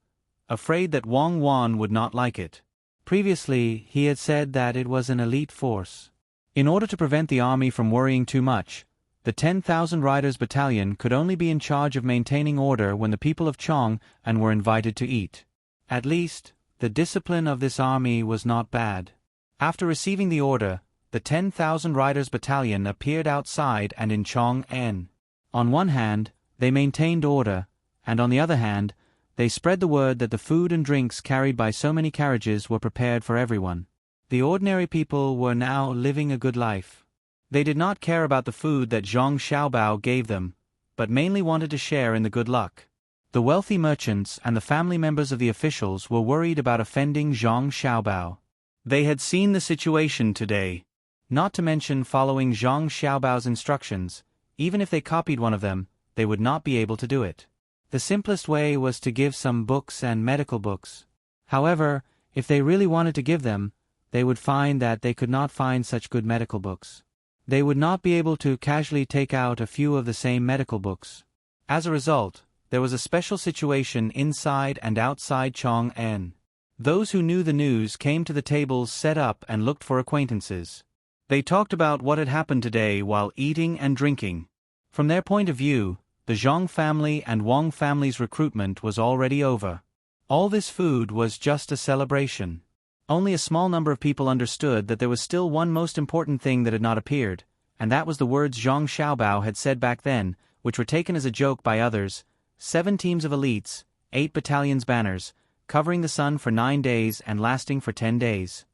Speaker 1: afraid that Wangwan would not like it. Previously, he had said that it was an elite force. In order to prevent the army from worrying too much, the 10,000 riders battalion could only be in charge of maintaining order when the people of Chong and were invited to eat. At least, the discipline of this army was not bad. After receiving the order, the 10,000 riders battalion appeared outside and in Chong-en. On one hand, they maintained order, and on the other hand, they spread the word that the food and drinks carried by so many carriages were prepared for everyone. The ordinary people were now living a good life. They did not care about the food that Zhang Xiaobao gave them, but mainly wanted to share in the good luck. The wealthy merchants and the family members of the officials were worried about offending Zhang Xiaobao. They had seen the situation today. Not to mention following Zhang Xiaobao's instructions, even if they copied one of them, they would not be able to do it. The simplest way was to give some books and medical books. However, if they really wanted to give them, they would find that they could not find such good medical books. They would not be able to casually take out a few of the same medical books. As a result, there was a special situation inside and outside Chong-en. Those who knew the news came to the tables set up and looked for acquaintances. They talked about what had happened today while eating and drinking. From their point of view, the Zhang family and Wang family's recruitment was already over. All this food was just a celebration. Only a small number of people understood that there was still one most important thing that had not appeared, and that was the words Zhang Xiaobao had said back then, which were taken as a joke by others: 7 teams of elites, 8 battalions banners, covering the sun for 9 days and lasting for 10 days.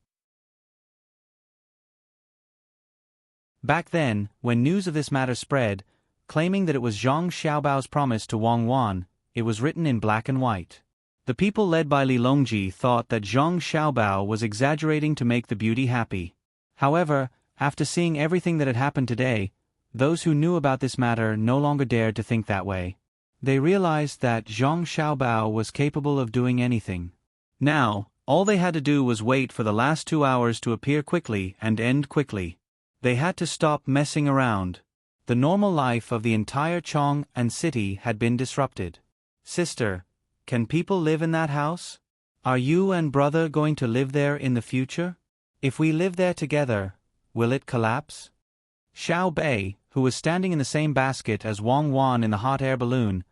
Speaker 1: Back then, when news of this matter spread, claiming that it was Zhang Xiaobao's promise to Wang Wan, it was written in black and white. The people led by Li Longji thought that Zhang Xiaobao was exaggerating to make the beauty happy. However, after seeing everything that had happened today, those who knew about this matter no longer dared to think that way. They realized that Zhang Xiaobao was capable of doing anything. Now, all they had to do was wait for the last 2 hours to appear quickly and end quickly. They had to stop messing around. The normal life of the entire Chong and city had been disrupted. Sister, can people live in that house? Are you and brother going to live there in the future? If we live there together, will it collapse? Xiao Bei, who was standing in the same basket as Wang Wan in the hot air balloon,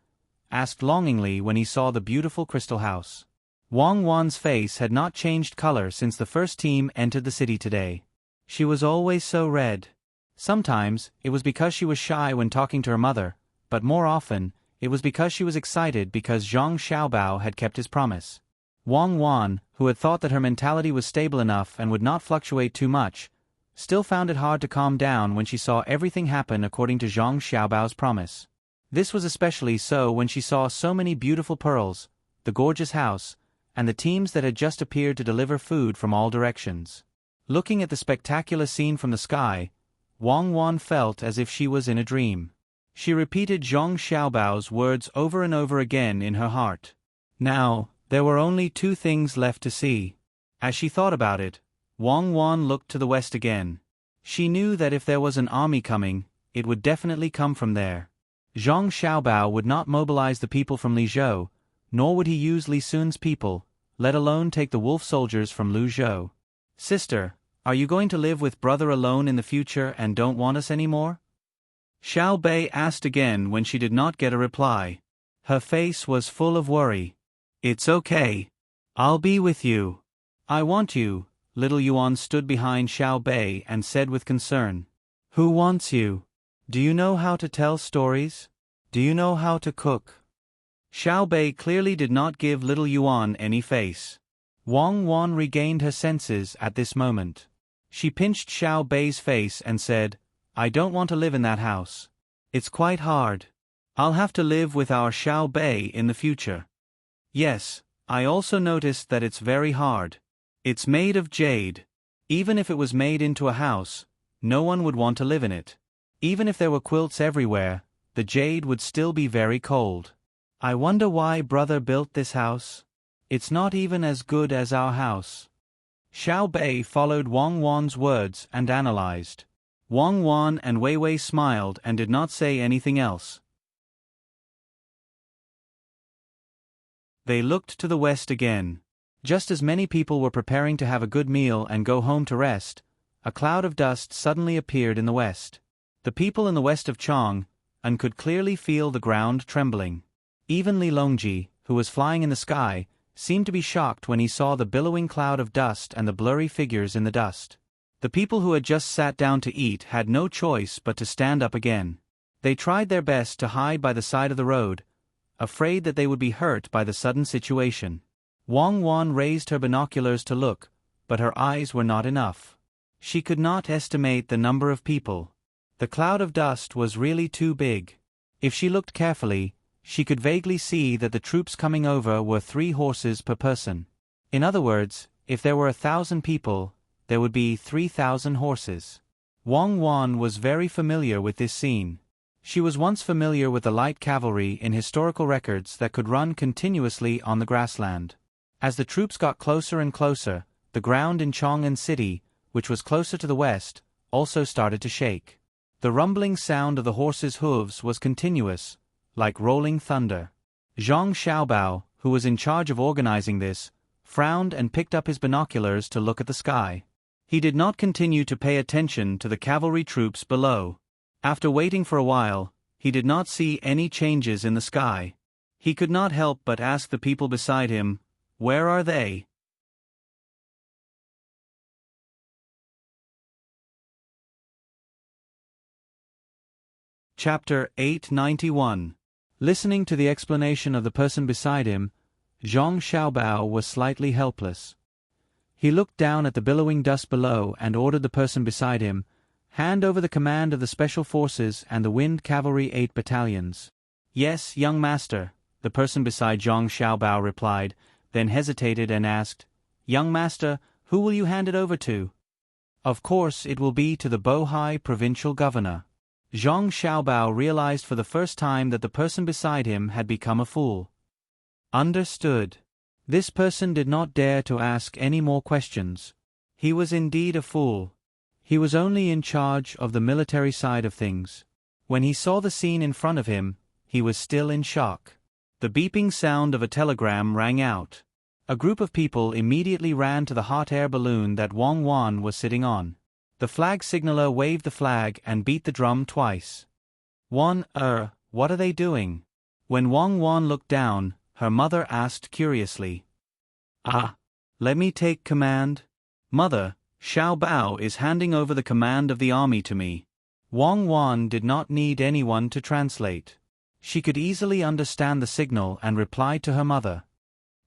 Speaker 1: asked longingly when he saw the beautiful crystal house. Wang Wan's face had not changed color since the first team entered the city today. She was always so red. Sometimes, it was because she was shy when talking to her mother, but more often, it was because she was excited because Zhang Xiaobao had kept his promise. Wang Wan, who had thought that her mentality was stable enough and would not fluctuate too much, still found it hard to calm down when she saw everything happen according to Zhang Xiaobao's promise. This was especially so when she saw so many beautiful pearls, the gorgeous house, and the teams that had just appeared to deliver food from all directions. Looking at the spectacular scene from the sky, Wang Wan felt as if she was in a dream. She repeated Zhang Xiaobao's words over and over again in her heart. Now, there were only two things left to see. As she thought about it, Wang Wan looked to the west again. She knew that if there was an army coming, it would definitely come from there. Zhang Xiaobao would not mobilize the people from Lizhou, nor would he use Li Sun's people, let alone take the wolf soldiers from Luzhou. Sister, are you going to live with brother alone in the future and don't want us anymore? Xiao Bei asked again when she did not get a reply. Her face was full of worry. It's okay. I'll be with you. I want you. Little Yuan stood behind Xiao Bei and said with concern. Who wants you? Do you know how to tell stories? Do you know how to cook? Xiao Bei clearly did not give little Yuan any face. Wang Wan regained her senses at this moment. She pinched Xiao Bei's face and said, I don't want to live in that house. It's quite hard. I'll have to live with our Xiao Bei in the future. Yes, I also noticed that it's very hard. It's made of jade. Even if it was made into a house, no one would want to live in it. Even if there were quilts everywhere, the jade would still be very cold. I wonder why brother built this house. It's not even as good as our house. Xiao Bei followed Wang Wan's words and analyzed. Wang Wan and Wei Wei smiled and did not say anything else. They looked to the west again. Just as many people were preparing to have a good meal and go home to rest, a cloud of dust suddenly appeared in the west. The people in the west of Chang and could clearly feel the ground trembling. Even Li Longji, who was flying in the sky, seemed to be shocked when he saw the billowing cloud of dust and the blurry figures in the dust. The people who had just sat down to eat had no choice but to stand up again. They tried their best to hide by the side of the road, afraid that they would be hurt by the sudden situation. Wang Wan raised her binoculars to look, but her eyes were not enough. She could not estimate the number of people. The cloud of dust was really too big. If she looked carefully, she could vaguely see that the troops coming over were 3 horses per person. In other words, if there were 1,000 people, there would be 3,000 horses. Wang Wan was very familiar with this scene. She was once familiar with the light cavalry in historical records that could run continuously on the grassland. As the troops got closer and closer, the ground in Chang'an City, which was closer to the west, also started to shake. The rumbling sound of the horses' hooves was continuous, like rolling thunder. Zhang Xiaobao, who was in charge of organizing this, frowned and picked up his binoculars to look at the sky. He did not continue to pay attention to the cavalry troops below. After waiting for a while, he did not see any changes in the sky. He could not help but ask the people beside him, where are they? Chapter 891. Listening to the explanation of the person beside him, Zhang Xiaobao was slightly helpless. He looked down at the billowing dust below and ordered the person beside him, hand over the command of the Special Forces and the Wind Cavalry 8 battalions. Yes, young master, the person beside Zhang Xiaobao replied, then hesitated and asked, Young master, who will you hand it over to? Of course it will be to the Bohai provincial governor. Zhang Xiaobao realized for the first time that the person beside him had become a fool. Understood. This person did not dare to ask any more questions. He was indeed a fool. He was only in charge of the military side of things. When he saw the scene in front of him, he was still in shock. The beeping sound of a telegram rang out. A group of people immediately ran to the hot air balloon that Wang Wan was sitting on. The flag signaler waved the flag and beat the drum twice. What are they doing? When Wang Wan looked down, her mother asked curiously. Let me take command? Mother, Xiao Bao is handing over the command of the army to me. Wang Wan did not need anyone to translate. She could easily understand the signal and replied to her mother.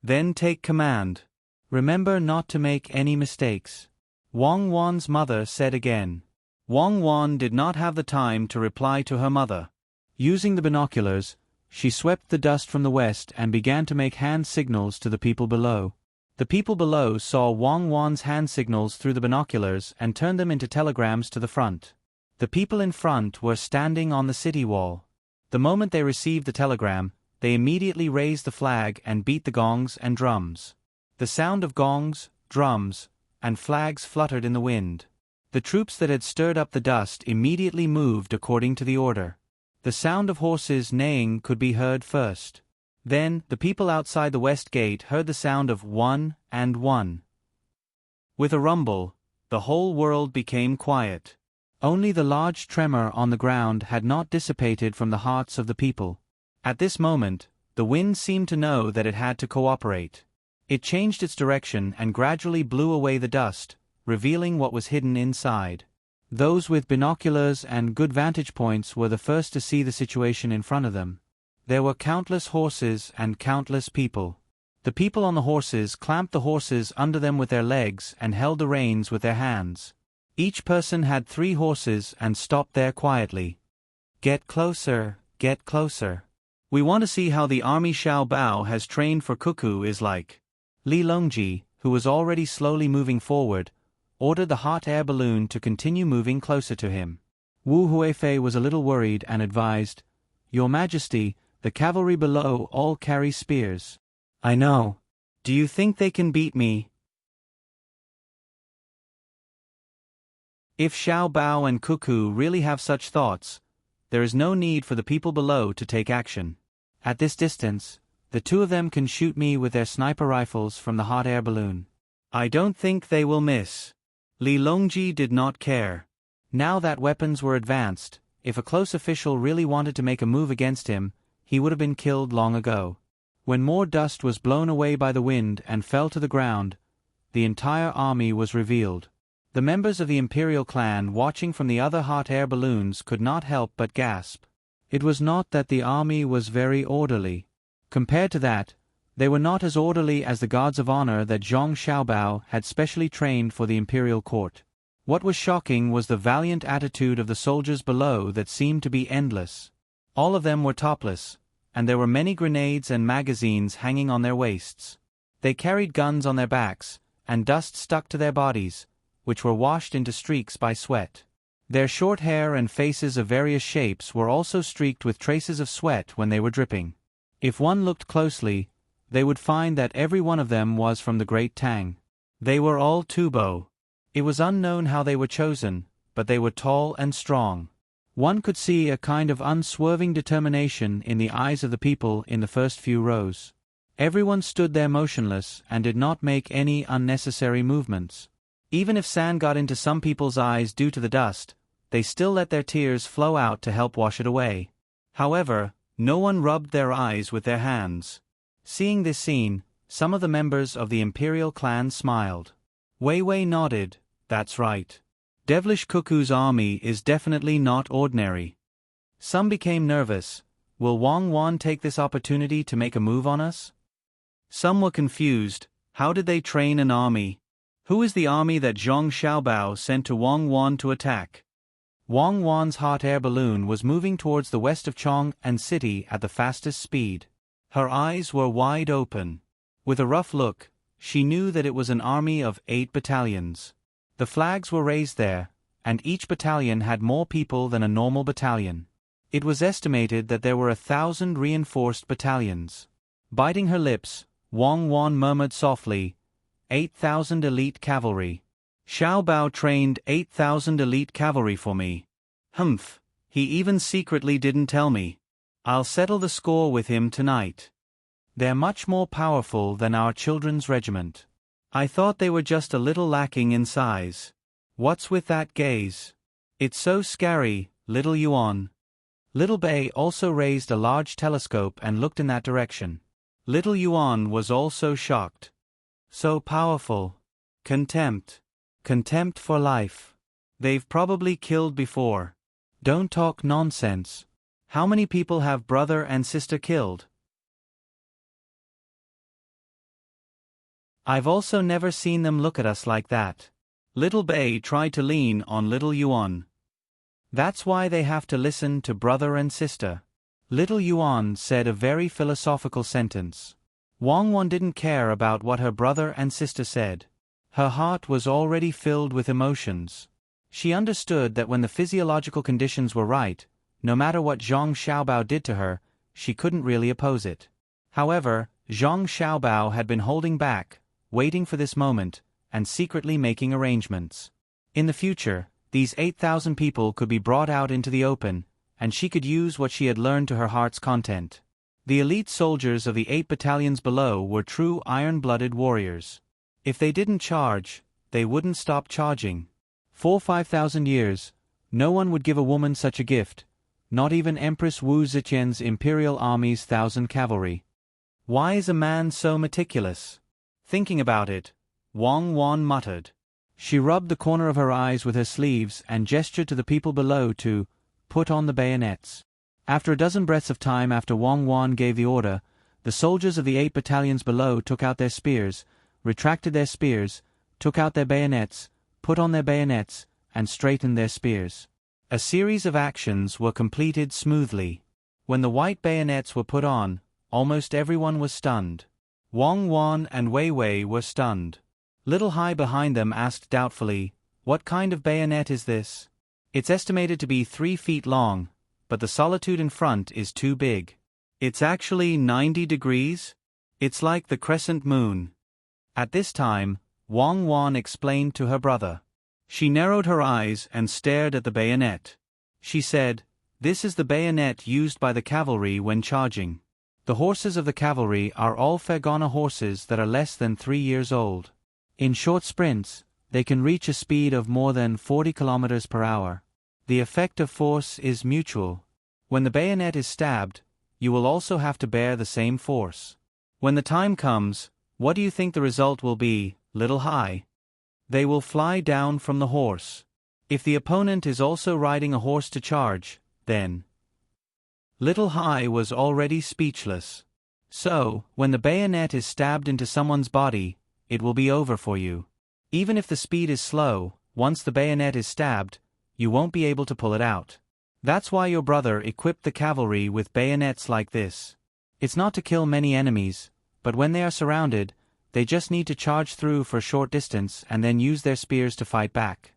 Speaker 1: Then take command. Remember not to make any mistakes. Wang Wan's mother said again. Wang Wan did not have the time to reply to her mother. Using the binoculars, she swept the dust from the west and began to make hand signals to the people below. The people below saw Wang Wan's hand signals through the binoculars and turned them into telegrams to the front. The people in front were standing on the city wall. The moment they received the telegram, they immediately raised the flag and beat the gongs and drums. The sound of gongs, drums, and flags fluttered in the wind. The troops that had stirred up the dust immediately moved according to the order. The sound of horses neighing could be heard first. Then, the people outside the west gate heard the sound of 1 and 1. With a rumble, the whole world became quiet. Only the large tremor on the ground had not dissipated from the hearts of the people. At this moment, the wind seemed to know that it had to cooperate. It changed its direction and gradually blew away the dust, revealing what was hidden inside. Those with binoculars and good vantage points were the first to see the situation in front of them. There were countless horses and countless people. The people on the horses clamped the horses under them with their legs and held the reins with their hands. Each person had 3 horses and stopped there quietly. Get closer, get closer. We want to see how the army Xiao Bao has trained for cuckoo is like. Li Longji, who was already slowly moving forward, ordered the hot air balloon to continue moving closer to him. Wu Huifei was a little worried and advised, Your Majesty, the cavalry below all carry spears. I know. Do you think they can beat me? If Xiao Bao and Cuckoo really have such thoughts, there is no need for the people below to take action. At this distance, the 2 of them can shoot me with their sniper rifles from the hot air balloon. I don't think they will miss. Li Longji did not care. Now that weapons were advanced, if a close official really wanted to make a move against him, he would have been killed long ago. When more dust was blown away by the wind and fell to the ground, the entire army was revealed. The members of the imperial clan watching from the other hot air balloons could not help but gasp. It was not that the army was very orderly. Compared to that, they were not as orderly as the guards of honor that Zhang Xiaobao had specially trained for the imperial court. What was shocking was the valiant attitude of the soldiers below that seemed to be endless. All of them were topless, and there were many grenades and magazines hanging on their waists. They carried guns on their backs, and dust stuck to their bodies, which were washed into streaks by sweat. Their short hair and faces of various shapes were also streaked with traces of sweat when they were dripping. If one looked closely, they would find that every one of them was from the great Tang. They were all Tubo. It was unknown how they were chosen, but they were tall and strong. One could see a kind of unswerving determination in the eyes of the people in the first few rows. Everyone stood there motionless and did not make any unnecessary movements. Even if sand got into some people's eyes due to the dust, they still let their tears flow out to help wash it away. However, no one rubbed their eyes with their hands. Seeing this scene, some of the members of the imperial clan smiled. Wei Wei nodded, that's right. Devilish Cuckoo's army is definitely not ordinary. Some became nervous. Will Wang Wan take this opportunity to make a move on us? Some were confused. How did they train an army? Who is the army that Zhang Xiaobao sent to Wang Wan to attack? Wang Wan's hot air balloon was moving towards the west of Chang'an City at the fastest speed. Her eyes were wide open. With a rough look, she knew that it was an army of 8 battalions. The flags were raised there, and each battalion had more people than a normal battalion. It was estimated that there were 1,000 reinforced battalions. Biting her lips, Wang Wan murmured softly, 8,000 elite cavalry. Xiao Bao trained 8,000 elite cavalry for me. Humph, he even secretly didn't tell me. I'll settle the score with him tonight. They're much more powerful than our children's regiment. I thought they were just a little lacking in size. What's with that gaze? It's so scary, little Yuan. Little Bei also raised a large telescope and looked in that direction. Little Yuan was also shocked. So powerful. Contempt. Contempt for life. They've probably killed before. Don't talk nonsense. How many people have brother and sister killed? I've also never seen them look at us like that. Little Bei tried to lean on Little Yuan. That's why they have to listen to brother and sister. Little Yuan said a very philosophical sentence. Wang Wan didn't care about what her brother and sister said. Her heart was already filled with emotions. She understood that when the physiological conditions were right, no matter what Zhang Xiaobao did to her, she couldn't really oppose it. However, Zhang Xiaobao had been holding back, waiting for this moment, and secretly making arrangements. In the future, these 8,000 people could be brought out into the open, and she could use what she had learned to her heart's content. The elite soldiers of the 8 battalions below were true iron-blooded warriors. If they didn't charge, they wouldn't stop charging. For 5,000 years, no one would give a woman such a gift, not even Empress Wu Zetian's imperial army's 1,000 cavalry. Why is a man so meticulous? Thinking about it, Wang Wan muttered. She rubbed the corner of her eyes with her sleeves and gestured to the people below to put on the bayonets. After a dozen breaths of time after Wang Wan gave the order, the soldiers of the 8 battalions below took out their spears, retracted their spears, took out their bayonets, put on their bayonets, and straightened their spears. A series of actions were completed smoothly. When the white bayonets were put on, almost everyone was stunned. Wang Wan and Wei Wei were stunned. Little Hai behind them asked doubtfully, "What kind of bayonet is this?" "It's estimated to be 3 feet long, but the solitude in front is too big. It's actually 90 degrees? It's like the crescent moon." At this time, Wang Wan explained to her brother. She narrowed her eyes and stared at the bayonet. She said, "This is the bayonet used by the cavalry when charging. The horses of the cavalry are all Fergana horses that are less than 3 years old. In short sprints, they can reach a speed of more than 40 kilometers per hour. The effect of force is mutual. When the bayonet is stabbed, you will also have to bear the same force. When the time comes, what do you think the result will be, Little Hai? They will fly down from the horse. If the opponent is also riding a horse to charge, then..." Little Hai was already speechless. So, when the bayonet is stabbed into someone's body, it will be over for you. Even if the speed is slow, once the bayonet is stabbed, you won't be able to pull it out. That's why your brother equipped the cavalry with bayonets like this. It's not to kill many enemies, but when they are surrounded, they just need to charge through for a short distance and then use their spears to fight back.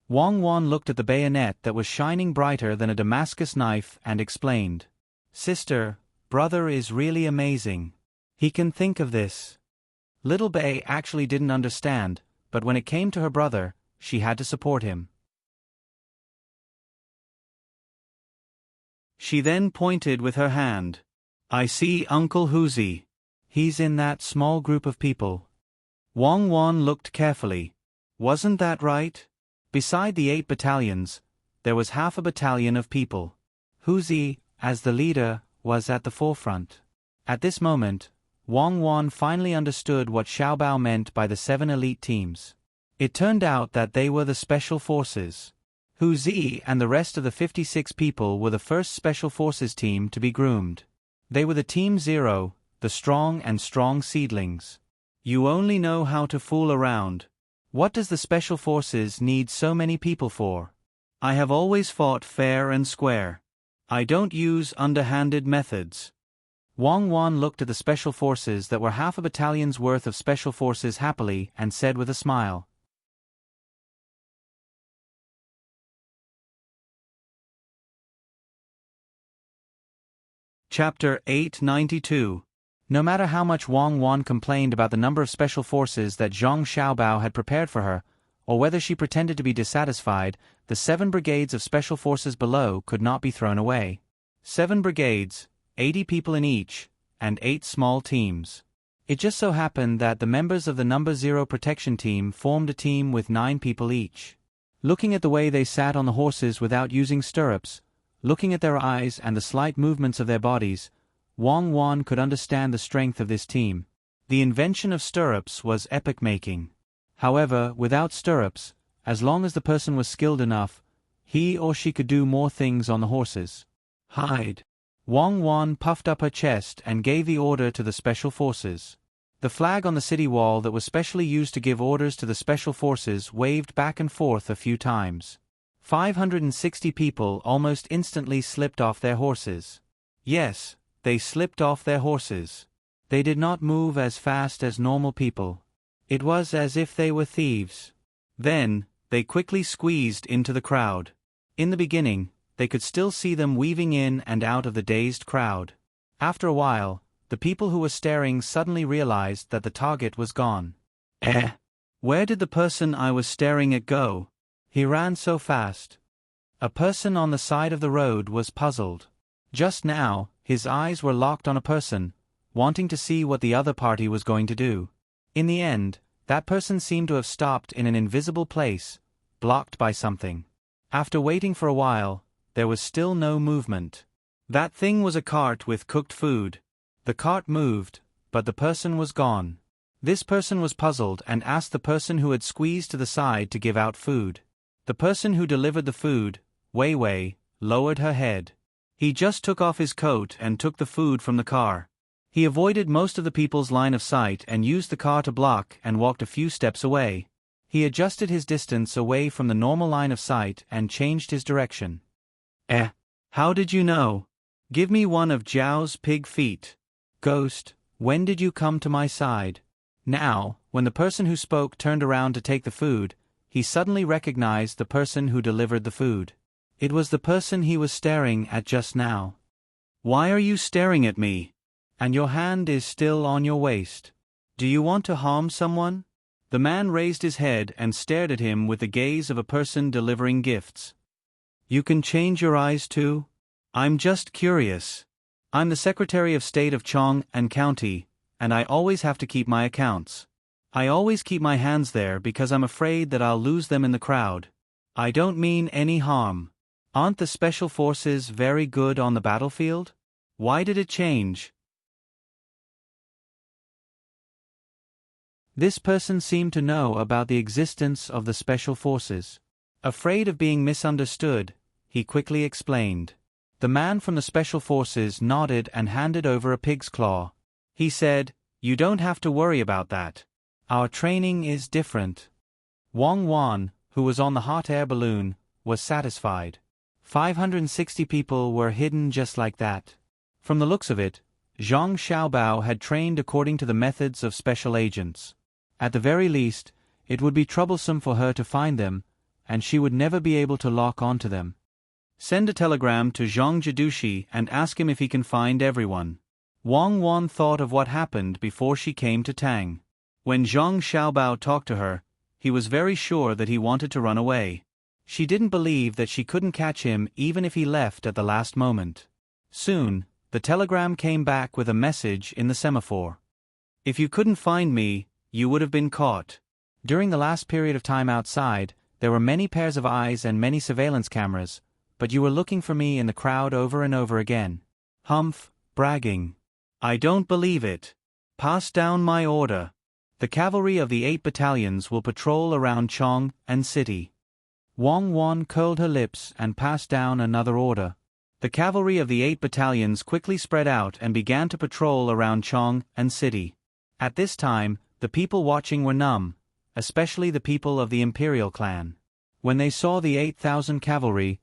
Speaker 1: Wang Wan looked at the bayonet that was shining brighter than a Damascus knife and explained. "Sister, brother is really amazing. He can think of this." Little Bei actually didn't understand, but when it came to her brother, she had to support him. She then pointed with her hand. "I see Uncle Huzi. He's in that small group of people." Wang Wan looked carefully. Wasn't that right? Beside the 8 battalions, there was half a battalion of people. Huzi, as the leader, was at the forefront. At this moment, Wang Wan finally understood what Xiaobao meant by the 7 elite teams. It turned out that they were the special forces. Huzi and the rest of the 56 people were the first special forces team to be groomed. They were the Team 0, the strong and strong seedlings. You only know how to fool around. What does the special forces need so many people for? I have always fought fair and square. I don't use underhanded methods. Wang Wan looked at the special forces that were half a battalion's worth of special forces happily and said with a smile. Chapter 892. No matter how much Wang Wan complained about the number of special forces that Zhang Xiaobao had prepared for her, or whether she pretended to be dissatisfied, the 7 brigades of special forces below could not be thrown away. 7 brigades, 80 people in each, and 8 small teams. It just so happened that the members of the number 0 protection team formed a team with 9 people each. Looking at the way they sat on the horses without using stirrups, looking at their eyes and the slight movements of their bodies, Wang Wan could understand the strength of this team. The invention of stirrups was epoch-making. However, without stirrups, as long as the person was skilled enough, He or she could do more things on the horses. Hide. Wang Wan puffed up her chest and gave the order to the special forces. The flag on the city wall that was specially used to give orders to the special forces waved back and forth a few times. 560 people almost instantly slipped off their horses. Yes, they slipped off their horses. They did not move as fast as normal people. It was as if they were thieves. Then, they quickly squeezed into the crowd. In the beginning, they could still see them weaving in and out of the dazed crowd. After a while, the people who were staring suddenly realized that the target was gone. Where did the person I was staring at go? He ran so fast. A person on the side of the road was puzzled. Just now, his eyes were locked on a person, wanting to see what the other party was going to do. In the end, that person seemed to have stopped in an invisible place, blocked by something. After waiting for a while, there was still no movement. That thing was a cart with cooked food. The cart moved, but the person was gone. This person was puzzled and asked the person who had squeezed to the side to give out food. The person who delivered the food, Wei Wei, lowered her head. He just took off his coat and took the food from the car. He avoided most of the people's line of sight and used the car to block and walked a few steps away. He adjusted his distance away from the normal line of sight and changed his direction. How did you know? Give me one of Zhao's pig feet. Ghost, when did you come to my side? Now, when the person who spoke turned around to take the food, he suddenly recognized the person who delivered the food. It was the person he was staring at just now. Why are you staring at me? And your hand is still on your waist. Do you want to harm someone? The man raised his head and stared at him with the gaze of a person delivering gifts. You can change your eyes too? I'm just curious. I'm the Secretary of State of Chong and County, and I always have to keep my accounts. I always keep my hands there because I'm afraid that I'll lose them in the crowd. I don't mean any harm. Aren't the special forces very good on the battlefield? Why did it change? This person seemed to know about the existence of the special forces. Afraid of being misunderstood, he quickly explained. The man from the special forces nodded and handed over a pig's claw. He said, "You don't have to worry about that. Our training is different." Wang Wan, who was on the hot air balloon, was satisfied. 560 people were hidden just like that. From the looks of it, Zhang Xiaobao had trained according to the methods of special agents. At the very least, it would be troublesome for her to find them, and she would never be able to lock onto them. Send a telegram to Zhang Jidushi and ask him if he can find everyone. Wang Wan thought of what happened before she came to Tang. When Zhang Xiaobao talked to her, he was very sure that he wanted to run away. She didn't believe that she couldn't catch him even if he left at the last moment. Soon, the telegram came back with a message in the semaphore. If you couldn't find me, you would have been caught. During the last period of time outside, there were many pairs of eyes and many surveillance cameras, but you were looking for me in the crowd over and over again. Humph, bragging. I don't believe it. Pass down my order. The cavalry of the 8 battalions will patrol around Chong and City. Wang Wan curled her lips and passed down another order. The cavalry of the 8 battalions quickly spread out and began to patrol around Chong and City. At this time, the people watching were numb, especially the people of the Imperial clan. When they saw the 8,000 cavalry,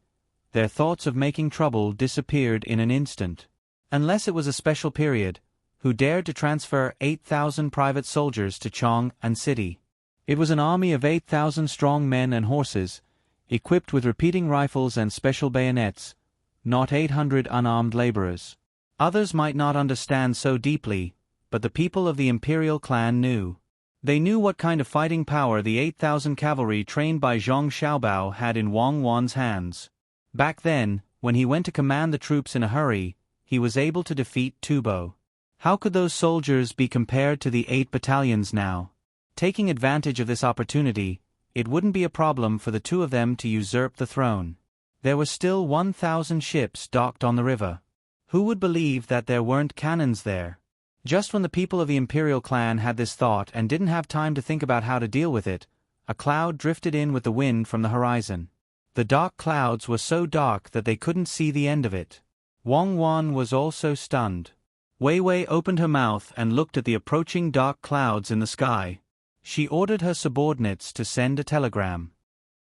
Speaker 1: their thoughts of making trouble disappeared in an instant. Unless it was a special period, who dared to transfer 8,000 private soldiers to Chong and City? It was an army of 8,000 strong men and horses, equipped with repeating rifles and special bayonets, not 800 unarmed laborers. Others might not understand so deeply, but the people of the Imperial clan knew. They knew what kind of fighting power the 8,000 cavalry trained by Zhang Xiaobao had in Wang Wan's hands. Back then, when he went to command the troops in a hurry, he was able to defeat Tubo. How could those soldiers be compared to the 8 battalions now? Taking advantage of this opportunity, it wouldn't be a problem for the two of them to usurp the throne. There were still 1,000 ships docked on the river. Who would believe that there weren't cannons there? Just when the people of the Imperial clan had this thought and didn't have time to think about how to deal with it, a cloud drifted in with the wind from the horizon. The dark clouds were so dark that they couldn't see the end of it. Wang Wan was also stunned. Wei Wei opened her mouth and looked at the approaching dark clouds in the sky. She ordered her subordinates to send a telegram.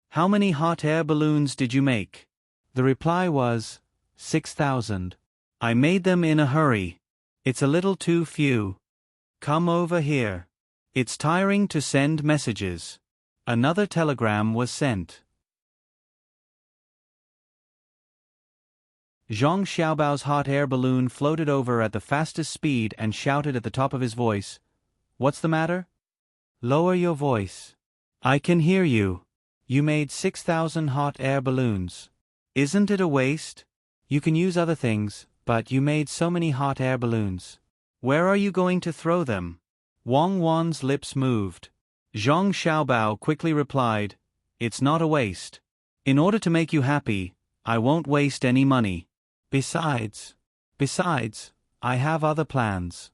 Speaker 1: "How many hot air balloons did you make?" The reply was, 6,000. "I made them in a hurry. It's a little too few. Come over here. It's tiring to send messages." Another telegram was sent. Zhang Xiaobao's hot air balloon floated over at the fastest speed and shouted at the top of his voice, "What's the matter? Lower your voice. I can hear you. You made 6,000 hot air balloons. Isn't it a waste? You can use other things, but you made so many hot air balloons. Where are you going to throw them?" Wang Wan's lips moved. Zhang Xiaobao quickly replied, "It's not a waste. In order to make you happy, I won't waste any money. Besides, I have other plans."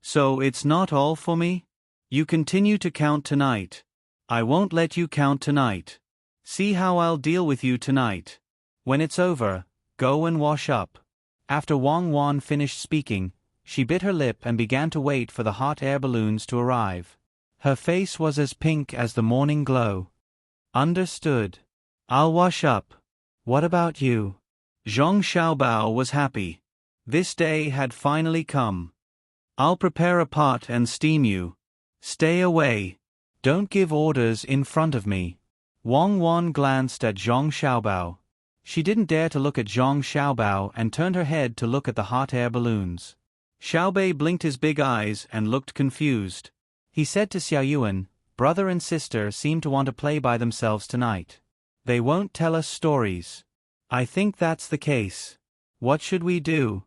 Speaker 1: "So it's not all for me? You continue to count tonight. I won't let you count tonight. See how I'll deal with you tonight. When it's over, go and wash up." After Wang Wan finished speaking, she bit her lip and began to wait for the hot air balloons to arrive. Her face was as pink as the morning glow. "Understood. I'll wash up. What about you?" Zhang Xiaobao was happy. This day had finally come. "I'll prepare a pot and steam you. Stay away. Don't give orders in front of me." Wang Wan glanced at Zhang Xiaobao. She didn't dare to look at Zhang Xiaobao and turned her head to look at the hot air balloons. Xiaobei blinked his big eyes and looked confused. He said to Xiao Yuan, "Brother and sister seem to want to play by themselves tonight. They won't tell us stories. I think that's the case. What should we do?"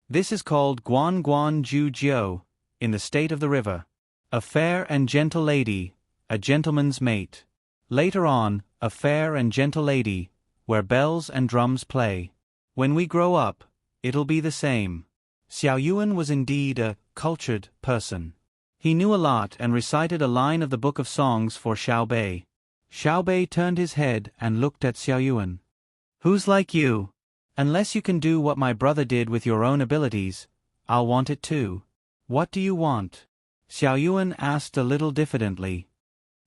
Speaker 1: This is called Guan Guan Ju Jiu, in the state of the river. A fair and gentle lady, a gentleman's mate. Later on, a fair and gentle lady, where bells and drums play. When we grow up, it'll be the same. Xiao Yuan was indeed a cultured person. He knew a lot and recited a line of the Book of Songs for Xiaobei. Xiaobei turned his head and looked at Xiao Yuan. "Who's like you? Unless you can do what my brother did with your own abilities, I'll want it too." "What do you want?" Xiao Yuan asked a little diffidently.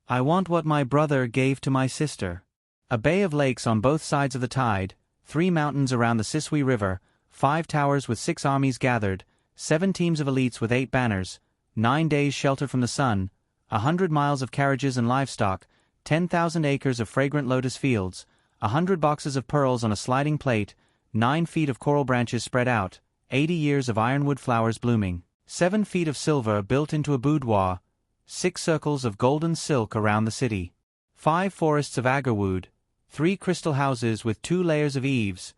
Speaker 1: "I want what my brother gave to my sister. A bay of lakes on both sides of the tide, 3 mountains around the Sisui River, 5 towers with 6 armies gathered, 7 teams of elites with 8 banners, 9 days shelter from the sun, 100 miles of carriages and livestock, 10,000 acres of fragrant lotus fields, 100 boxes of pearls on a sliding plate, 9 feet of coral branches spread out, 80 years of ironwood flowers blooming, 7 feet of silver built into a boudoir, 6 circles of golden silk around the city, 5 forests of agarwood, 3 crystal houses with 2 layers of eaves,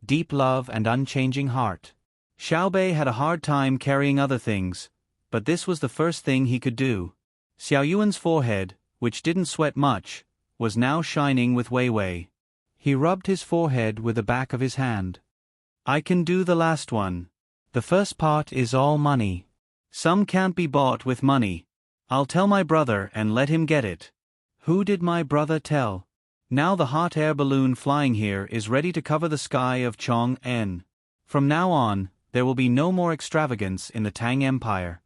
Speaker 1: deep love and unchanging heart." Xiaobei had a hard time carrying other things, but this was the first thing he could do. Xiao Yuan's forehead, which didn't sweat much, was now shining with Wei Wei. He rubbed his forehead with the back of his hand. "I can do the last one. The first part is all money. Some can't be bought with money. I'll tell my brother and let him get it." Who did my brother tell? Now the hot air balloon flying here is ready to cover the sky of Chong-en. From now on, there will be no more extravagance in the Tang Empire.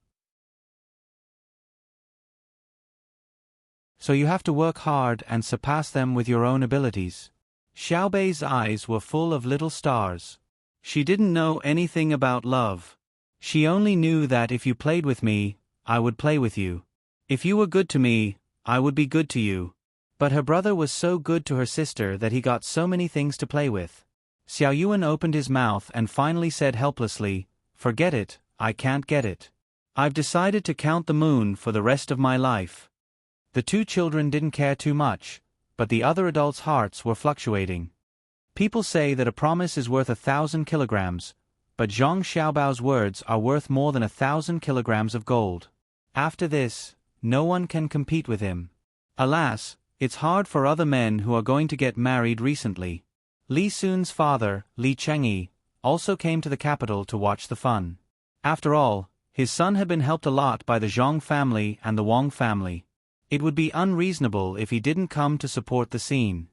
Speaker 1: So you have to work hard and surpass them with your own abilities. Xiaobei's eyes were full of little stars. She didn't know anything about love. She only knew that if you played with me, I would play with you. If you were good to me, I would be good to you. But her brother was so good to her sister that he got so many things to play with. Xiao Yuan opened his mouth and finally said helplessly, "Forget it, I can't get it. I've decided to count the moon for the rest of my life." The 2 children didn't care too much, but the other adults' hearts were fluctuating. People say that a promise is worth 1,000 kilograms, but Zhang Xiaobao's words are worth more than 1,000 kilograms of gold. After this, no one can compete with him. Alas, it's hard for other men who are going to get married recently. Li Sun's father, Li Chengyi, also came to the capital to watch the fun. After all, his son had been helped a lot by the Zhang family and the Wang family. It would be unreasonable if he didn't come to support the scene.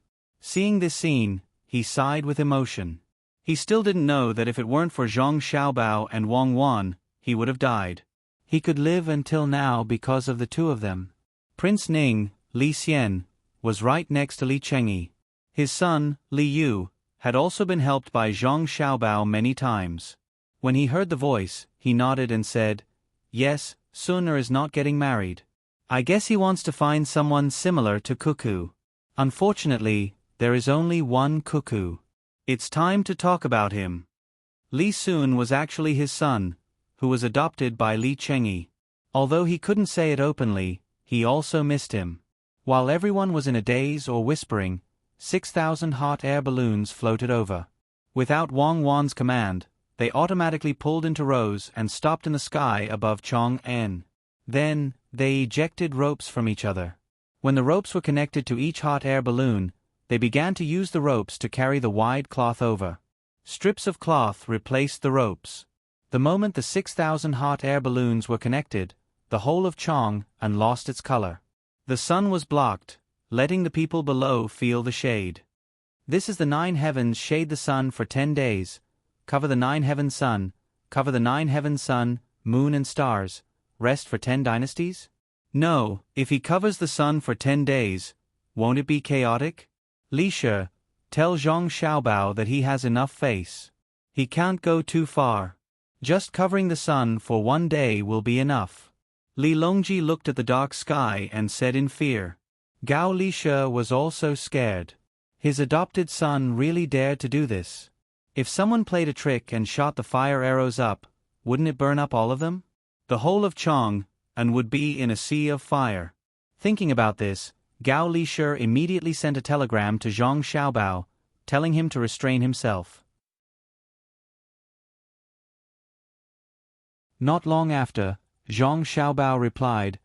Speaker 1: Seeing this scene, he sighed with emotion. He still didn't know that if it weren't for Zhang Xiaobao and Wang Wan, he would have died. He could live until now because of the two of them. Prince Ning, Li Xian, was right next to Li Chengyi. His son, Li Yu, had also been helped by Zhang Xiaobao many times. When he heard the voice, he nodded and said, "Yes, Sun is not getting married. I guess he wants to find someone similar to Cuckoo. Unfortunately, there is only one Cuckoo. It's time to talk about him." Li Sun was actually his son, who was adopted by Li Chengyi. Although he couldn't say it openly, he also missed him. While everyone was in a daze or whispering, 6,000 hot air balloons floated over. Without Wang Wan's command, they automatically pulled into rows and stopped in the sky above Chang'an. Then, they ejected ropes from each other. When the ropes were connected to each hot air balloon, they began to use the ropes to carry the wide cloth over. Strips of cloth replaced the ropes. The moment the 6,000 hot air balloons were connected, the whole of Chang'an lost its color. The sun was blocked, letting the people below feel the shade. This is the 9 heavens shade the sun for 10 days, cover the 9 heavens sun, cover the 9 heavens sun, moon and stars, rest for 10 dynasties? No, if he covers the sun for 10 days, won't it be chaotic? Li Shi, tell Zhang Xiaobao that he has enough face. He can't go too far. Just covering the sun for 1 day will be enough. Li Longji looked at the dark sky and said in fear. Gao Li Shi was also scared. His adopted son really dared to do this. If someone played a trick and shot the fire arrows up, wouldn't it burn up all of them? The whole of Chang'an would be in a sea of fire. Thinking about this, Gao Li Shi immediately sent a telegram to Zhang Xiaobao, telling him to restrain himself. Not long after, Zhang Xiaobao replied,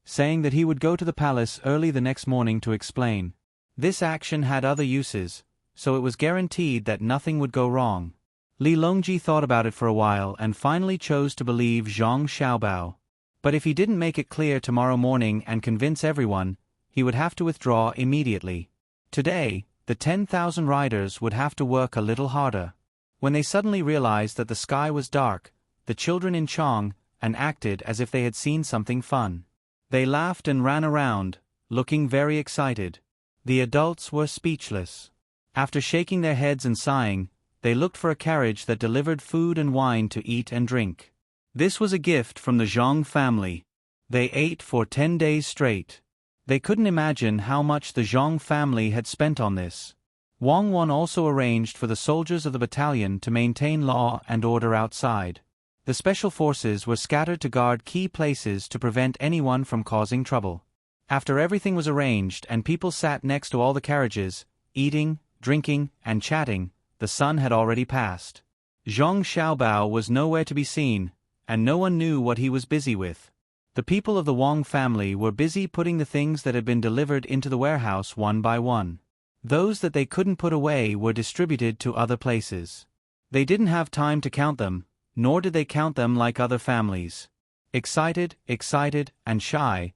Speaker 1: saying that he would go to the palace early the next morning to explain. This action had other uses, so it was guaranteed that nothing would go wrong. Li Longji thought about it for a while and finally chose to believe Zhang Xiaobao. But if he didn't make it clear tomorrow morning and convince everyone, he would have to withdraw immediately. Today, the 10,000 riders would have to work a little harder. When they suddenly realized that the sky was dark, the children in Chang'an acted as if they had seen something fun. They laughed and ran around, looking very excited. The adults were speechless. After shaking their heads and sighing, they looked for a carriage that delivered food and wine to eat and drink. This was a gift from the Zhang family. They ate for 10 days straight. They couldn't imagine how much the Zhang family had spent on this. Wang Wan also arranged for the soldiers of the battalion to maintain law and order outside. The special forces were scattered to guard key places to prevent anyone from causing trouble. After everything was arranged and people sat next to all the carriages, eating, drinking, and chatting, the sun had already passed. Zhang Xiaobao was nowhere to be seen, and no one knew what he was busy with. The people of the Wang family were busy putting the things that had been delivered into the warehouse one by one. Those that they couldn't put away were distributed to other places. They didn't have time to count them, nor did they count them like other families. Excited, and shy,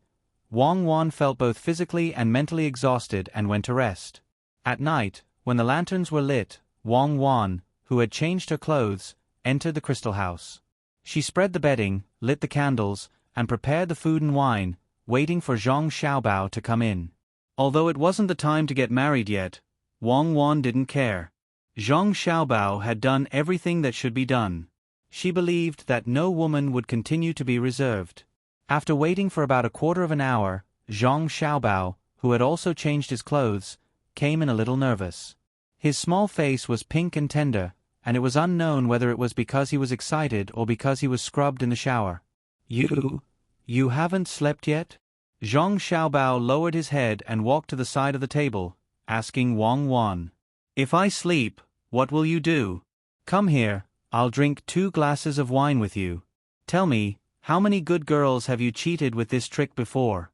Speaker 1: Wang Wan felt both physically and mentally exhausted and went to rest. At night, when the lanterns were lit, Wang Wan, who had changed her clothes, entered the crystal house. She spread the bedding, lit the candles, and prepared the food and wine, waiting for Zhang Xiaobao to come in. Although it wasn't the time to get married yet, Wang Wan didn't care. Zhang Xiaobao had done everything that should be done. She believed that no woman would continue to be reserved. After waiting for about a quarter of an hour, Zhang Xiaobao, who had also changed his clothes, came in a little nervous. His small face was pink and tender, and it was unknown whether it was because he was excited or because he was scrubbed in the shower. You haven't slept yet?" Zhang Xiaobao lowered his head and walked to the side of the table, asking Wang Wan. "If I sleep, what will you do? Come here, I'll drink 2 glasses of wine with you. Tell me, how many good girls have you cheated with this trick before?"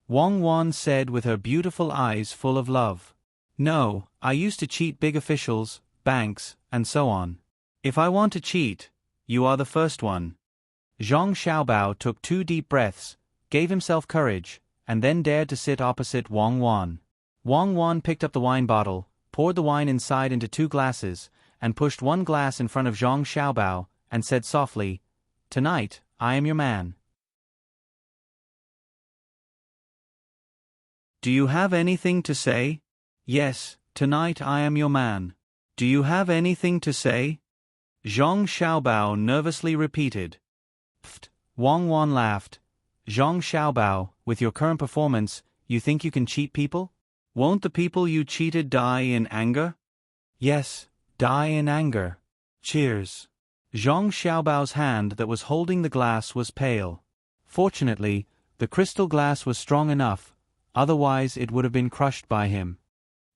Speaker 1: Wang Wan said with her beautiful eyes full of love. "No, I used to cheat big officials, banks, and so on. If I want to cheat, you are the first one." Zhang Xiaobao took 2 deep breaths, gave himself courage, and then dared to sit opposite Wang Wan. Wang Wan picked up the wine bottle, poured the wine inside into 2 glasses, and pushed 1 glass in front of Zhang Xiaobao, and said softly, "Tonight, I am your man. Do you have anything to say?" "Yes, tonight I am your man. Do you have anything to say?" Zhang Xiaobao nervously repeated. "Pfft," Wang Wan laughed. "Zhang Xiaobao, with your current performance, you think you can cheat people? Won't the people you cheated die in anger?" "Yes, die in anger. Cheers." Zhang Xiaobao's hand that was holding the glass was pale. Fortunately, the crystal glass was strong enough, otherwise it would have been crushed by him.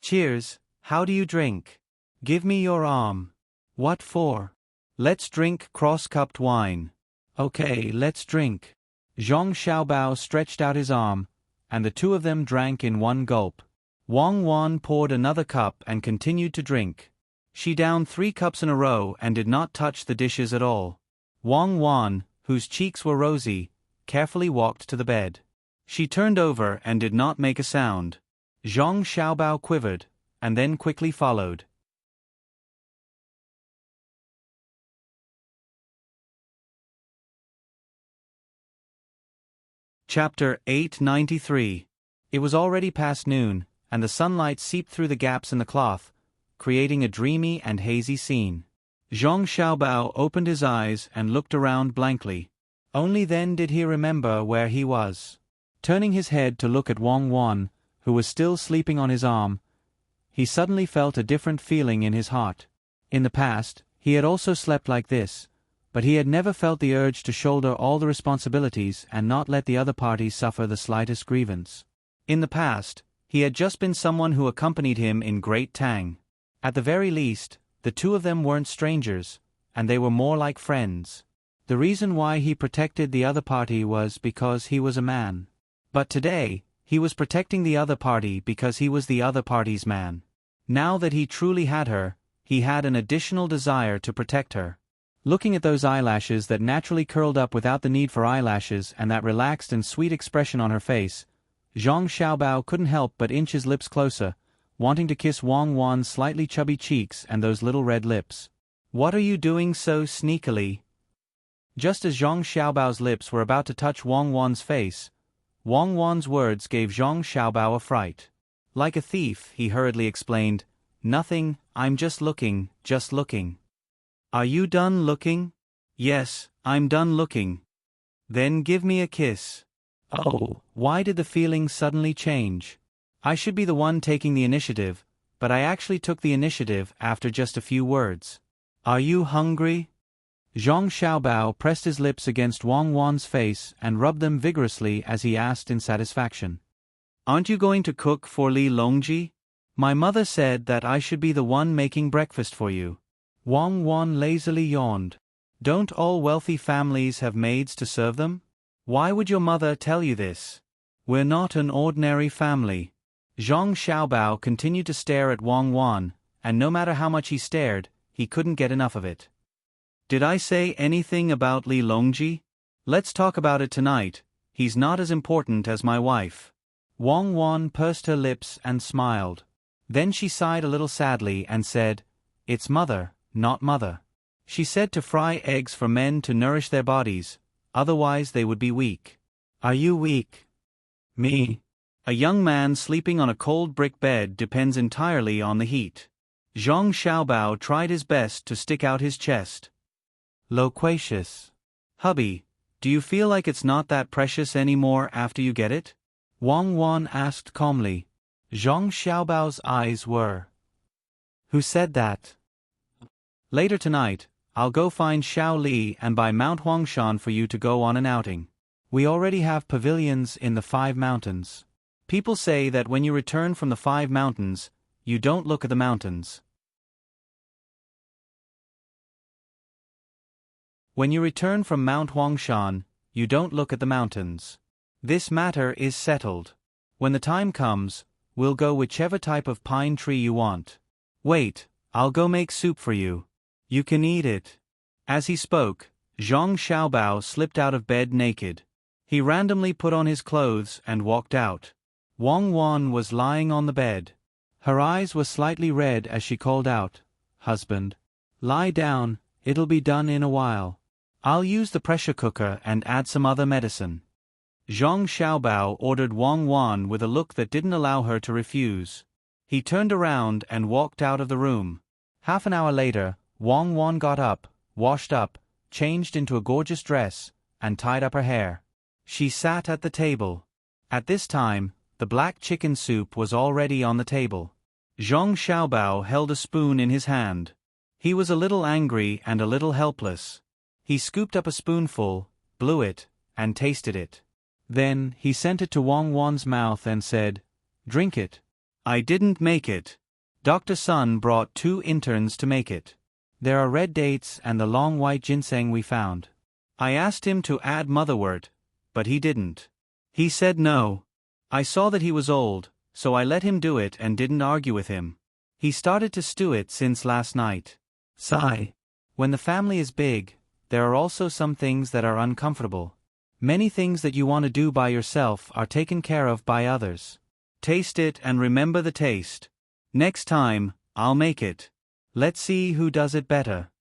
Speaker 1: "Cheers, how do you drink?" "Give me your arm." "What for?" "Let's drink cross-cupped wine." "Okay, let's drink." Zhang Xiaobao stretched out his arm, and the 2 of them drank in 1 gulp. Wang Wan poured another cup and continued to drink. She downed 3 cups in a row and did not touch the dishes at all. Wang Wan, whose cheeks were rosy, carefully walked to the bed. She turned over and did not make a sound. Zhang Xiaobao quivered, and then quickly followed. Chapter 893. It was already past noon, and the sunlight seeped through the gaps in the cloth, creating a dreamy and hazy scene. Zhang Xiaobao opened his eyes and looked around blankly. Only then did he remember where he was. Turning his head to look at Wang Wan, who was still sleeping on his arm, he suddenly felt a different feeling in his heart. In the past, he had also slept like this, but he had never felt the urge to shoulder all the responsibilities and not let the other party suffer the slightest grievance. In the past, he had just been someone who accompanied him in Great Tang. At the very least, the 2 of them weren't strangers, and they were more like friends. The reason why he protected the other party was because he was a man. But today, he was protecting the other party because he was the other party's man. Now that he truly had her, he had an additional desire to protect her. Looking at those eyelashes that naturally curled up without the need for eyelashes and that relaxed and sweet expression on her face, Zhang Xiaobao couldn't help but inch his lips closer, wanting to kiss Wang Wan's slightly chubby cheeks and those little red lips. "What are you doing so sneakily?" Just as Zhang Xiaobao's lips were about to touch Wang Wan's face, Wang Wan's words gave Zhang Xiaobao a fright. Like a thief, he hurriedly explained, "Nothing, I'm just looking, just looking." "Are you done looking?" "Yes, I'm done looking." "Then give me a kiss." Oh, why did the feeling suddenly change? I should be the one taking the initiative, but I actually took the initiative after just a few words. "Are you hungry?" Zhang Xiaobao pressed his lips against Wang Wan's face and rubbed them vigorously as he asked in satisfaction. "Aren't you going to cook for Li Longji? My mother said that I should be the one making breakfast for you." Wang Wan lazily yawned. "Don't all wealthy families have maids to serve them? Why would your mother tell you this? We're not an ordinary family." Zhang Xiaobao continued to stare at Wang Wan, and no matter how much he stared, he couldn't get enough of it. "Did I say anything about Li Longji? Let's talk about it tonight. He's not as important as my wife." Wang Wan pursed her lips and smiled. Then she sighed a little sadly and said, "It's mother, not mother. She said to fry eggs for men to nourish their bodies, otherwise they would be weak." "Are you weak?" "Me? A young man sleeping on a cold brick bed depends entirely on the heat." Zhang Xiaobao tried his best to stick out his chest. "Loquacious. Hubby, do you feel like it's not that precious anymore after you get it?" Wang Wan asked calmly. Zhang Xiaobao's eyes were. "Who said that?" "Later tonight, I'll go find Xiao Li and buy Mount Huangshan for you to go on an outing. We already have pavilions in the 5 mountains. People say that when you return from the 5 mountains, you don't look at the mountains. When you return from Mount Huangshan, you don't look at the mountains. This matter is settled. When the time comes, we'll go whichever type of pine tree you want. Wait, I'll go make soup for you. You can eat it." As he spoke, Zhang Xiaobao slipped out of bed naked. He randomly put on his clothes and walked out. Wang Wan was lying on the bed. Her eyes were slightly red as she called out, "Husband, lie down, it'll be done in a while. I'll use the pressure cooker and add some other medicine." Zhang Xiaobao ordered Wang Wan with a look that didn't allow her to refuse. He turned around and walked out of the room. Half an hour later, Wang Wan got up, washed up, changed into a gorgeous dress, and tied up her hair. She sat at the table. At this time, the black chicken soup was already on the table. Zhang Xiaobao held a spoon in his hand. He was a little angry and a little helpless. He scooped up a spoonful, blew it, and tasted it. Then, he sent it to Wang Wan's mouth and said, "Drink it." "I didn't make it. Dr. Sun brought 2 interns to make it. There are red dates and the long white ginseng we found. I asked him to add motherwort, but he didn't. He said no. I saw that he was old, so I let him do it and didn't argue with him. He started to stew it since last night." Sigh. When the family is big, there are also some things that are uncomfortable. Many things that you want to do by yourself are taken care of by others. Taste it and remember the taste. Next time, I'll make it. Let's see who does it better.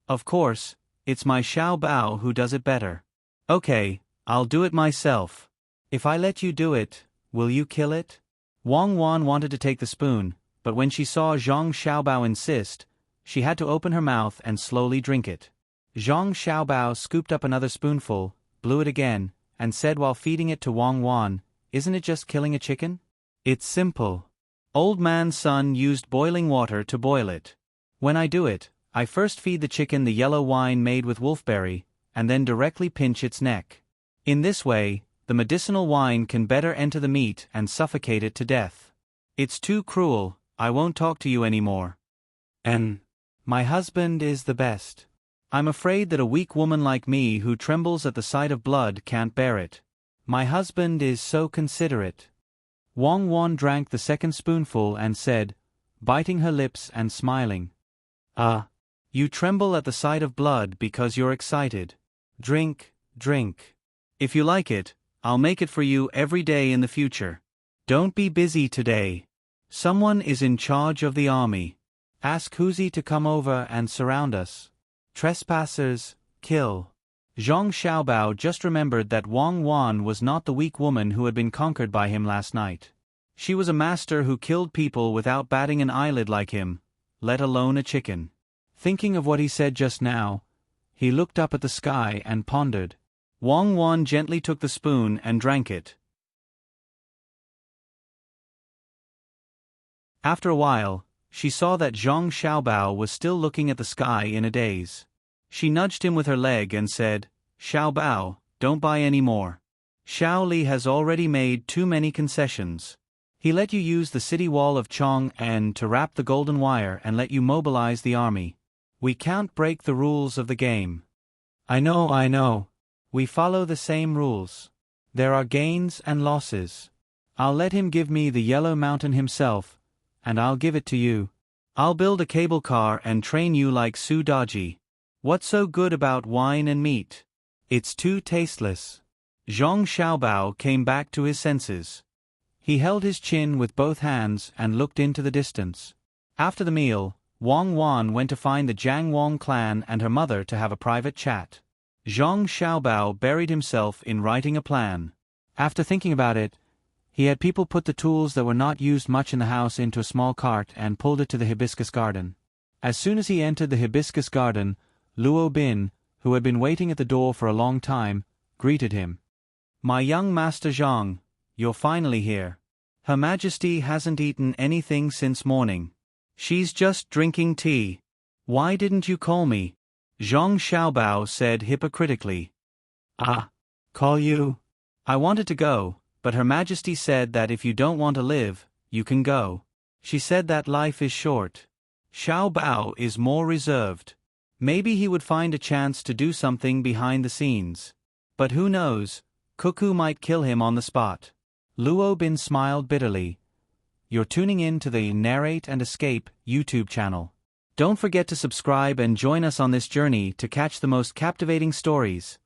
Speaker 1: Of course, it's my Xiao Bao who does it better. Okay, I'll do it myself. If I let you do it, will you kill it? Wang Wan wanted to take the spoon, but when she saw Zhang Xiaobao insist, she had to open her mouth and slowly drink it. Zhang Xiaobao scooped up another spoonful, blew it again, and said while feeding it to Wang Wan, "Isn't it just killing a chicken? It's simple. Old man's son used boiling water to boil it. When I do it, I first feed the chicken the yellow wine made with wolfberry, and then directly pinch its neck. In this way, the medicinal wine can better enter the meat and suffocate it to death. It's too cruel, I won't talk to you anymore. And my husband is the best. I'm afraid that a weak woman like me who trembles at the sight of blood can't bear it. My husband is so considerate." Wang Wan drank the second spoonful and said, biting her lips and smiling, "Ah, you tremble at the sight of blood because you're excited. Drink, drink. If you like it, I'll make it for you every day in the future. Don't be busy today. Someone is in charge of the army. Ask Huzi to come over and surround us. Trespassers, kill." Zhang Xiaobao just remembered that Wang Wan was not the weak woman who had been conquered by him last night. She was a master who killed people without batting an eyelid like him, let alone a chicken. Thinking of what he said just now, he looked up at the sky and pondered. Wang Wan gently took the spoon and drank it. After a while, she saw that Zhang Xiaobao was still looking at the sky in a daze. She nudged him with her leg and said, "Xiaobao, don't buy any more. Xiao Li has already made too many concessions. He let you use the city wall of Chang'an to wrap the golden wire and let you mobilize the army. We can't break the rules of the game." I know. We follow the same rules. There are gains and losses. I'll let him give me the Yellow Mountain himself, and I'll give it to you. I'll build a cable car and train you like Su Daji. What's so good about wine and meat? It's too tasteless. Zhang Xiaobao came back to his senses. He held his chin with both hands and looked into the distance. After the meal, Wang Wan went to find the Jiang Wang clan and her mother to have a private chat. Zhang Xiaobao buried himself in writing a plan. After thinking about it, he had people put the tools that were not used much in the house into a small cart and pulled it to the hibiscus garden. As soon as he entered the hibiscus garden, Luo Bin, who had been waiting at the door for a long time, greeted him. "My young master Zhang, you're finally here. Her Majesty hasn't eaten anything since morning. She's just drinking tea. Why didn't you call me?" Zhang Xiaobao said hypocritically. "Ah, call you? I wanted to go, but Her Majesty said that if you don't want to live, you can go. She said that life is short." Xiao Bao is more reserved. Maybe he would find a chance to do something behind the scenes. But who knows, Cuckoo might kill him on the spot. Luo Bin smiled bitterly. You're tuning in to the Narrate and Escape YouTube channel. Don't forget to subscribe and join us on this journey to catch the most captivating stories.